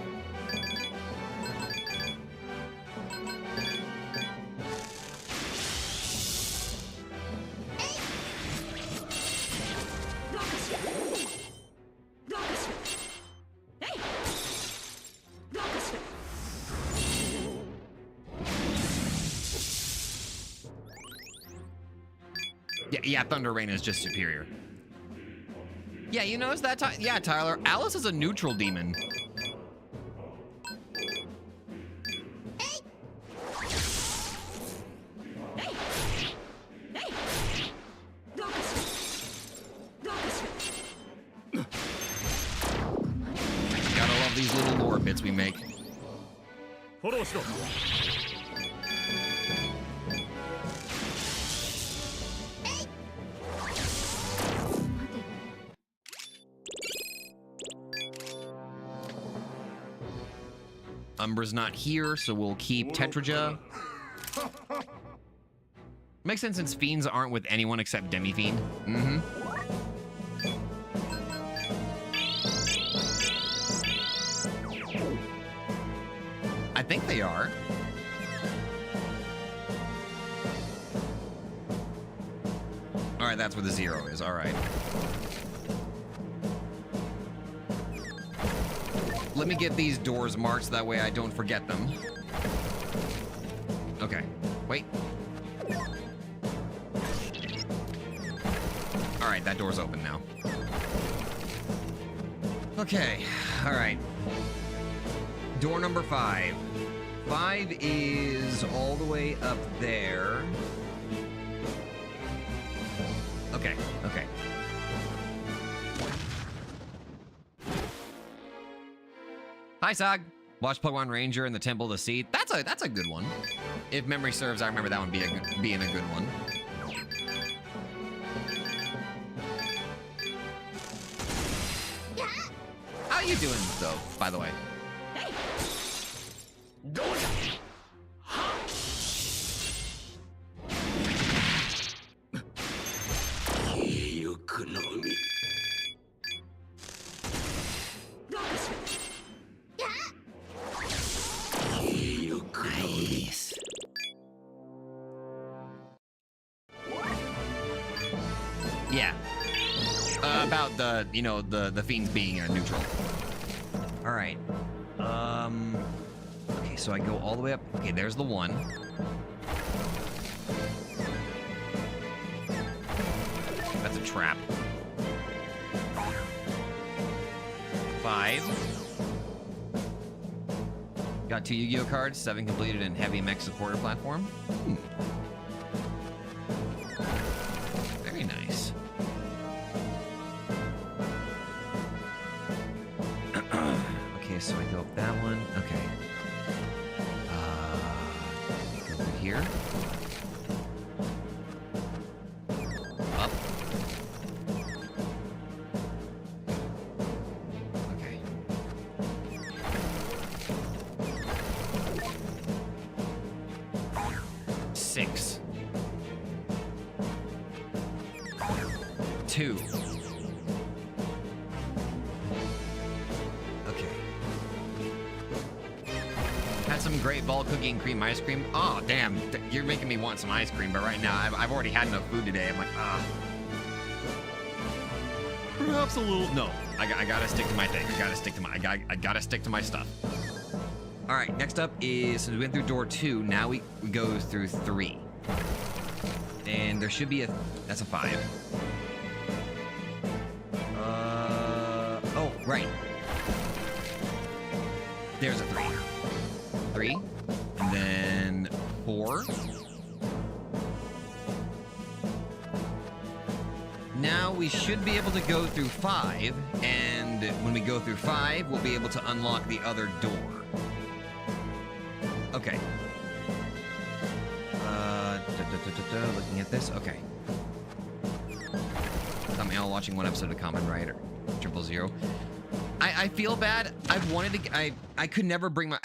Yeah, Thunder Rain is just superior. Yeah, you notice that? Yeah, Tyler. Alice is a neutral demon. Gotta love these little lore bits we make. Umbra's not here, so we'll keep Tetraja. Makes sense since fiends aren't with anyone except Demi-Fiend. Mm-hmm. I think they are. All right, that's where the 0 is. All right. Let me get these doors marked so that way I don't forget them. Okay, wait. All right, that door's open now. Okay, all right. Door number 5. 5 is all the way up there. Okay, okay. Hi, Sog. Watch Pokemon Ranger in the Temple of the Sea. That's a good one. If memory serves, I remember that one being a good one. How you doing, though, by the way? Nice. Yeah. About the, you know, the fiends being neutral. All right. Okay, so I go all the way up. Okay, there's the 1. That's a trap. 5. Got 2 Yu-Gi-Oh cards, 7 completed in heavy mech supporter platform. Very nice. Okay, so I go up that one. Okay. Go over here. Up. Okay. 6. 2. Okay. Had some great ball cookie and cream ice cream. Oh, damn. You're making me want some ice cream, but right now I've already had enough food today. I'm like, ah. Perhaps a little. No, I gotta stick to my thing. I gotta stick to my. I gotta stick to my stuff. All right. Next up is, so we went through door 2. Now we go through 3, and there should be a. That's a 5. Oh, right. There's a 3. 3, and then 4. Now we should be able to go through 5, and when we go through 5, we'll be able to unlock the other door. Okay. Looking at this, okay. Thumbnail watching one episode of Kamen Rider 000. I feel bad. I've wanted to. I could never bring my.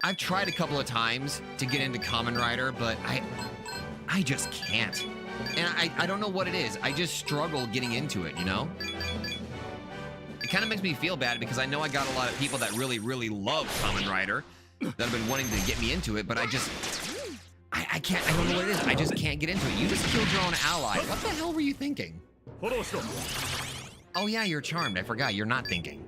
I've tried a couple of times to get into Kamen Rider, but I just can't. And I don't know what it is. I just struggle getting into it, you know? It kind of makes me feel bad because I know I got a lot of people that really, really love Kamen Rider that have been wanting to get me into it, but I just. I can't. I don't know what it is. I just can't get into it. You just killed your own ally. What the hell were you thinking? Oh, yeah, you're charmed. I forgot. You're not thinking.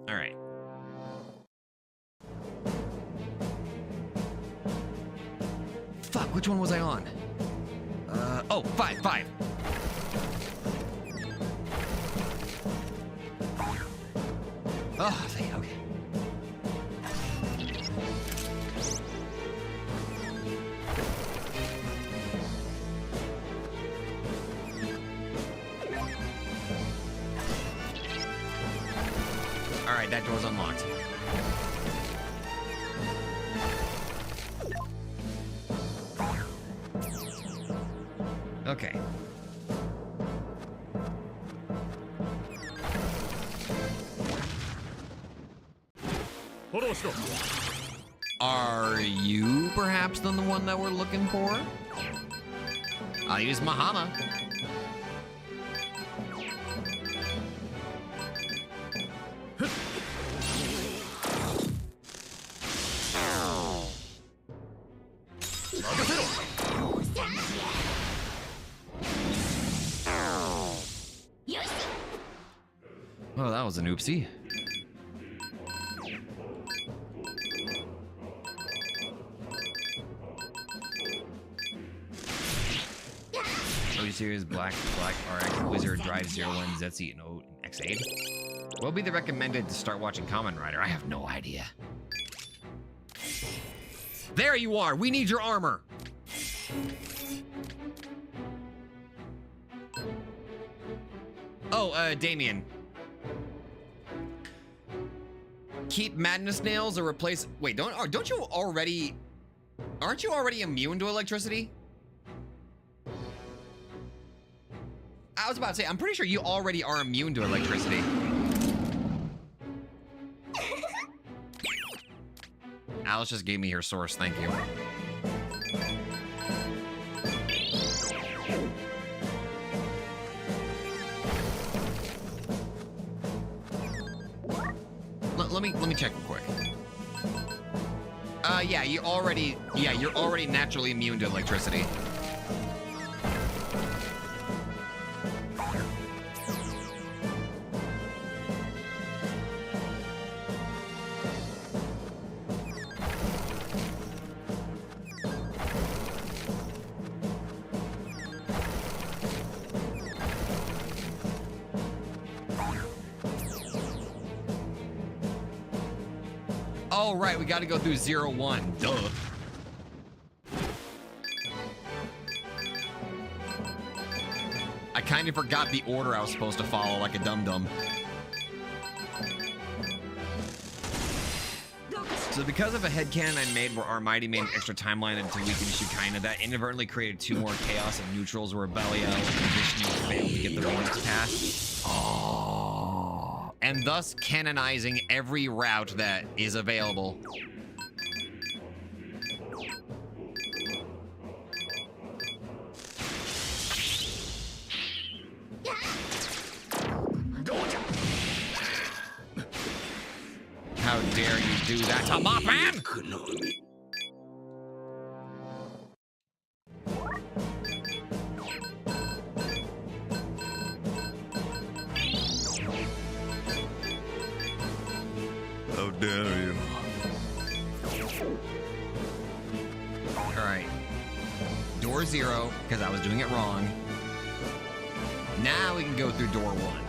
All right. Fuck, which one was I on? Oh, 5. Oh, okay. All right, that door's unlocked. Okay. Are you perhaps the one that we're looking for? I'll use Mahama. Oh, that was an oopsie. Series Black RX Wizard Drive 01 Zetsu and X8. What would be the recommended to start watching Kamen Rider? I have no idea. There you are. We need your armor. Oh, Damien. Keep madness nails or replace. Wait, don't you already? Aren't you already immune to electricity? I was about to say, I'm pretty sure you already are immune to electricity. Alice just gave me her source, thank you. Let me check real quick. Yeah, you're already naturally immune to electricity. Oh, right, we gotta go through 01. Duh. I kind of forgot the order I was supposed to follow like a dum-dum. So because of a headcanon I made where Armighty made an extra timeline until we can Shukaina, that inadvertently created 2 more Chaos and Neutrals where Belial and Vishnu failed to get the Redux pass. Oh. And thus canonizing every route that is available. How dare you do that to Mothman? How dare you? Alright. Door 0, because I was doing it wrong. Now we can go through door 1.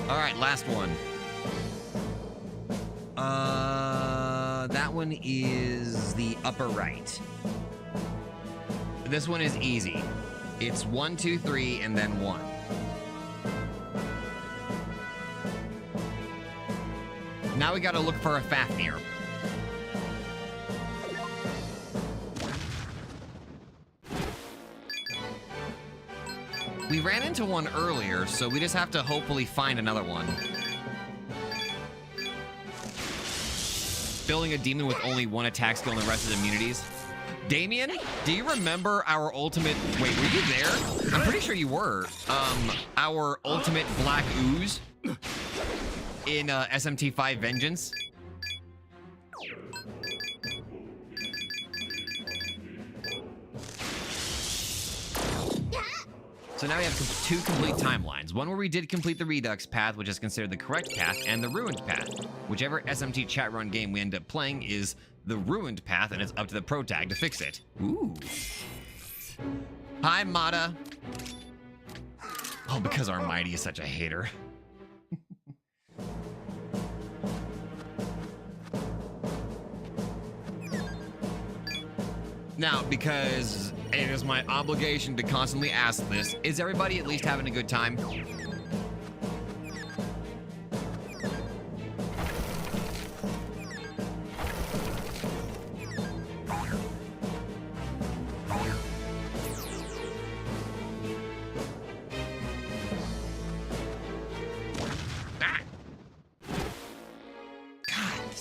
Alright, last one. That one is the upper right. This one is easy. It's 1, 2, 3, and then 1. Now we gotta look for a Fafnir. We ran into one earlier, so we just have to hopefully find another one. Building a demon with only 1 attack skill and the rest is immunities. Damien, do you remember our ultimate... Wait, were you there? I'm pretty sure you were. Our ultimate Black Ooze in SMT 5 Vengeance. So now we have 2 complete timelines. One where we did complete the Redux path, which is considered the correct path, and the Ruined path. Whichever SMT chat run game we end up playing is the Ruined path, and it's up to the pro tag to fix it. Ooh. Hi, Mata. Oh, because Armighty is such a hater. Now, because it is my obligation to constantly ask this, is everybody at least having a good time? Ah! God,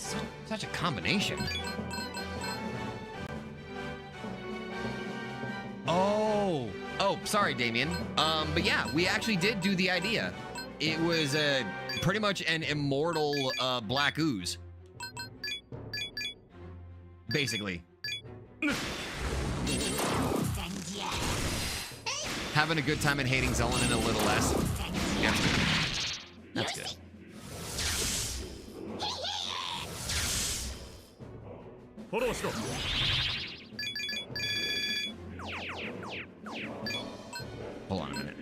such a combination. Oh, sorry, Damien. But yeah, we actually did do the idea. It was pretty much an immortal Black Ooze. Basically. Having a good time and hating Zelenin a little less. Yeah. That's good. Hold on a minute.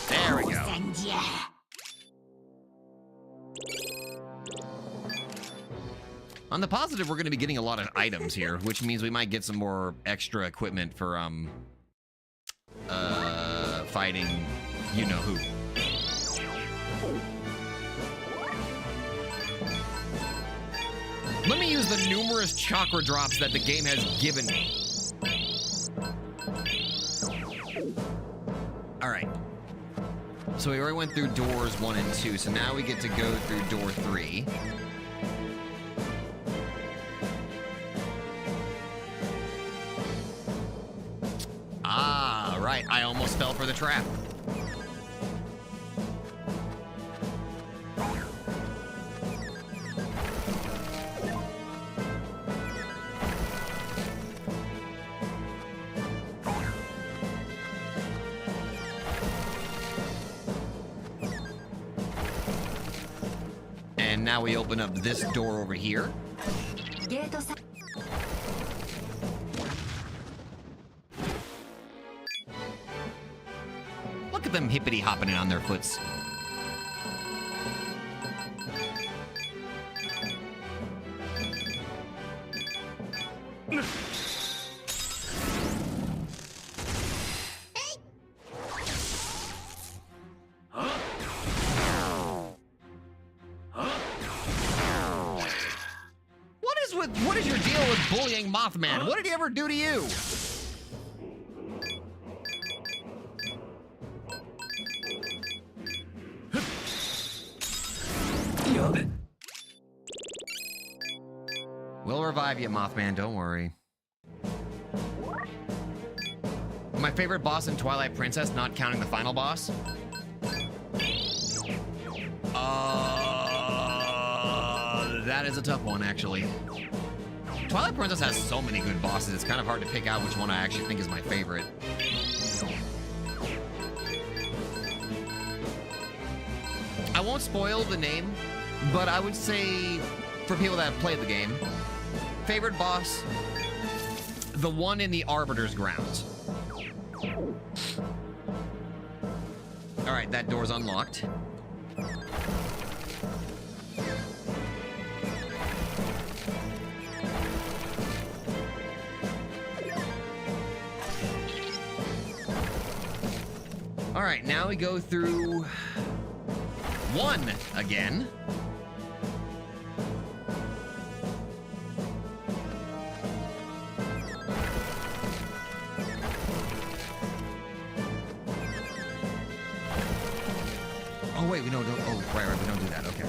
There we go. On the positive, we're going to be getting a lot of items here, which means we might get some more extra equipment for fighting you-know-who. Let me use the numerous chakra drops that the game has given me. All right. So we already went through doors 1 and 2, so now we get to go through door 3. Ah, right. I almost fell for the trap. And now we open up this door over here. Look at them hippity hopping in on their foots. What is your deal with bullying Mothman? What did he ever do to you? We'll revive you, Mothman, don't worry. My favorite boss in Twilight Princess, not counting the final boss? That is a tough one, actually. Twilight Princess has so many good bosses, it's kind of hard to pick out which one I actually think is my favorite. I won't spoil the name, but I would say, for people that have played the game, favorite boss, the one in the Arbiter's grounds. Alright, that door's unlocked. Alright, now we go through 1 again. Oh wait, we don't. Oh, right, we don't do that. Okay.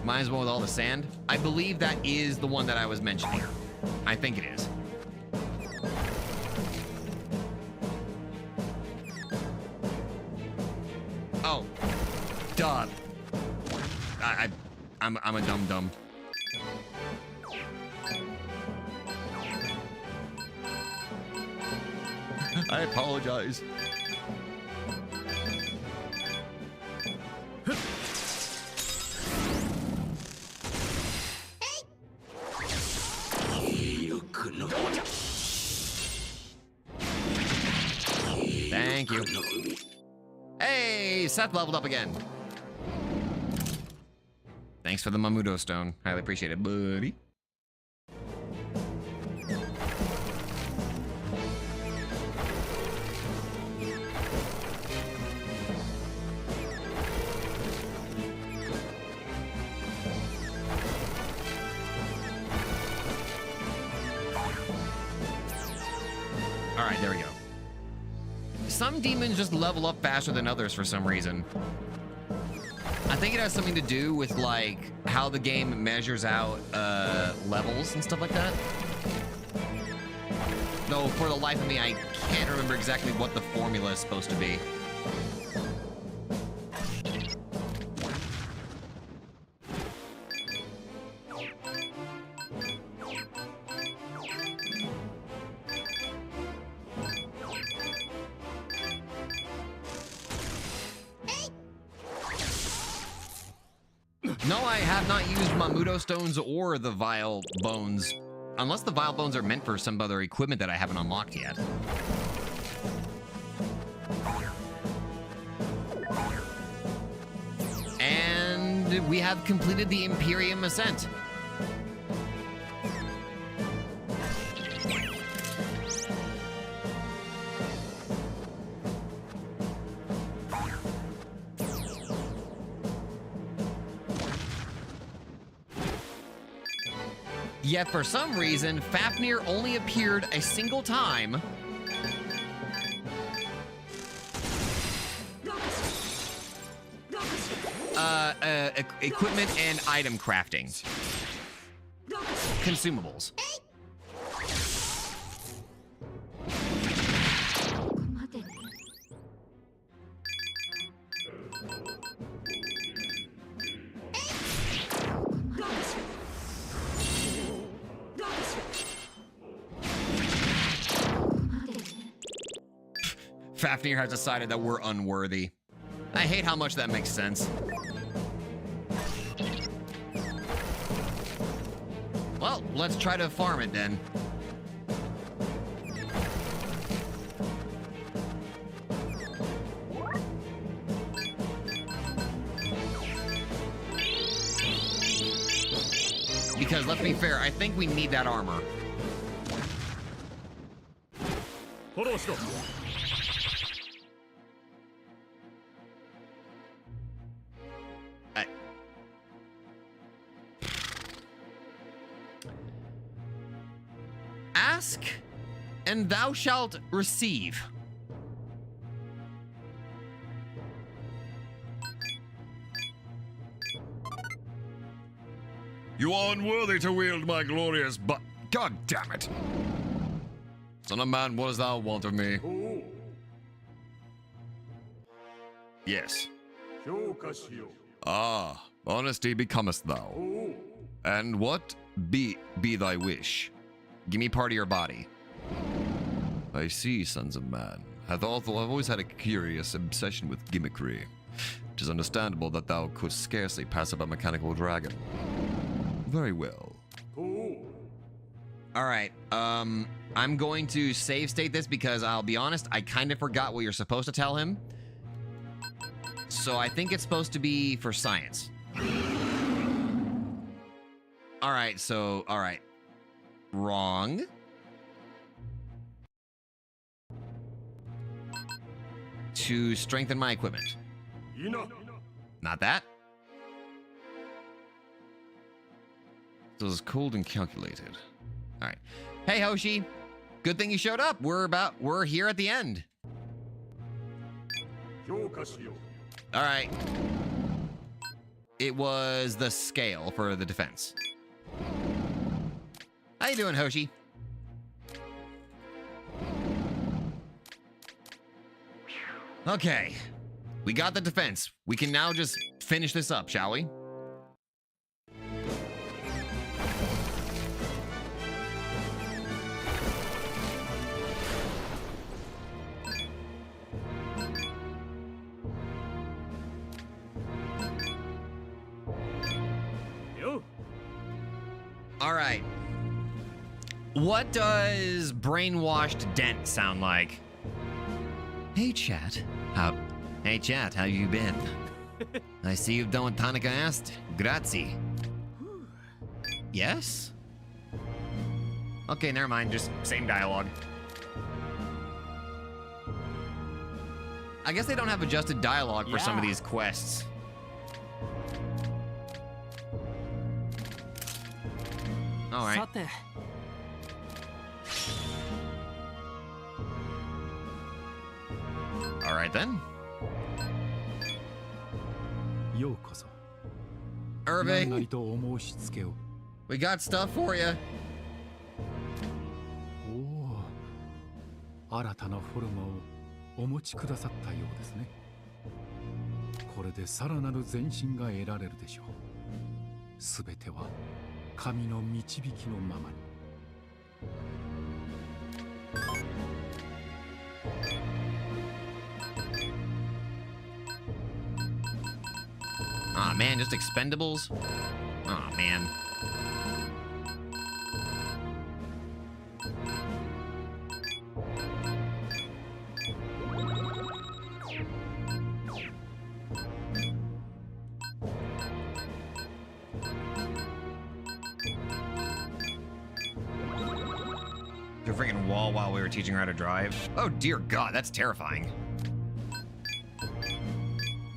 Might as well with all the sand. I believe that is the one that I was mentioning. I think it is. Oh, duh. I'm a dum-dum. I apologize. Thank you. Hey, Seth leveled up again. Thanks for the Mamudo stone. Highly appreciate it, buddy. Alright, there we go. Some demons just level up faster than others for some reason. I think it has something to do with, like, how the game measures out levels and stuff like that. Though, for the life of me, I can't remember exactly what the formula is supposed to be. No, I have not used Mamudo stones or the Vile Bones. Unless the Vile Bones are meant for some other equipment that I haven't unlocked yet. And we have completed the Imperium Ascent. Yet for some reason, Fafnir only appeared a single time. Equipment and item crafting. Consumables. Fafnir has decided that we're unworthy. I hate how much that makes sense. Well, let's try to farm it then. Because let's be fair, I think we need that armor. Ask, and thou shalt receive. You are unworthy to wield my glorious but God damn it! Son of man, what dost thou want of me? Yes. Ah, honesty becomest thou. And what be thy wish? Give me part of your body. I see, sons of man. I've always had a curious obsession with gimmickry. It is understandable that thou couldst scarcely pass up a mechanical dragon. Very well. All right. I'm going to save state this because I'll be honest, I kind of forgot what you're supposed to tell him. So I think it's supposed to be for science. All right. So, all right. Wrong. To strengthen my equipment. Not that. It was cold and calculated. All right. Hey, Hoshi. Good thing you showed up. We're here at the end. All right. It was the scale for the defense. How you doing, Hoshi? Okay. We got the defense. We can now just finish this up, shall we? All right. What does brainwashed dent sound like? Hey, chat. Hey, chat. How you been? I see you've done what Tanika asked. Grazie. Yes? Okay, never mind. Just same dialogue. I guess they don't have adjusted dialogue for some of these quests. All right. All right then. Irving, we got stuff for you. 新たなフォルムをお持ちくださったようですね。これでさらなる前進が得られるでしょう。すべては神の導きのままに。Aw, man, just expendables? Aw, man. The freaking wall while we were teaching her how to drive. Oh, dear God, that's terrifying.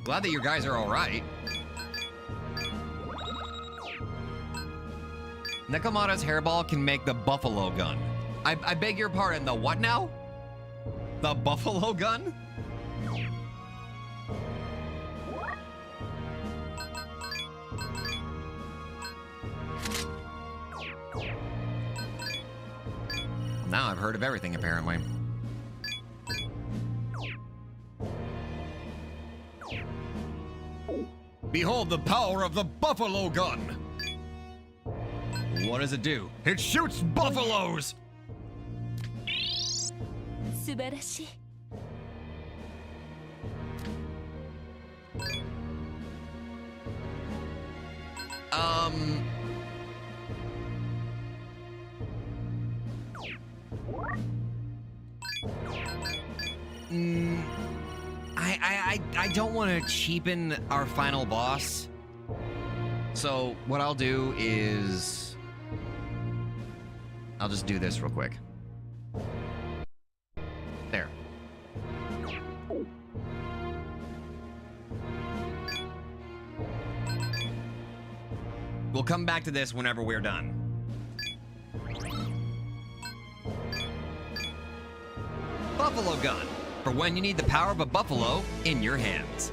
Glad that you guys are all right. Nekomata's hairball can make the buffalo gun. I beg your pardon, the what now? The buffalo gun? Now I've heard of everything, apparently. Behold the power of the buffalo gun! What does it do? It shoots buffaloes! 素晴らしい。I don't want to cheapen our final boss. So what I'll do is I'll just do this real quick. There. We'll come back to this whenever we're done. Buffalo gun, for when you need the power of a buffalo in your hands.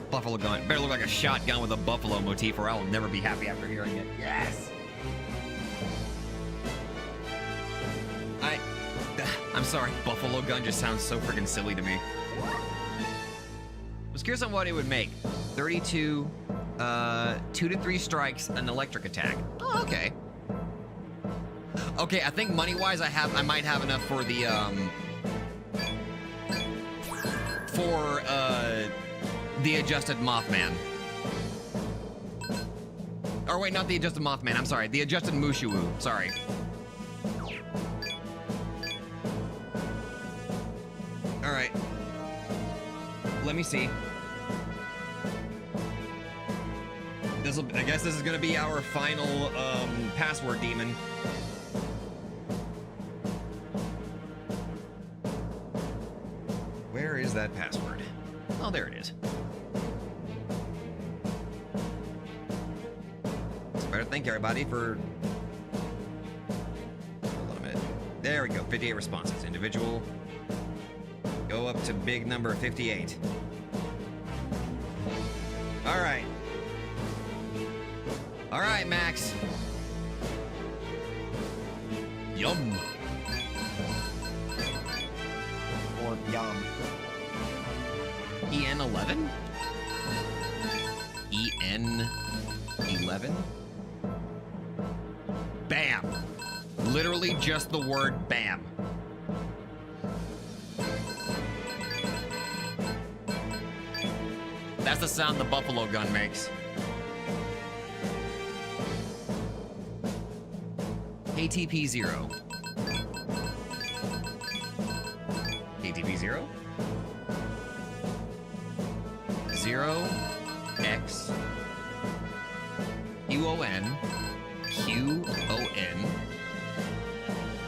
Buffalo gun. Better look like a shotgun with a buffalo motif or I will never be happy after hearing it. Yes! I'm sorry, buffalo gun just sounds so freaking silly to me. I was curious on what it would make. 32, 2 to 3 strikes, an electric attack. Oh, okay. Okay, I think money-wise I might have enough for the, the adjusted Mothman. Or wait, not the adjusted Mothman, I'm sorry. The adjusted Mushu, sorry. Alright. Let me see. I guess this is gonna be our final, password demon. Where is that password? Oh, there it is. So better thank everybody for... Hold on a minute. There we go, 58 responses. Individual. Go up to big number 58. All right. All right, Max. Yum. Or yum. EN11? EN11? Bam. Literally just the word bam. That's the sound the buffalo gun makes. KTP 0. KTP 0. 0 X QON QON.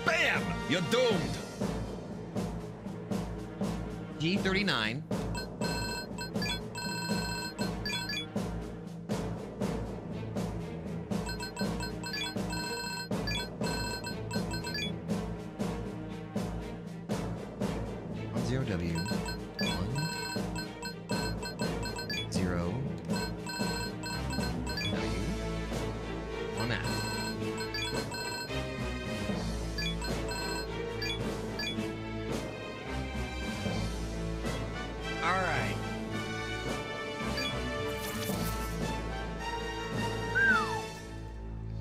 Bam! You're doomed. G39. W 1 0 W 1 F. All right.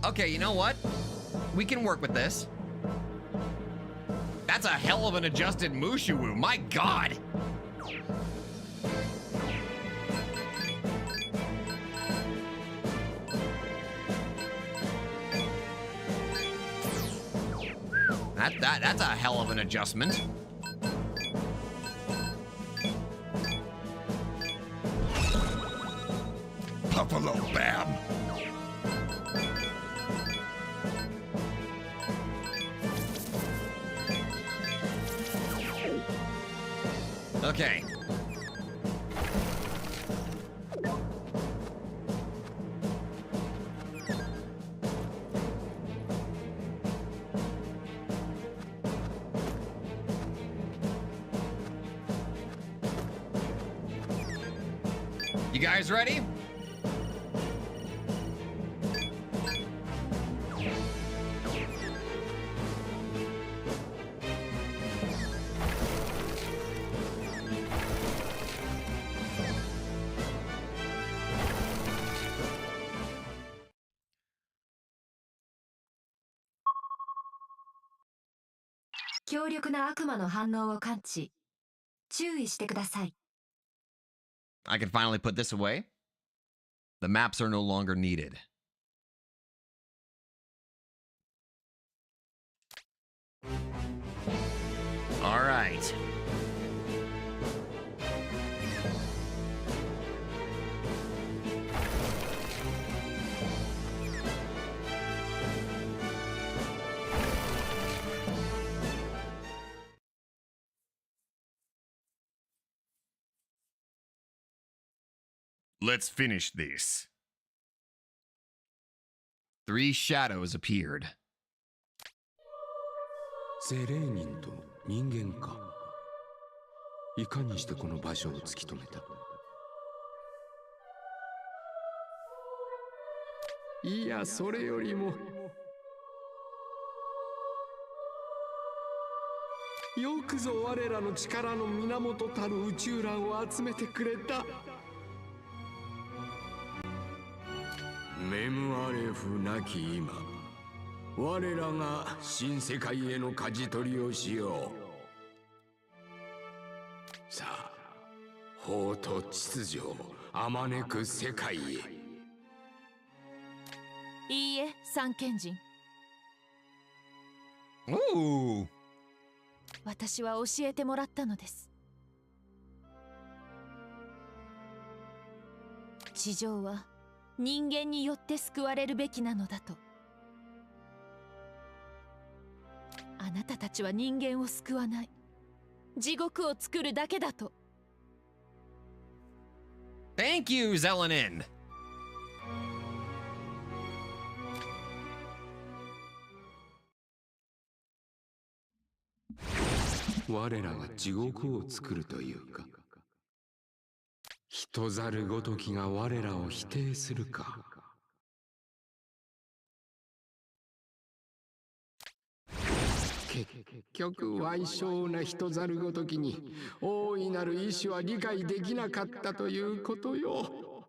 Okay, you know what? We can work with this. That's a hell of an adjusted Mushu. My God. That's a hell of an adjustment. Buffalo Bam. Okay. You guys ready?強力な悪魔の反応を感知。注意してください。I can finally put this away. The maps are no longer needed. All right. Let's finish this. 3 shadows appeared. ゼレーニンと人間か。いかにしてこの場所を突き止めた？いや、それよりもよくぞ我らの力の源たる宇宙蘭を集めてくれた。メムアレフなき今、我らが新世界への舵取りをしよう。さあ、法と秩序をあまねく世界へ。いいえ、三賢人。Ooh. 私は教えてもらったのです。地上は人間によって救われるべきなのだと。あなたたちは人間を救わない、地獄を作るだけだと。Thank you, Zelenin. 我らが地獄を作るというか、人猿ごときが我らを否定するか。結局矮小な人猿ごときに大いなる意志は理解できなかったということよ。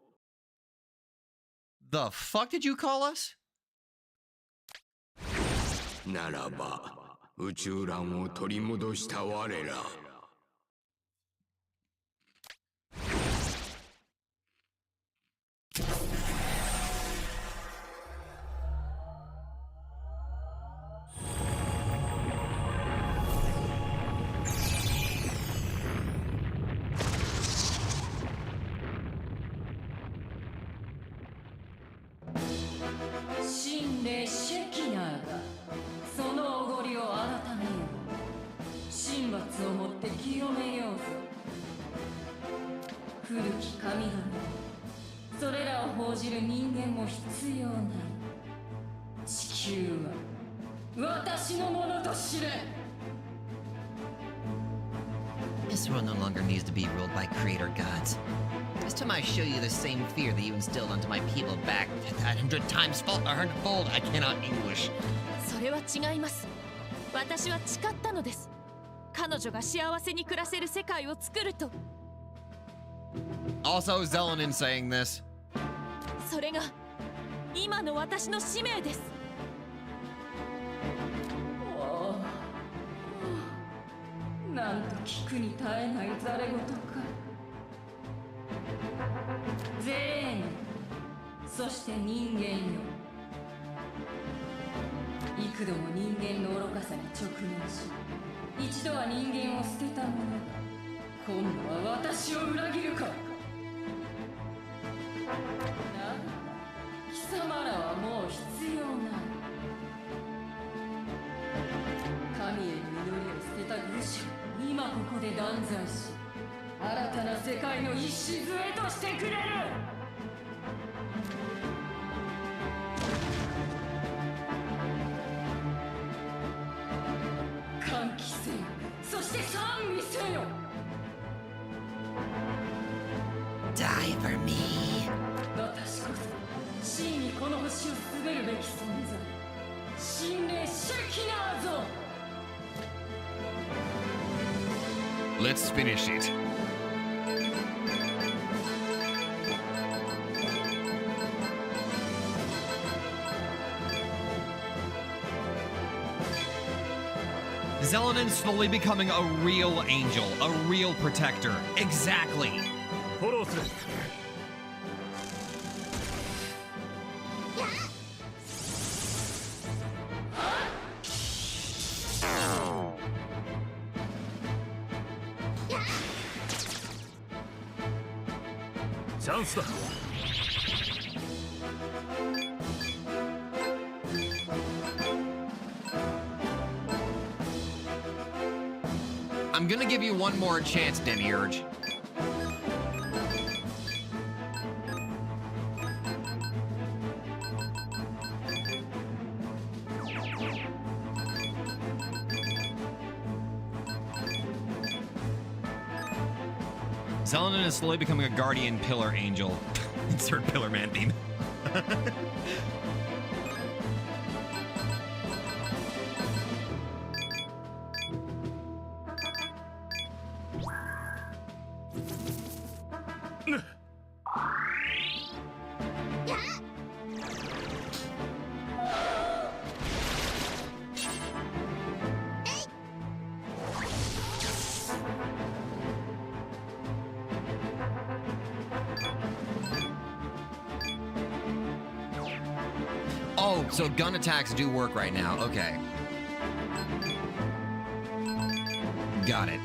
The fuck did you call us? ならば宇宙蘭を取り戻した我ら。神霊シェキナーがそのおごりを改めよう。神罰をもって清めようぞ。古き神々、それらを報じる人間も必要ない。地球は私のものと知れ。 This world no longer needs to be ruled by creator gods. This time I show you the same fear that you instilled onto my people back 100 times fold, 100-fold. I cannot English. それは違います。私は誓ったのです。彼女が幸せに暮らせる世界を作ると。 Also, Zelenin saying this. それが今の私の使命です。なんと聞くに耐えないざれ言か。ゼレーニ、そして人間よ。幾度も人間の愚かさに直面し、一度は人間を捨てた者が今度は私を裏切るか。なあ、貴様らはもう必要ない。神への祈りを捨てた愚者を今ここで断罪し、新たな世界の礎としてくれる。歓喜せよ、そして賛美せよ。 Die for me. 私こそ真にこの星を滑るべき存在、神霊シェキナーぞ。 Let's finish it. Zelenin's slowly becoming a real angel, a real protector. Exactly. フォローする。チャンスだ。 I'm gonna give you one more chance, Demiurge. Zeldin is slowly becoming a guardian pillar angel. Insert Pillar Man theme. Oh, so gun attacks do work right now. Okay. Got it.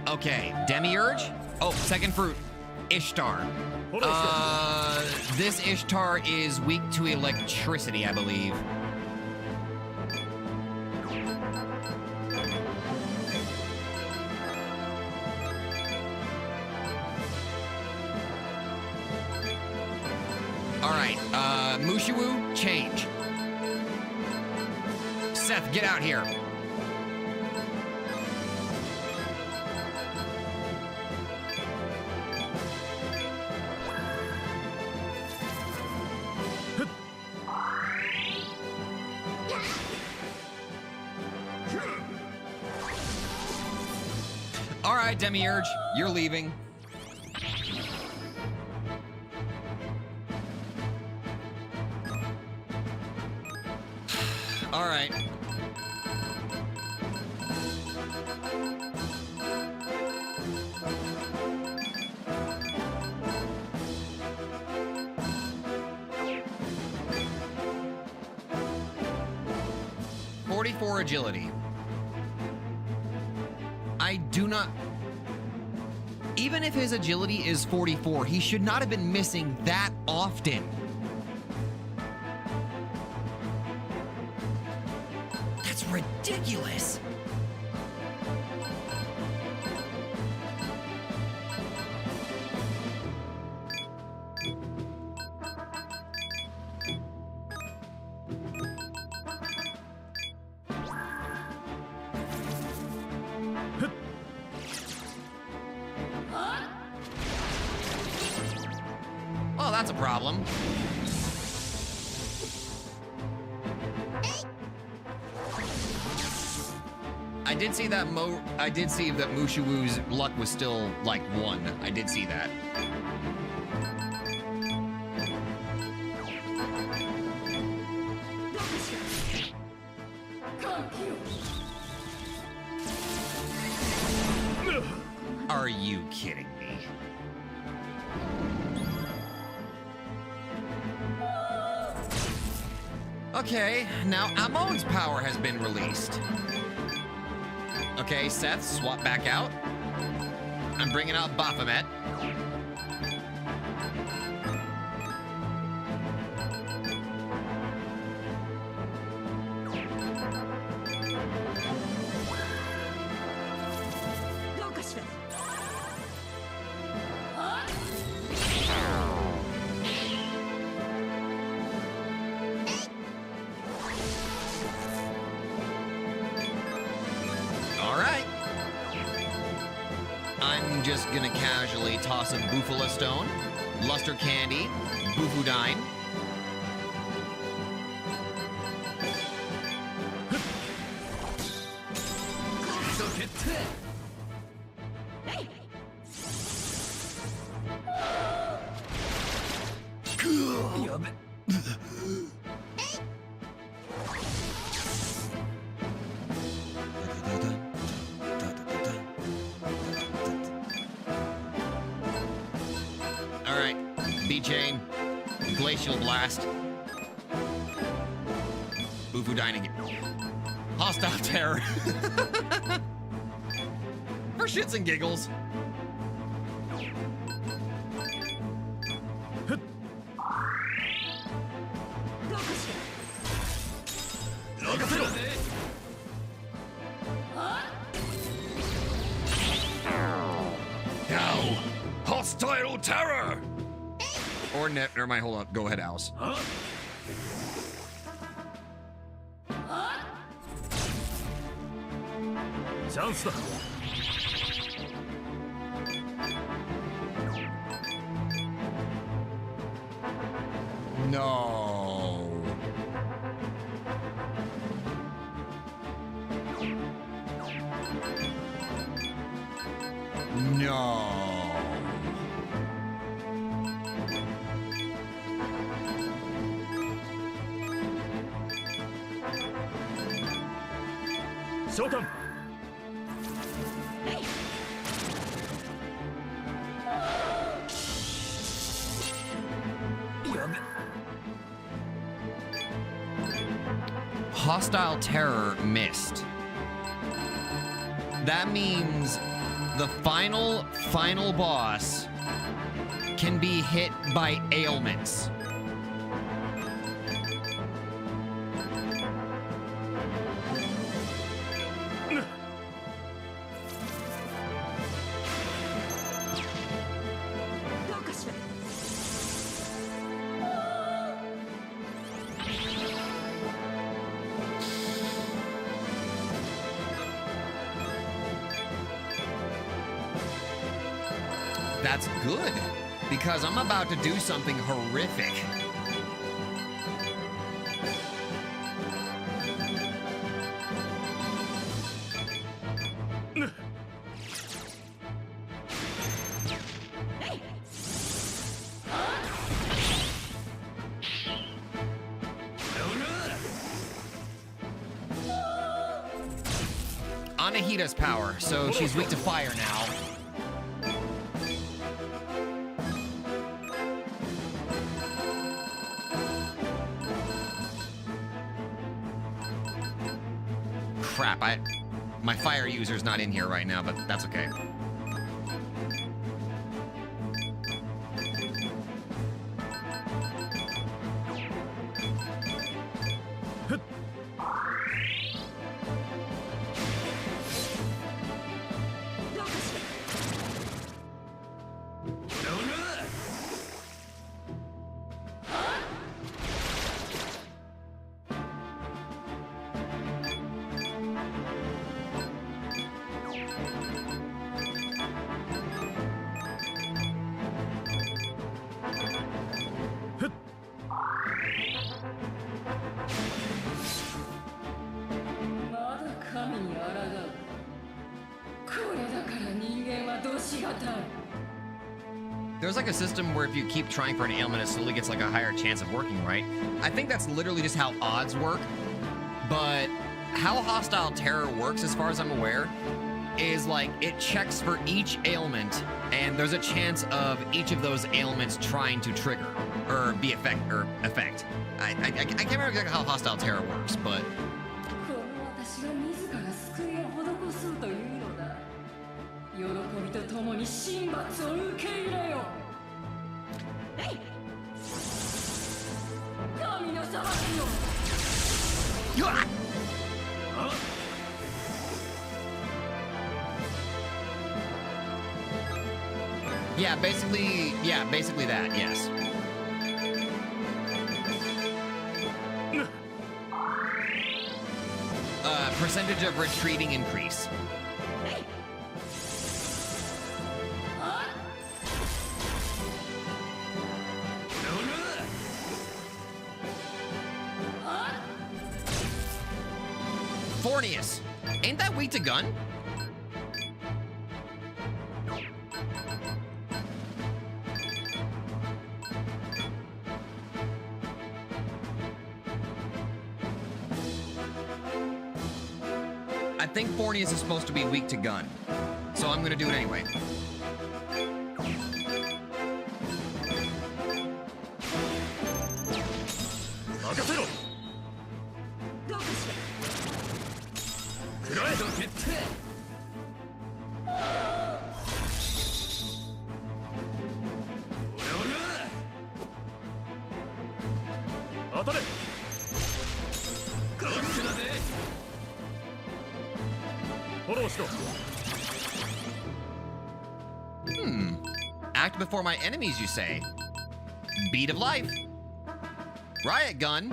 Okay, Demiurge. Oh, second fruit. Ishtar. This Ishtar is weak to electricity, I believe. All right, Mushiwu, change. Seth, get out here. All right, Demiurge, you're leaving. All right. .44 agility. I do not... Even if his agility is 44, he should not have been missing that often. That's ridiculous. Oh, that's a problem. I did see that Mushiwu's luck was still like 1. I did see that. Are you kidding me? Okay, now Amon's power has been released. Okay, Seth, swap back out. I'm bringing out Baphomet. I'm just gonna casually toss a Bufala Stone, Luster Candy, Bufudine. B-Chain, Glacial Blast, Bufudine again. Hostile Terror. For shits and giggles. No! Hostile terror! Or never mind, hold on. Go ahead, Alice. Chance だ。 No. No. Shokan! Hostile terror missed. That means the final boss can be hit by ailments. That's good, because I'm about to do something horrific. Anahita's power, so she's weak to fire now. Crap, my fire user's not in here right now, but that's okay. There's like a system where if you keep trying for an ailment, it slowly gets like a higher chance of working, right? I think that's literally just how odds work. But how Hostile Terror works, as far as I'm aware, is like it checks for each ailment, and there's a chance of each of those ailments trying to trigger or be effect. I can't remember exactly how Hostile Terror works, but. Yeah, basically that, yes. Percentage of retreating increase. Fornius, ain't that weak to gun? I think Fornius is supposed to be weak to gun, so I'm gonna do it anyway. Act before my enemies, you say? Beat of life. Riot gun.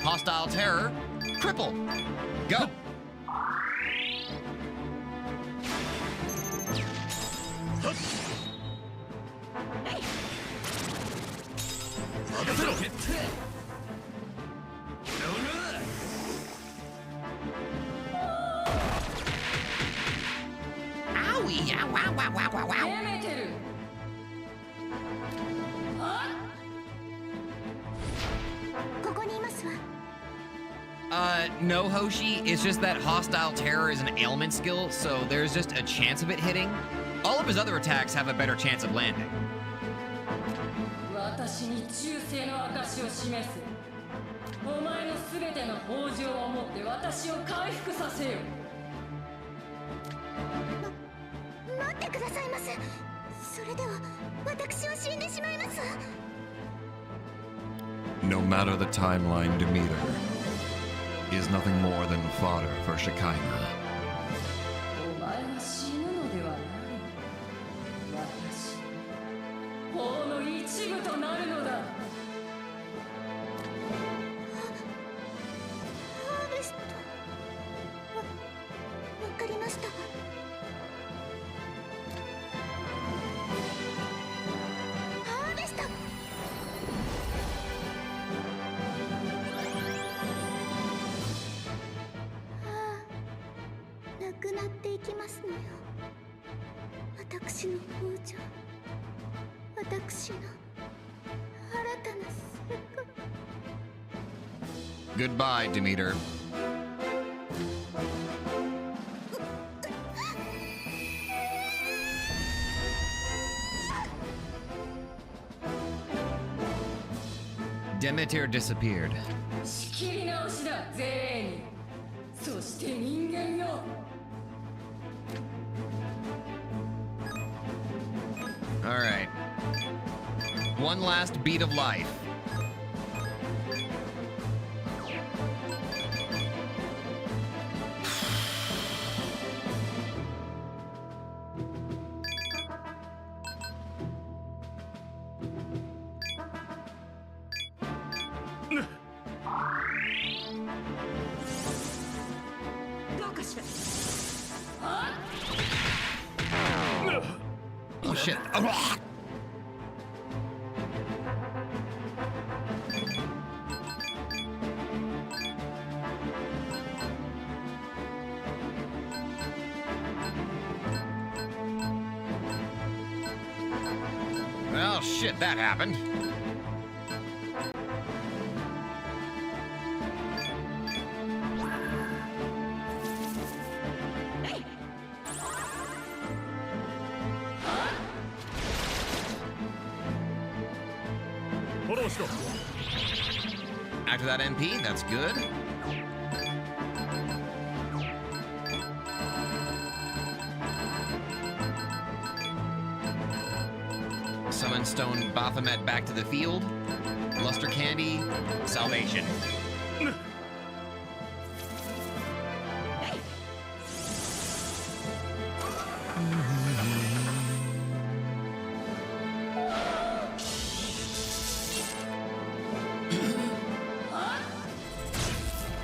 Hostile terror. Cripple. Go. Owie! Ow, wow, wow, wow, wow, wow. 攻めてる。ここにいますわ。 No, Hoshi. It's just that hostile terror is an ailment skill, so there's just a chance of it hitting. All of his other attacks have a better chance of landing. 私に忠誠の証を示す。お前のすべての豊穣をもって私を回復させよ。待ってくださいます。それでは私は死んでしまいますわ。 No matter the timeline, Demeter is nothing more than fodder for Shekinah. お前は死ぬのではない。私、法の一部となるのだ。ハーベスト。わかりました。ハーベスト。 なくなっていきますのよ。私の豊穣、私の新たな世界。 Goodbye, Demeter. Demeter disappeared. 仕切り直しだ、全員。そして人間よ。 All right. One last beat of life. Oh shit. Oh. Well, shit, that happened. After that MP, that's good. Summon Stone Baphomet back to the field. Luster Candy, Salvation.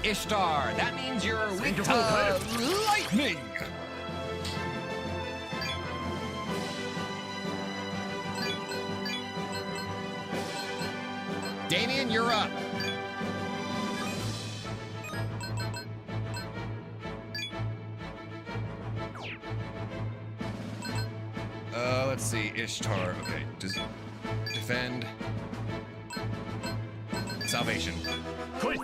Ishtar, that means you're weak to lightning! Damien, you're up. Let's see, Ishtar, okay, defend. Salvation. Quick!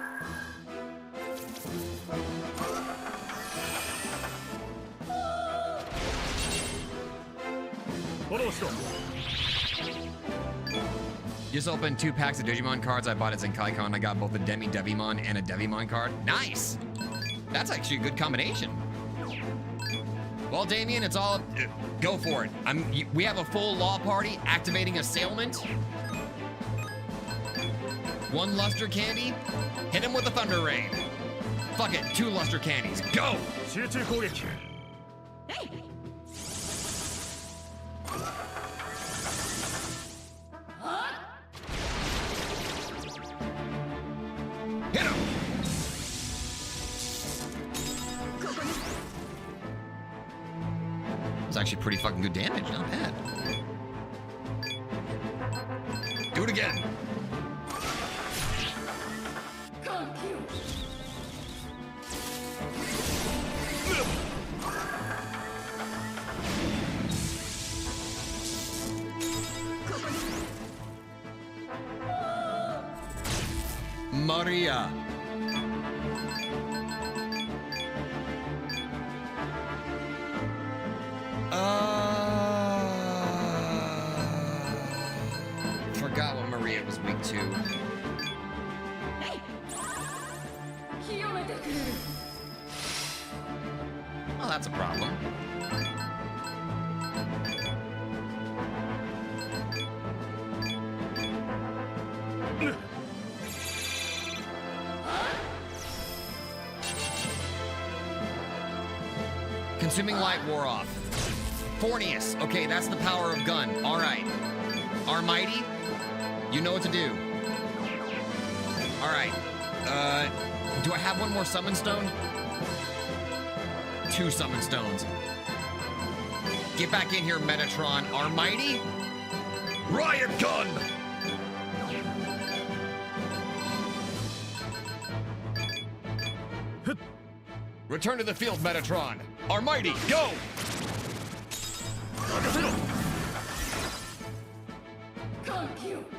Just opened 2 packs of Digimon cards I bought at ZenkaiCon. I got both a Devimon and a Devimon card. Nice! That's actually a good combination. Well, Damien, it's all... go for it. We have a full law party activating assailment. 1 Luster Candy. Hit him with a Thunder Rain. Fuck it, 2 Luster Candies. Go! actually pretty fucking good damage. Not bad. Do it again. Maria. Forgot what Maria was weak to. Well, that's a problem. Consuming light wore off. Fornius. Okay, that's the power of gun. All right. Almighty, you know what to do. All right. Do I have one more summon stone? 2 summon stones. Get back in here, Metatron. Almighty. Riot gun. Return to the field, Metatron. Almighty, go!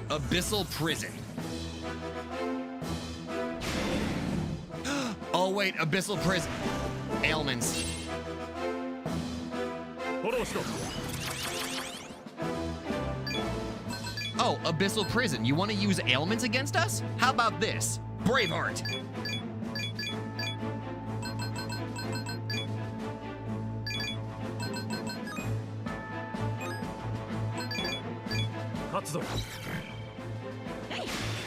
Abyssal Prison. Oh wait, Abyssal Prison. Ailments. Oh, Abyssal Prison. You want to use ailments against us? How about this? Braveheart.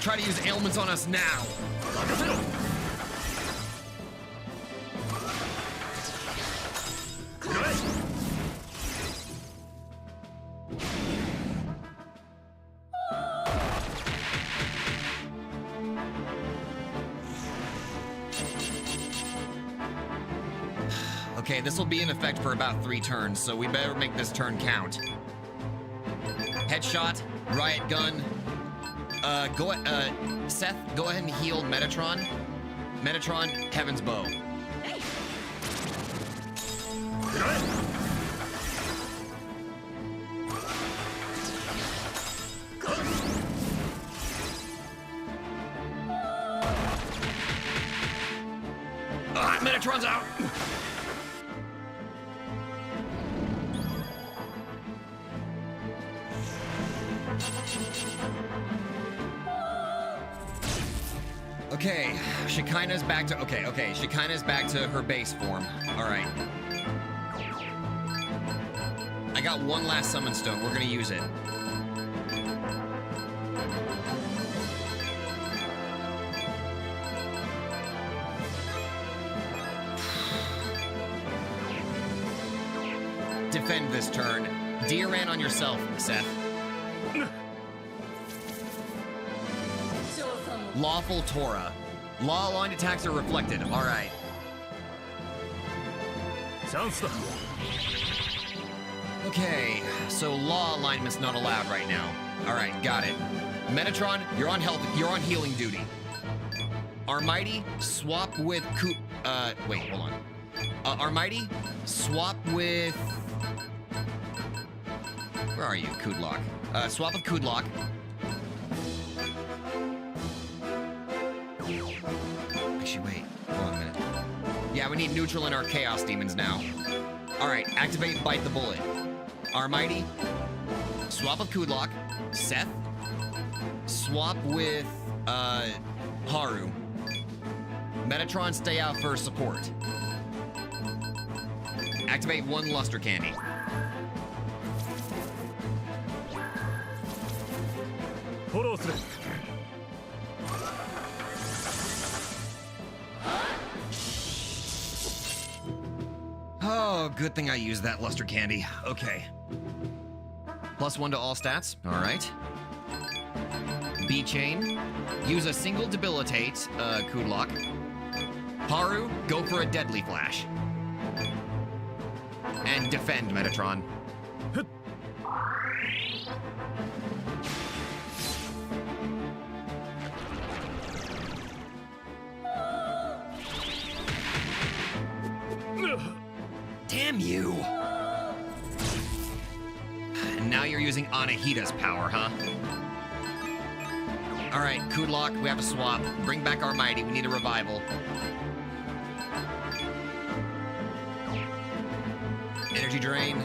Try to use ailments on us now. Okay, this will be in effect for about 3 turns, so we better make this turn count. Headshot, riot gun. Seth, go ahead and heal Metatron. Metatron, Heaven's Bow. Metatron's out. Okay, Shekinah's back to... Okay, Shekinah's back to her base form. Alright. I got 1 last summon stone. We're gonna use it. Defend this turn. Deeran on yourself, Seth. Lawful Torah. Law-aligned attacks are reflected. All right. Okay, so law alignment's not allowed right now. All right, got it. Metatron, you're on health. You're on healing duty. Almighty, swap with wait, hold on. Almighty, swap with. Where are you, Kudlock? Swap with Kudlock. Actually, wait. Hold on a minute. Yeah, we need neutral in our Chaos Demons now. All right, activate Bite the Bullet. Almighty, swap with Kudlock. Seth, swap with Haru. Metatron, stay out for support. Activate 1 Luster Candy. Oh, good thing I used that Luster Candy. Okay. +1 to all stats. All right. B-Chain. Use a single debilitate, Kudlock. Haru, go for a Deadly Flash. And defend, Metatron. Damn you! And now you're using Anahita's power, huh? Alright, Kudlock, we have to swap. Bring back our Mighty, we need a revival. Energy drain.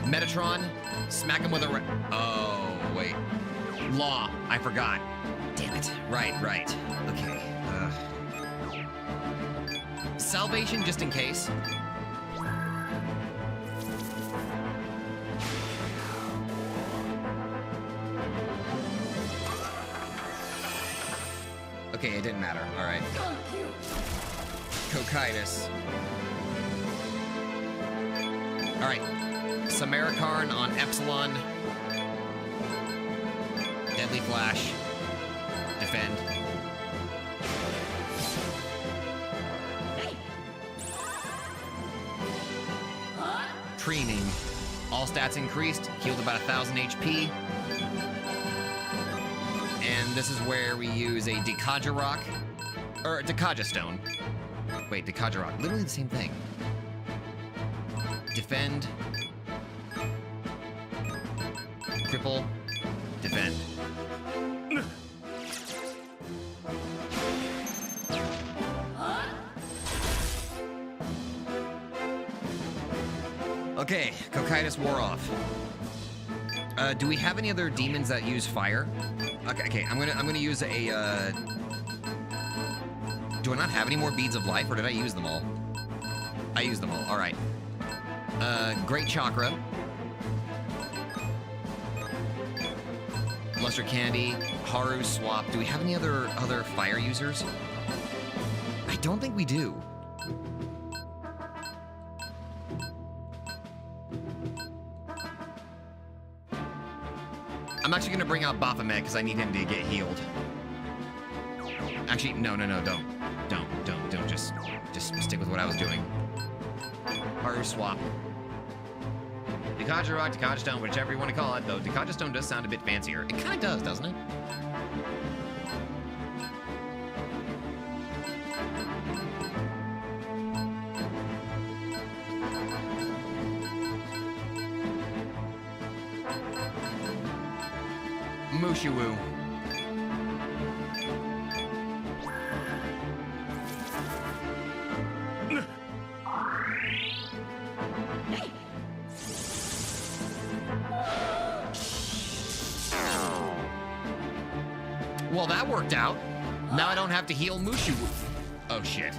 Metatron, smack him with a oh, wait. Law, I forgot. Damn it. Right. Okay. Salvation, just in case. Okay, it didn't matter. All right. Cocytus. All right. Samarikarn on Epsilon. Deadly Flash. Defend. Preening. All stats increased. Healed about 1,000 HP. And this is where we use a Dekaja Rock. Or Dekaja Stone. Wait, Dekaja Rock. Literally the same thing. Defend. Cripple. Defend. Okay, Cocytus wore off. Do we have any other demons that use fire? Okay, I'm gonna use a do I not have any more beads of life, or did I use them all? I used them all, alright. Great Chakra. Luster Candy, Haru Swap. Do we have any other fire users? I don't think we do. I'm actually gonna bring out Baphomet because I need him to get healed. Actually, no, don't. Just stick with what I was doing. Haru Swap. Dekaja Rock, Dekaja Stone, whichever you want to call it, though Dekaja Stone does sound a bit fancier. It kind of does, doesn't it? Mushiwu. Well, that worked out. Now I don't have to heal Mushiwu. Oh, shit.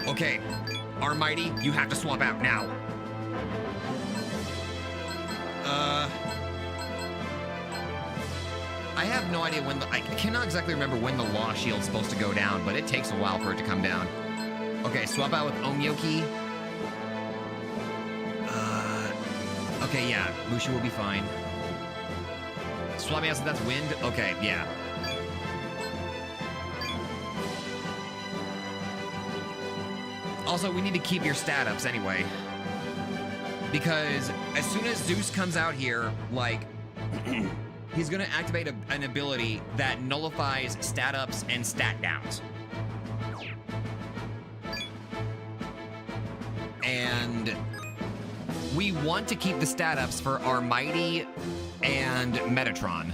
Okay, Almighty, you have to swap out now. I have no idea when I cannot exactly remember when the Law Shield's supposed to go down, but it takes a while for it to come down. Okay, swap out with Omyoki. Okay, yeah, Mushu will be fine. Swapping out so that's wind? Okay, yeah. Also, we need to keep your stat ups anyway. Because as soon as Zeus comes out here, like, he's gonna activate an ability that nullifies stat ups and stat downs. And we want to keep the stat ups for Almighty and Metatron.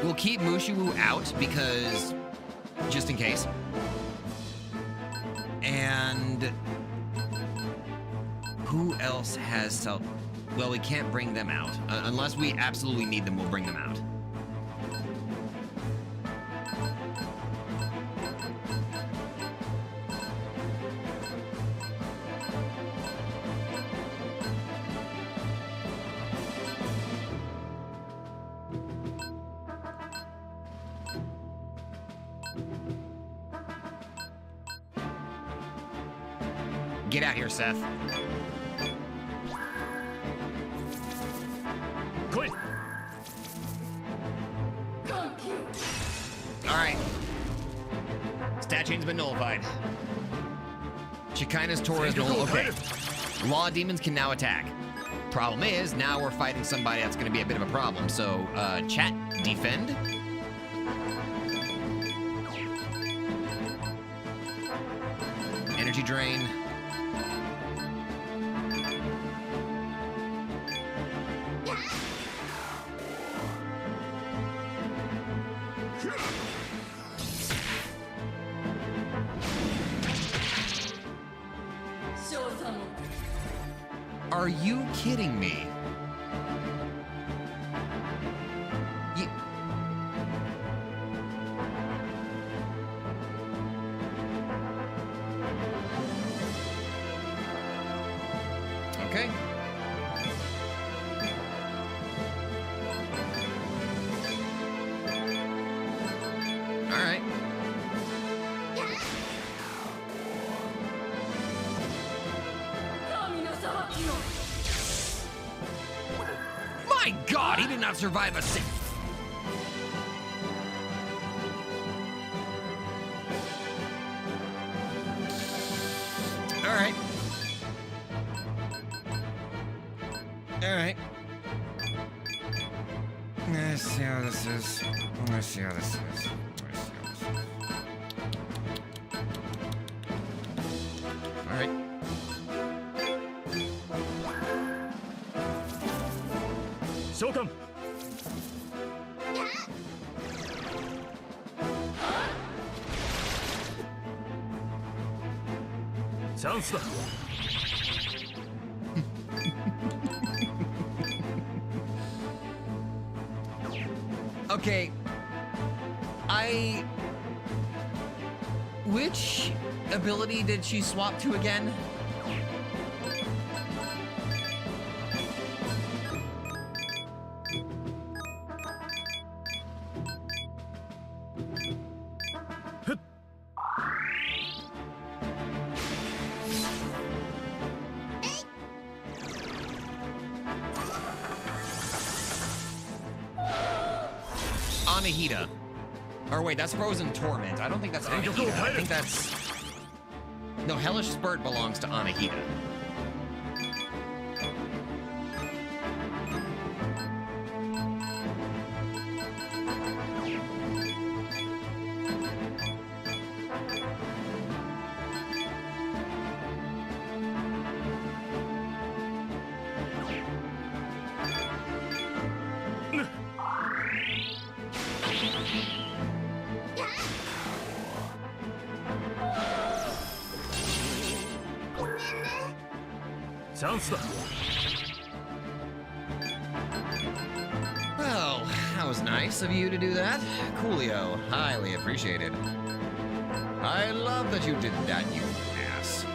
We'll keep Mushiwu out because, just in case. And who else has self? Well, we can't bring them out. Unless we absolutely need them, we'll bring them out. Get out here, Seth. Quit. All right. chain's been nullified. Shekinah's Tora is null. Okay. Law demons can now attack. Problem is, now we're fighting somebody that's going to be a bit of a problem. So, chat, defend. Energy drain. Are you kidding me? Okay. All right. My God, he did not survive a six. All right. All right. Let's see how this is. Let's see how this is. All right. Shokan! Chance da! Okay. Which ability did she swap to again? Anahita. Or wait, that's Frozen Torment. I don't think that's Anahita. I think that's... No, Hellish Spurt belongs to Anahita. Chance da! Well, that was nice of you to do that. Coolio, highly appreciated. I love that you did that, you ass.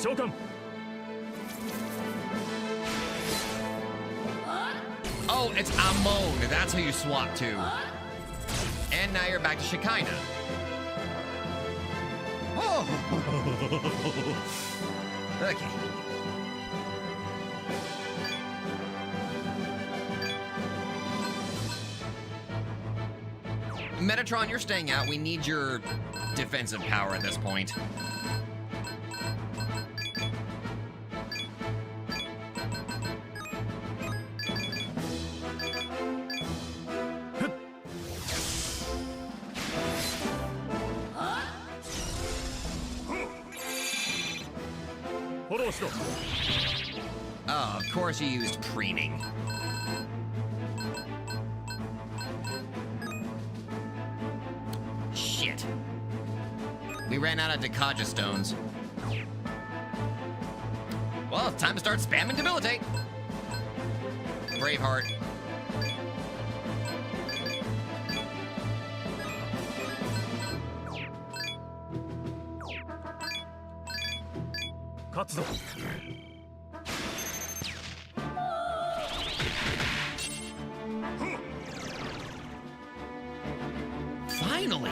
Shokan! Oh, it's Amon. That's who you swap to. And now you're back to Shekinah. Oh! Okay. Metatron, you're staying out. We need your defensive power at this point. Oh, of course you used preening. Shit. We ran out of Dekaja stones. Well, it's time to start spamming Debilitate. Braveheart. Katsu. Finally.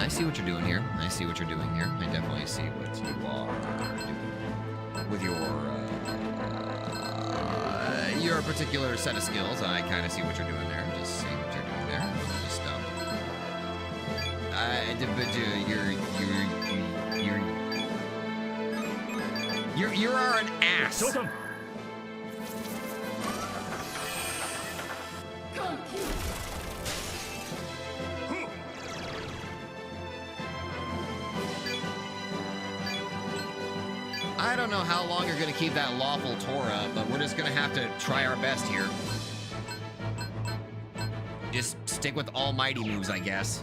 I see what you're doing here. I see what you're doing here. I definitely see what you are doing with your particular set of skills. I kind of see what you're doing there. Just see what you're doing there. Just you are an ass. I don't know how long you're going to keep that lawful Tora, but we're just going to have to try our best here. Just stick with almighty moves, I guess.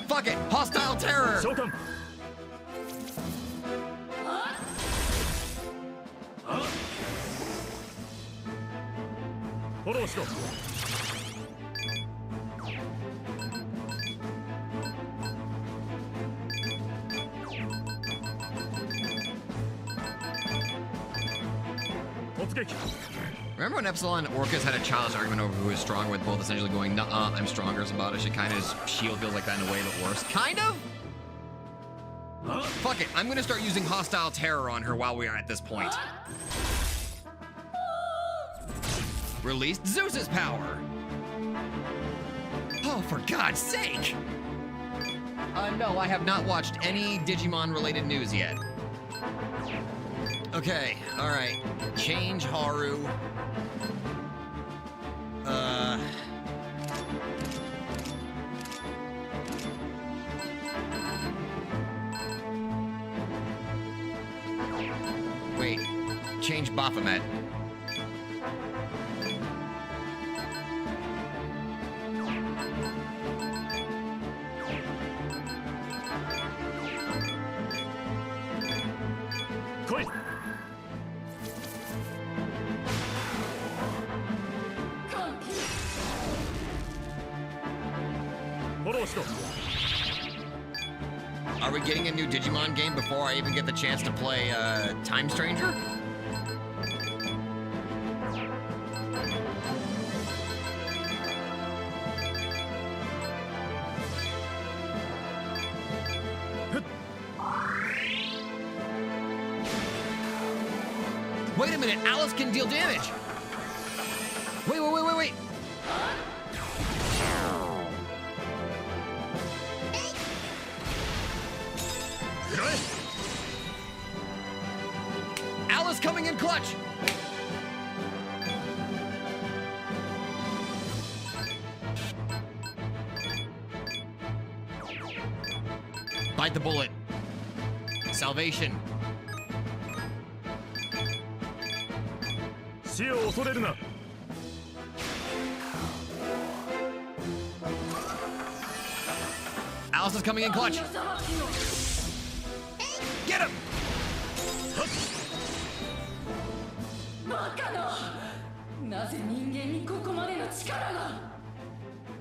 Fuck it! Hostile terror! Remember when Epsilon and Orcus had a childish argument over who was stronger, with both essentially going, nuh-uh, I'm stronger, Sazdx? It kind of, Shield feels like that in a way, but worse. Kind of? Fuck it, I'm gonna start using Hostile Terror on her while we are at this point. Released Zeus's power! Oh, for God's sake! No, I have not watched any Digimon-related news yet. Okay, alright. Change Haru. Wait. Change Baphomet. Are we getting a new Digimon game before I even get the chance to play Time Stranger? Wait a minute, Alice can deal damage! Wait. Alice coming in clutch! Bite the bullet. Salvation. Alice is coming in clutch. Get him!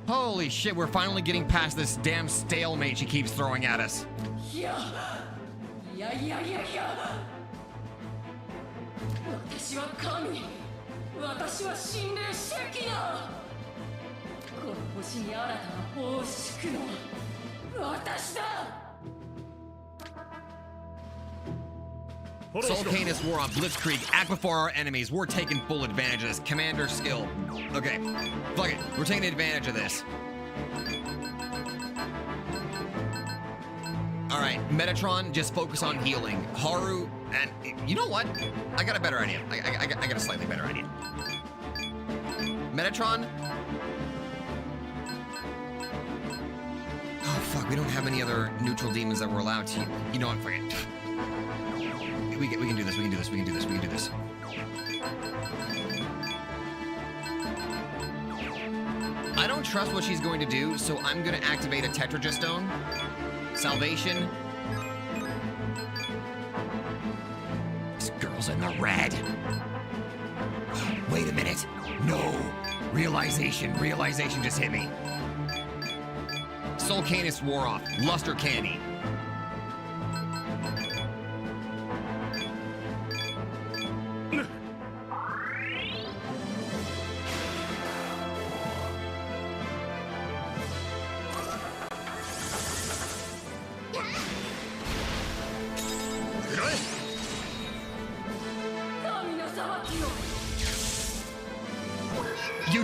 Holy shit, we're finally getting past this damn stalemate she keeps throwing at us. Soul Canis War on Blitzkrieg. Act before our enemies. We're taking full advantage of this. Commander skill. Okay. Fuck it. We're taking advantage of this. Alright. Metatron, just focus on healing. Haru, and you know what? I got a better idea. I got a slightly better idea. Metatron. Oh, fuck. We don't have any other neutral demons that we're allowed to. You know what? Forget it. We can do this, we can do this, we can do this, we can do this. I don't trust what she's going to do, so I'm going to activate a Tetragestone. Salvation. This girl's in the red. Wait a minute. No. Realization just hit me. Soul Canis War off. Luster Candy.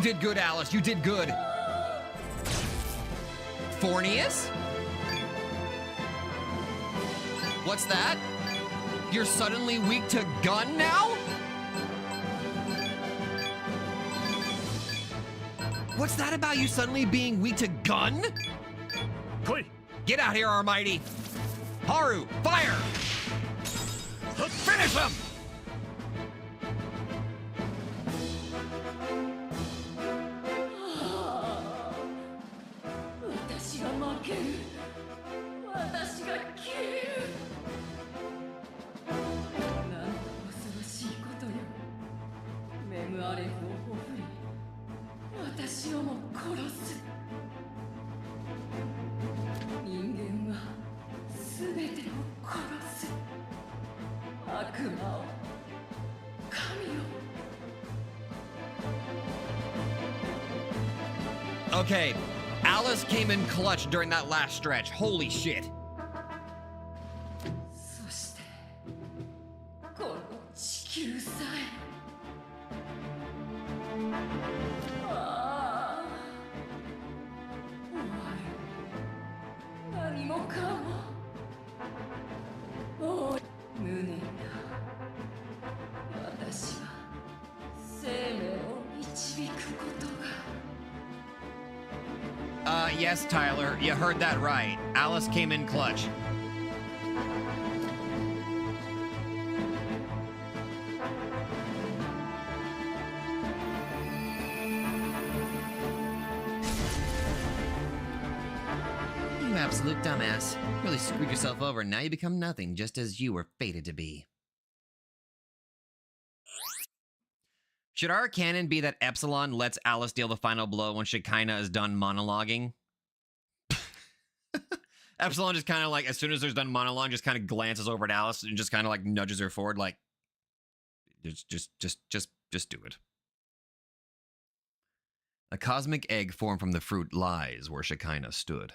did good, Alice. You did good. Fornius? What's that? You're suddenly weak to gun now? What's that about you suddenly being weak to gun? Get out here, Almighty. Haru, fire! Finish him! Okay, Alice came in clutch during that last stretch. Holy shit. Yes, Tyler, you heard that right. Alice came in clutch. You absolute dumbass. You really screwed yourself over and now you become nothing, just as you were fated to be. Should our canon be that Epsilon lets Alice deal the final blow when Shekinah is done monologuing? Epsilon just kind of like, as soon as there's done monologue, just kind of glances over at Alice and just kind of like nudges her forward, like, just do it. A cosmic egg formed from the fruit lies where Shekinah stood.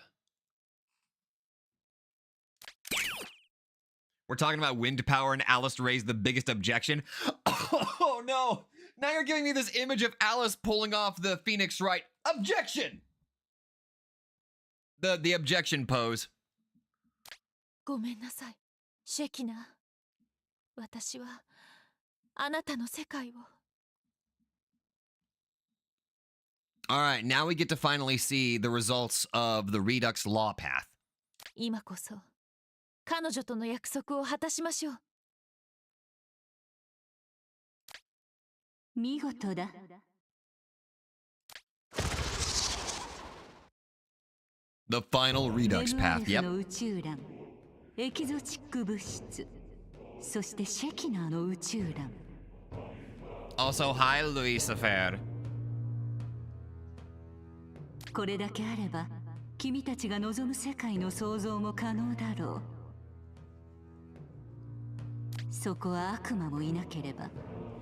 We're talking about wind power and Alice raised the biggest objection. Oh no! Now you're giving me this image of Alice pulling off the Phoenix Wright objection. The objection pose. ごめんなさい、シェキナ。私はあなたの世界を。Alright, now we get to finally see the results of the Redux law path. 今こそ彼女との約束を果たしましょう。見事だ。The final Redux path, yep. の宇宙卵、エキゾチック物質、そしてシェキナーの宇宙卵。Also, hi, Lucifer. これだけあれば、君たちが望む世界の創造も可能だろう。そこは悪魔もいなければ、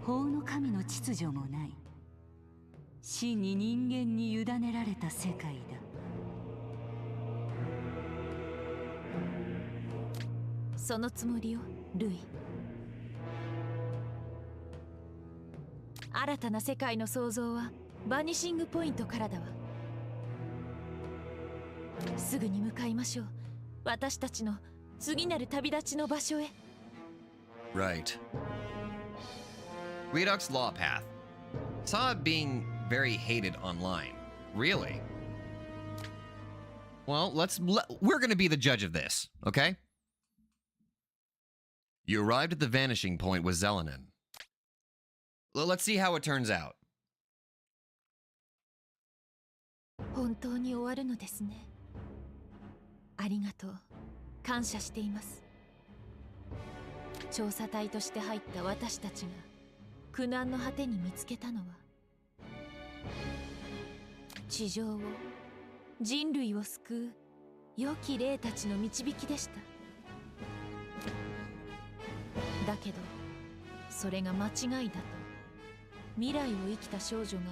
法の神の秩序もない。真に人間に委ねられた世界だ。そのつもりよ、ルイ。新たな世界の創造はバニシングポイントからだわ。すぐに向かいましょう。私たちの次なる旅立ちの場所へ。Right. Redux law path. Saw it being very hated online. Really? Well, we're going to be the judge of this, okay? You arrived at the vanishing point with Zelenin. Let's see how it turns out. 本当に終わるのですね。ありがとう。感謝しています。調査隊として入った私たちが苦難の果てに見つけたのは地上を人類を救う良き霊たちの導きでした。だけどそれが間違いだと未来を生きた少女が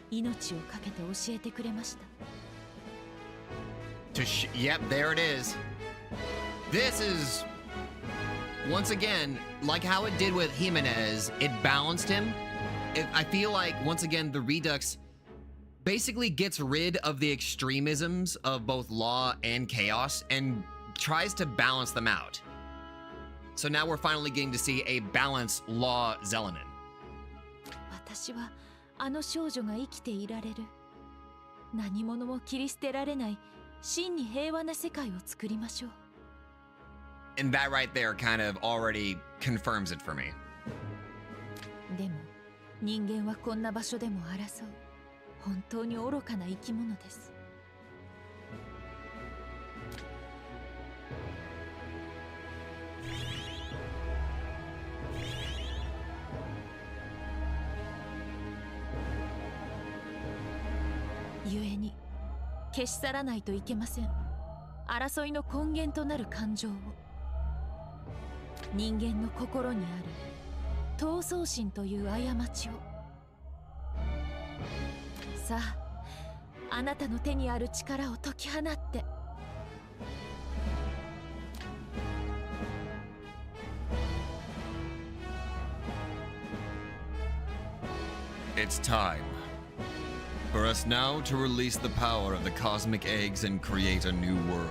命を懸けて教えてくれました。Yep, there it is. This is, once again, like how it did with Jimenez, it balanced him. I feel like, once again, the Redux basically gets rid of the extremisms of both law and chaos and tries to balance them out. So now we're finally getting to see a balanced law Zelenin. 私はあの少女が生きていられる。何者も切り捨てられない真に平和な世界を作りましょう。 And that right there kind of already confirms it for me. でも人間はこんな場所でも争う本当に愚かな生き物です。故に消し去らないといけません。争いの根源となる感情を、人間の心にある闘争心という過ちを。さあ、あなたの手にある力を解き放って。It's time for us now to release the power of the cosmic eggs and create a new world.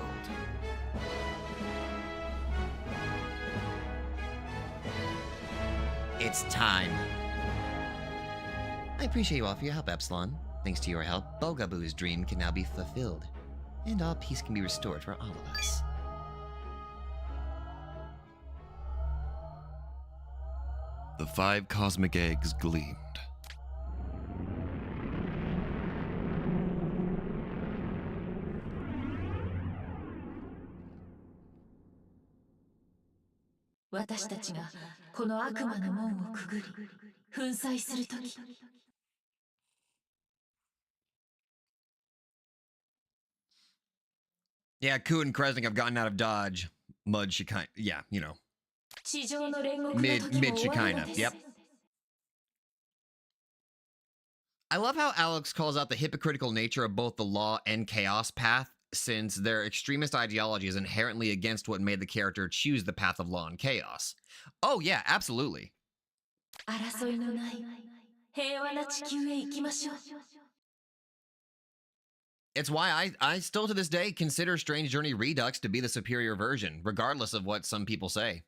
It's time. I appreciate you all for your help, Epsilon. Thanks to your help, Bogaboo's dream can now be fulfilled, and all peace can be restored for all of us. The 5 cosmic eggs gleamed. "私たちがこの悪魔の門をくぐり粉砕するとき、 Yeah, Ku and Kresnik have gotten out of dodge. Mud Shekinah. Yeah, you know. 地上の煉獄の Mid 時も終わるの Shekinah. です。 Yep. I love how Alex calls out the hypocritical nature of both the law and chaos path, since their extremist ideology is inherently against what made the character choose the path of law and chaos. Oh, yeah, absolutely. 争いのない平和な地球へ行きましょう。 It's why I still to this day consider Strange Journey Redux to be the superior version, regardless of what some people say.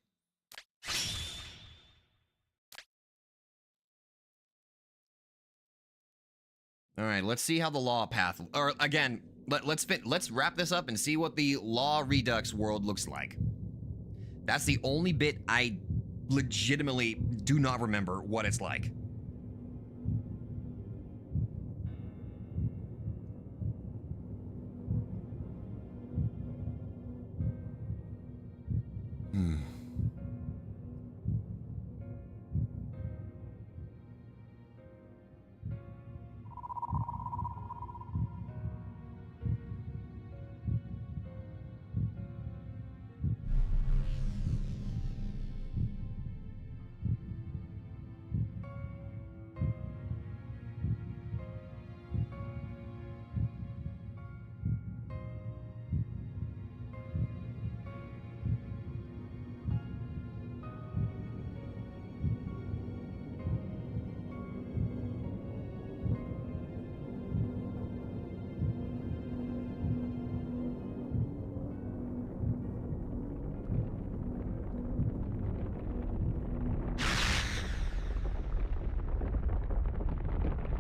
All right, let's see how the law path, or again, let's wrap this up and see what the law Redux world looks like. That's the only bit I legitimately do not remember what it's like.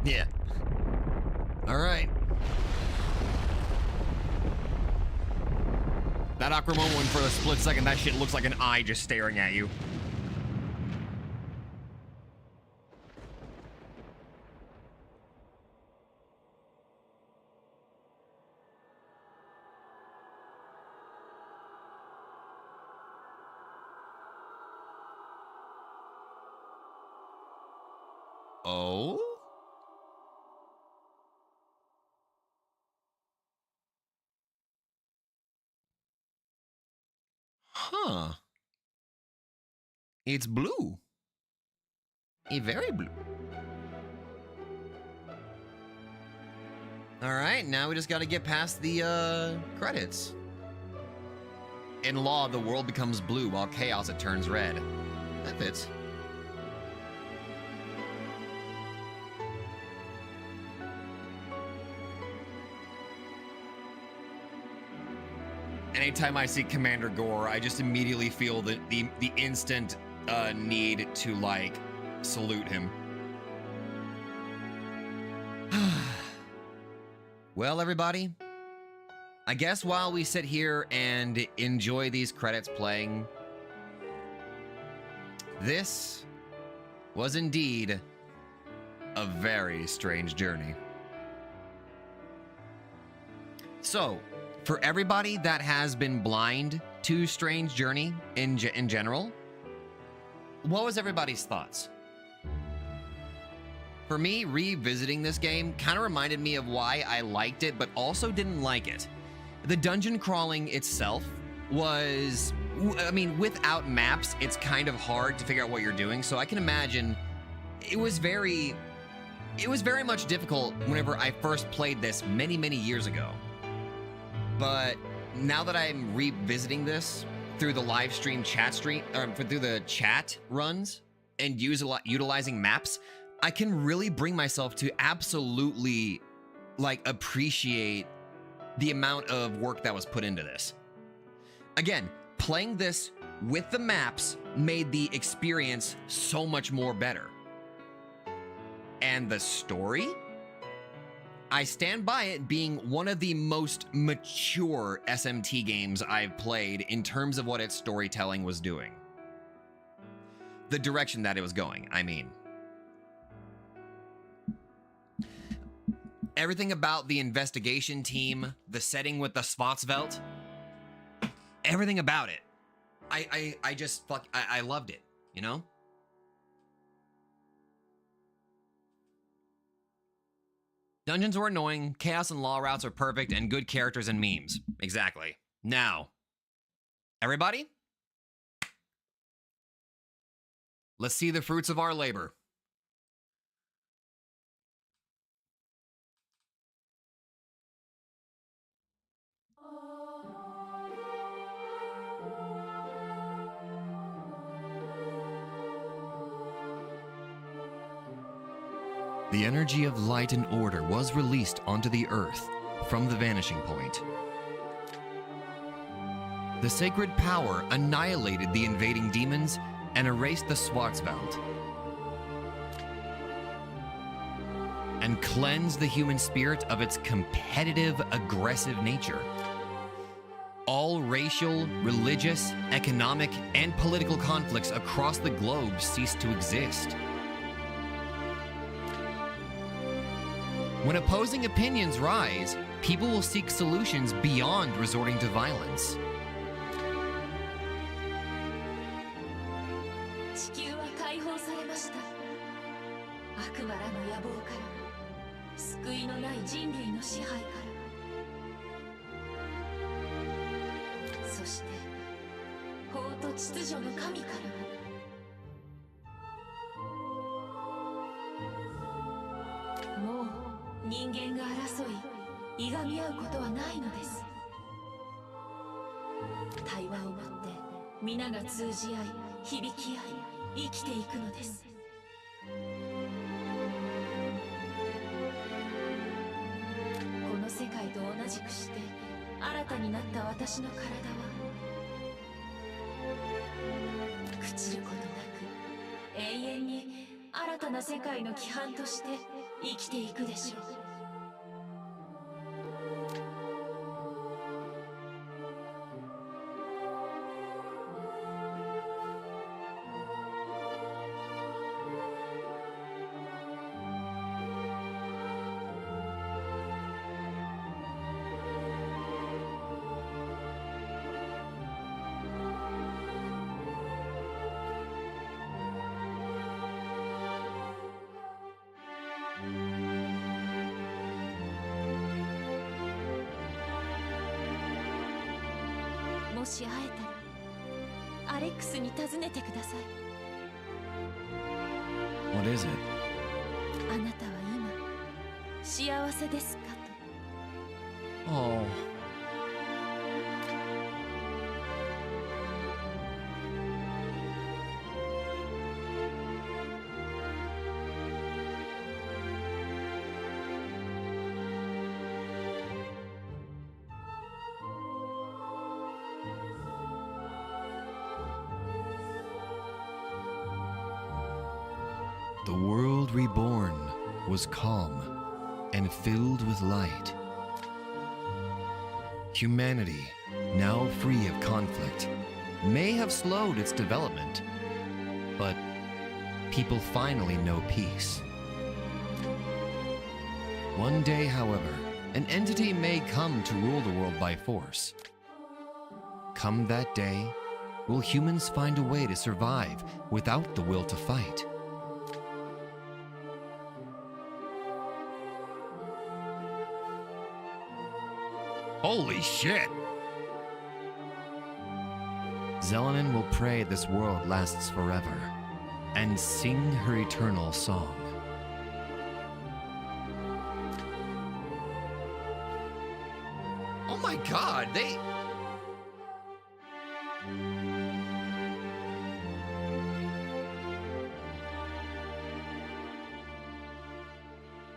Yeah. All right. That awkward moment when for a split second that shit looks like an eye just staring at you. Oh? Huh. It's blue. Very blue. All right, now we just got to get past the credits. In law, the world becomes blue, while chaos, it turns red. That fits. anytime I see Commander Gore, I just immediately feel the instant need to, like, salute him. Well, everybody, I guess while we sit here and enjoy these credits playing, this was indeed a very strange journey. So, for everybody that has been blind to Strange Journey in general, what was everybody's thoughts? For me, revisiting this game kind of reminded me of why I liked it, but also didn't like it. The dungeon crawling itself was, I mean, without maps, it's kind of hard to figure out what you're doing. So I can imagine it was very much difficult whenever I first played this many, many years ago. But now that I'm revisiting this through the live stream chat through the chat runs and utilizing maps, I can really bring myself to absolutely, like, appreciate the amount of work that was put into this. Again, playing this with the maps made the experience so much more better. And the story? I stand by it being one of the most mature SMT games I've played in terms of what its storytelling was doing. The direction that it was going, I mean. Everything about the investigation team, the setting with the Sazdx, everything about it. I loved it, you know? Dungeons were annoying, chaos and law routes are perfect, and good characters and memes. Exactly. Now, everybody, let's see the fruits of our labor. The energy of light and order was released onto the earth from the vanishing point. The sacred power annihilated the invading demons and erased the Schwarzwald, and cleansed the human spirit of its competitive, aggressive nature. All racial, religious, economic, and political conflicts across the globe ceased to exist. When opposing opinions rise, people will seek solutions beyond resorting to violence. 地球は解放されました。悪魔らの野望から救いのない人類の支配から、そして法と秩序の神から。もう人間が争い、いがみ合うことはないのです。対話をもって皆が通じ合い、響き合い、生きていくのです。この世界と同じくして新たになった私の体は朽ちることなく永遠に新たな世界の規範として生きていくでしょう。もし会えたらアレックスに尋ねてください。 What is it? あなたは今幸せですかと。 Oh. The world reborn was calm and filled with light. Humanity, now free of conflict, may have slowed its development, but people finally know peace. One day, however, an entity may come to rule the world by force. Come that day, will humans find a way to survive without the will to fight? Holy shit! Zelanin will pray this world lasts forever and sing her eternal song. Oh my god, they...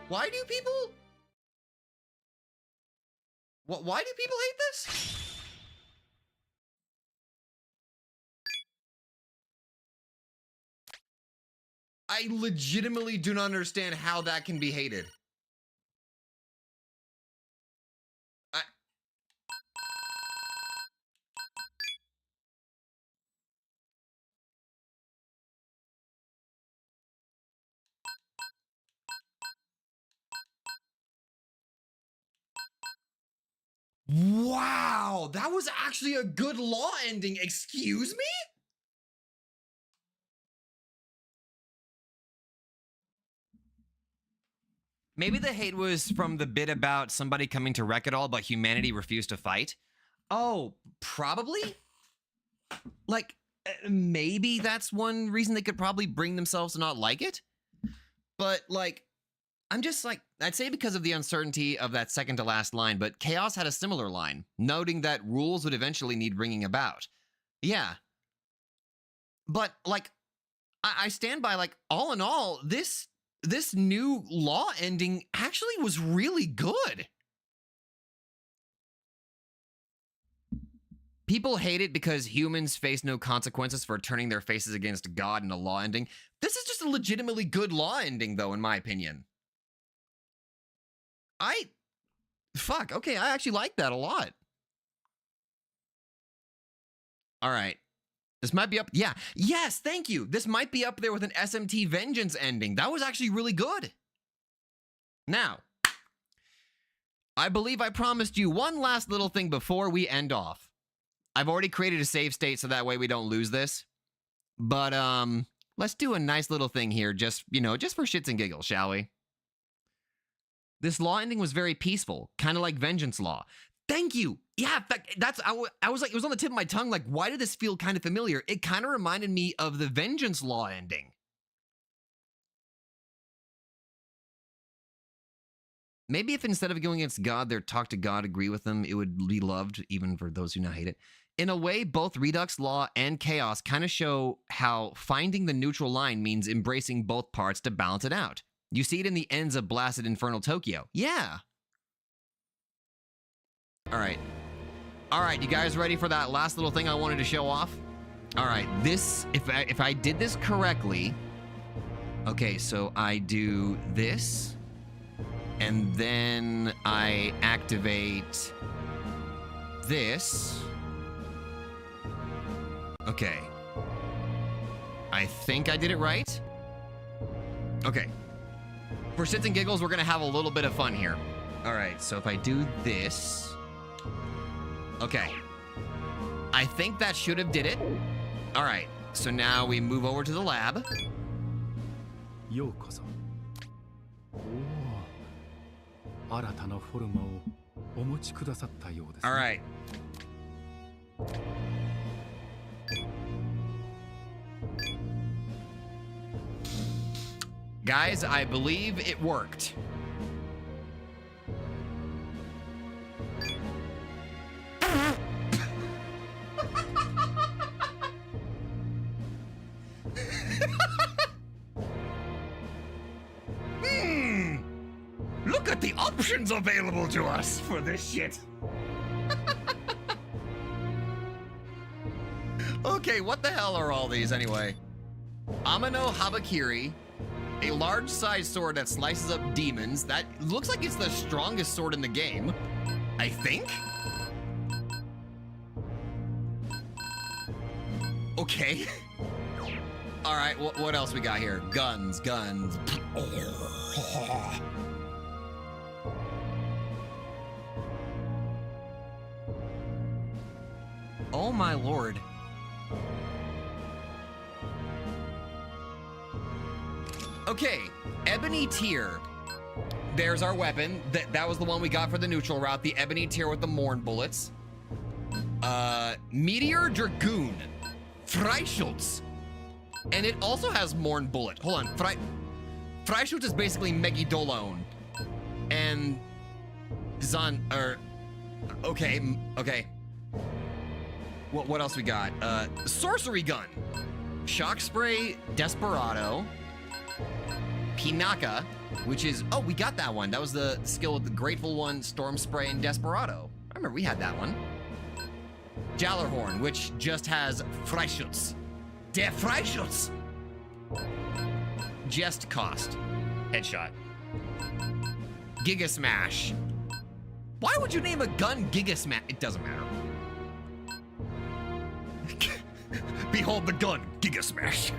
Why do people... Why do people hate this? I legitimately do not understand how that can be hated. Wow, that was actually a good law ending. Excuse me? Maybe the hate was from the bit about somebody coming to wreck it all, but humanity refused to fight. Oh, probably? Like, maybe that's one reason they could probably bring themselves to not like it? But, like, I'm just like, I'd say because of the uncertainty of that second to last line, but Chaos had a similar line, noting that rules would eventually need bringing about. Yeah. But, like, I stand by, like, all in all, this new law ending actually was really good. People hate it because humans face no consequences for turning their faces against God in a law ending. This is just a legitimately good law ending, though, in my opinion. Okay, I actually like that a lot. All right. This might be up. Yeah. Yes, thank you. This might be up there with an SMT Vengeance ending. That was actually really good. Now, I believe I promised you one last little thing before we end off. I've already created a save state so that way we don't lose this. But, let's do a nice little thing here just for shits and giggles, shall we? This law ending was very peaceful, kind of like Vengeance Law. Thank you. Yeah, in fact, I was like, it was on the tip of my tongue. Like, why did this feel kind of familiar? It kind of reminded me of the Vengeance Law ending. Maybe if instead of going against God, their talk to God agree with them, it would be loved, even for those who now hate it. In a way, both Redux Law and Chaos kind of show how finding the neutral line means embracing both parts to balance it out. You see it in the ends of Blasted Infernal Tokyo. Yeah. All right. All right, you guys ready for that last little thing I wanted to show off? All right, this, if I did this correctly, okay, so I do this, and then I activate this. Okay. I think I did it right. Okay. For shits and giggles, we're gonna have a little bit of fun here. All right, so if I do this, okay. I think that should have did it. All right, so now we move over to the lab. All right. Guys, I believe it worked. Look at the options available to us for this shit. Okay, what the hell are all these anyway? Amano Habakiri, A large-sized sword that slices up demons. That looks like it's the strongest sword in the game. I think? Okay. All right, what else we got here? Guns. Oh my lord. Okay, Ebony Tier. There's our weapon. That was the one we got for the neutral route, the Ebony Tier with the Morn bullets. Meteor Dragoon. Freischutz. And it also has Morn bullet. Hold on, Freischutz is basically Megidolone. And okay. What else we got? Sorcery Gun. Shock Spray, Desperado. Pinaka, which is, oh, we got that one. That was the skill with the Grateful One, Storm Spray, and Desperado. I remember we had that one. Jallarhorn, which just has Freischutz. Der Freischutz! Jest Cost. Headshot. Giga Smash. Why would you name a gun Giga Smash? It doesn't matter. Behold the gun, Giga Smash.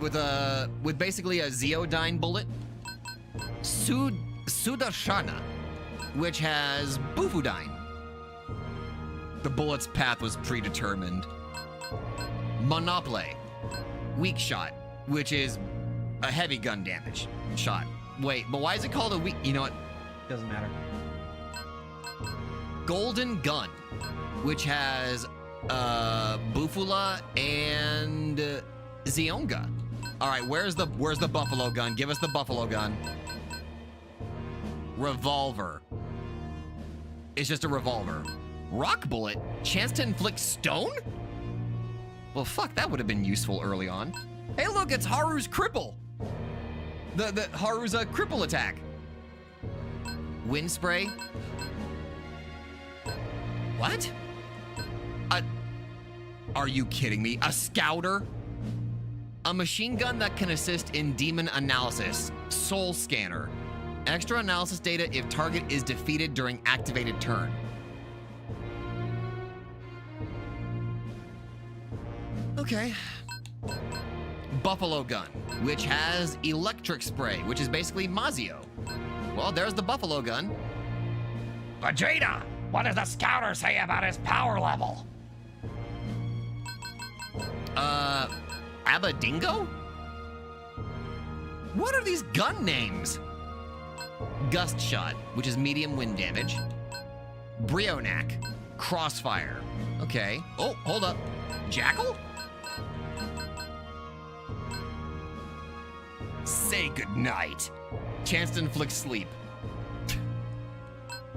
With basically a Zeodyne bullet. Sudarshana, which has Bufudyne. The bullet's path was predetermined. Monople, weak shot, which is a heavy gun damage shot. Wait, but why is it called a weak? You know what? Doesn't matter. Golden Gun, which has Bufula and Zionga. All right, where's the Buffalo Gun? Give us the Buffalo Gun. Revolver. It's just a revolver. Rock Bullet? Chance to inflict stone? Well, fuck, that would have been useful early on. Hey, look, it's Haru's cripple. The Haru's cripple attack. Wind Spray? What? Are you kidding me? A Scouter? A machine gun that can assist in demon analysis. Soul Scanner. Extra analysis data if target is defeated during activated turn. Okay. Buffalo Gun, which has Electric Spray, which is basically Mazio. Well, there's the Buffalo Gun. Vegeta, what does the Scouter say about his power level? Abadingo? What are these gun names? Gust Shot, which is medium wind damage. Brionac, Crossfire. Okay. Oh, hold up. Jackal? Say goodnight. Chance to inflict sleep.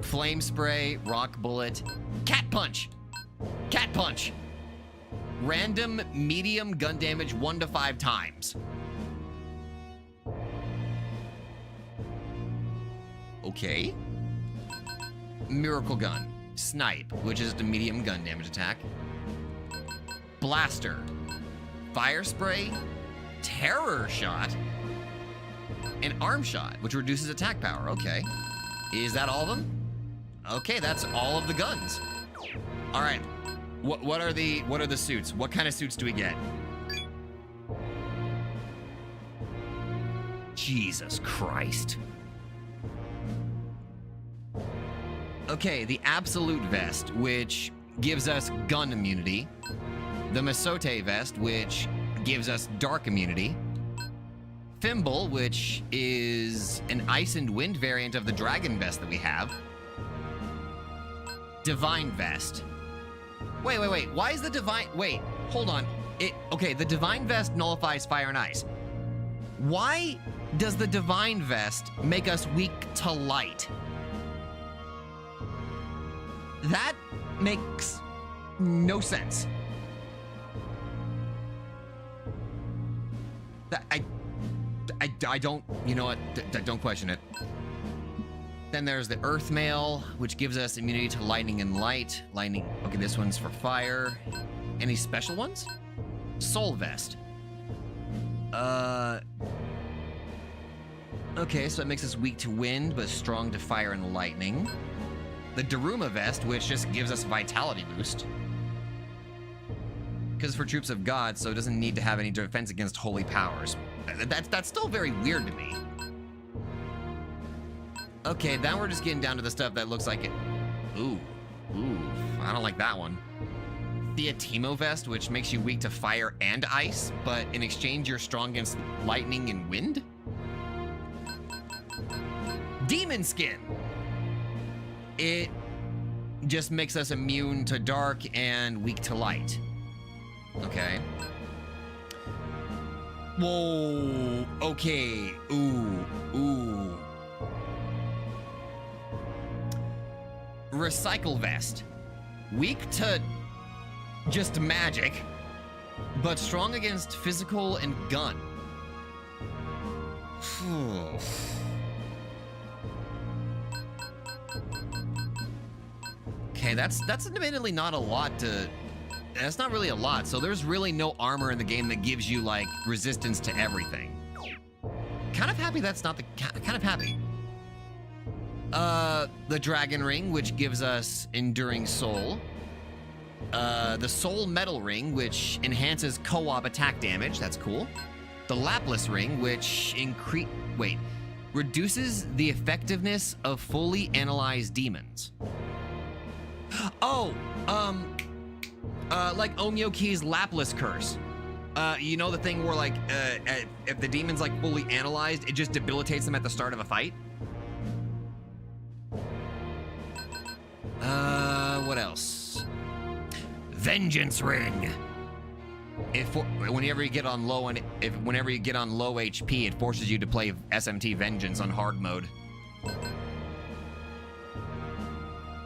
Flame Spray, Rock Bullet. Cat Punch. Cat Punch. Random medium gun damage 1 to 5 times. Okay. Miracle Gun. Snipe, which is a medium gun damage attack. Blaster. Fire Spray. Terror Shot. And Arm Shot, which reduces attack power. Okay. Is that all of them? Okay, that's all of the guns. All right. What are the suits? What kind of suits do we get? Jesus Christ. Okay, the Absolute Vest, which gives us gun immunity. The Misote Vest, which gives us dark immunity. Thimble, which is an Ice and Wind variant of the Dragon Vest that we have. Divine Vest. Wait. Why is the Divine... Wait, hold on. Okay, the Divine Vest nullifies Fire and Ice. Why does the Divine Vest make us weak to light? That makes no sense. I don't, you know what, don't question it. Then there's the Earth Mail, which gives us immunity to lightning and light. Lightning, okay, this one's for fire. Any special ones? Soul Vest. Okay, so it makes us weak to wind, but strong to fire and lightning. The Daruma vest, which just gives us vitality boost. Because for troops of God, so it doesn't need to have any defense against holy powers. That's still very weird to me. Okay, now we're just getting down to the stuff that looks like it. Ooh, I don't like that one. The Atimo vest, which makes you weak to fire and ice, but in exchange you're strong against lightning and wind? Demon skin. It just makes us immune to dark and weak to light. Okay. Whoa. Okay. Ooh. Recycle vest. Weak to just magic, but strong against physical and gun. Okay, that's admittedly not a lot to... That's not really a lot, so there's really no armor in the game that gives you, like, resistance to everything. Kind of happy that's not the... Kind of happy. The Dragon Ring, which gives us Enduring Soul. The Soul Metal Ring, which enhances co-op attack damage. That's cool. The Lapless Ring, which reduces the effectiveness of fully analyzed demons. Oh, like Onmyoki's Lapless Curse. You know the thing where, like, if the demon's, like, fully analyzed, it just debilitates them at the start of a fight? What else? Vengeance Ring. Whenever you get on low HP, it forces you to play SMT Vengeance on hard mode.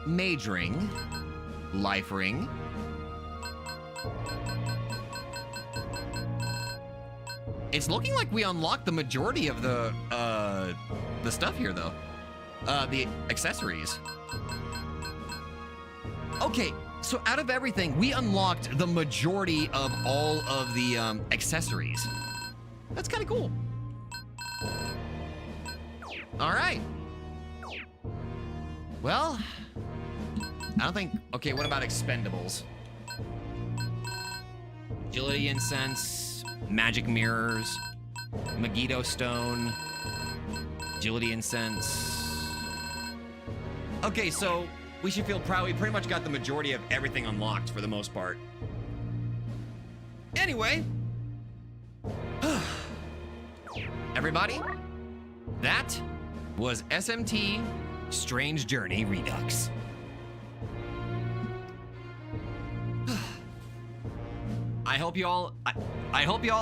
Mage Ring. Life Ring. It's looking like we unlocked the majority of the stuff here, though. The accessories. Okay, so out of everything, we unlocked the majority of all of the accessories. That's kind of cool. All right. Well, I don't think... Okay, what about expendables? Agility Incense, Magic Mirrors, Megiddo Stone, Agility Incense. Okay, so we should feel proud. We pretty much got the majority of everything unlocked for the most part. Anyway. Everybody, that was SMT Strange Journey Redux. I hope you all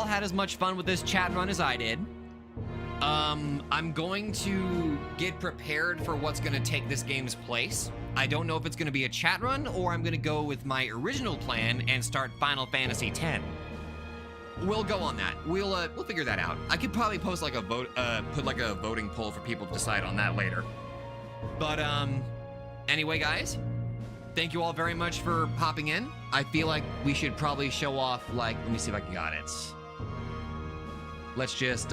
had as much fun with this chat run as I did. I'm going to get prepared for what's going to take this game's place. I don't know if it's going to be a chat run or I'm going to go with my original plan and start Final Fantasy X. We'll go on that. We'll figure that out. I could probably post like a vote, put like a voting poll for people to decide on that later. But anyway, guys, thank you all very much for hopping in. I feel like we should probably show off, like, let me see if I got it. Let's just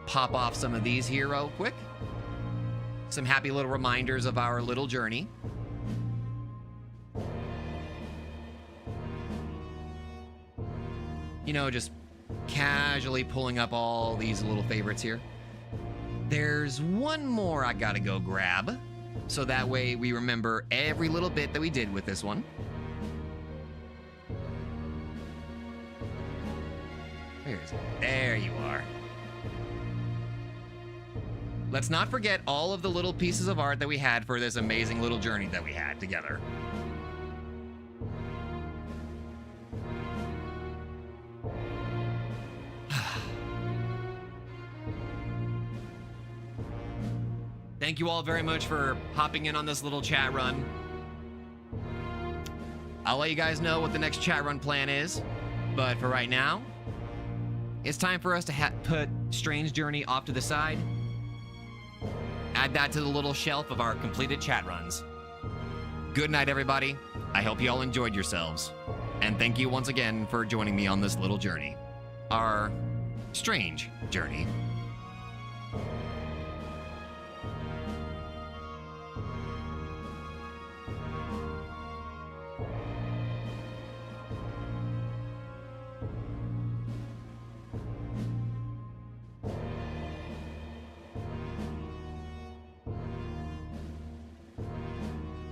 pop off some of these here real quick. Some happy little reminders of our little journey. You know, just casually pulling up all these little favorites here. There's one more I gotta go grab, so that way we remember every little bit that we did with this one. Where is it? There you are. Let's not forget all of the little pieces of art that we had for this amazing little journey that we had together. Thank you all very much for hopping in on this little chat run. I'll let you guys know what the next chat run plan is, but for right now, it's time for us to put Strange Journey off to the side. Add that to the little shelf of our completed chat runs. Good night, everybody. I hope you all enjoyed yourselves. And thank you once again for joining me on this little journey. Our strange journey.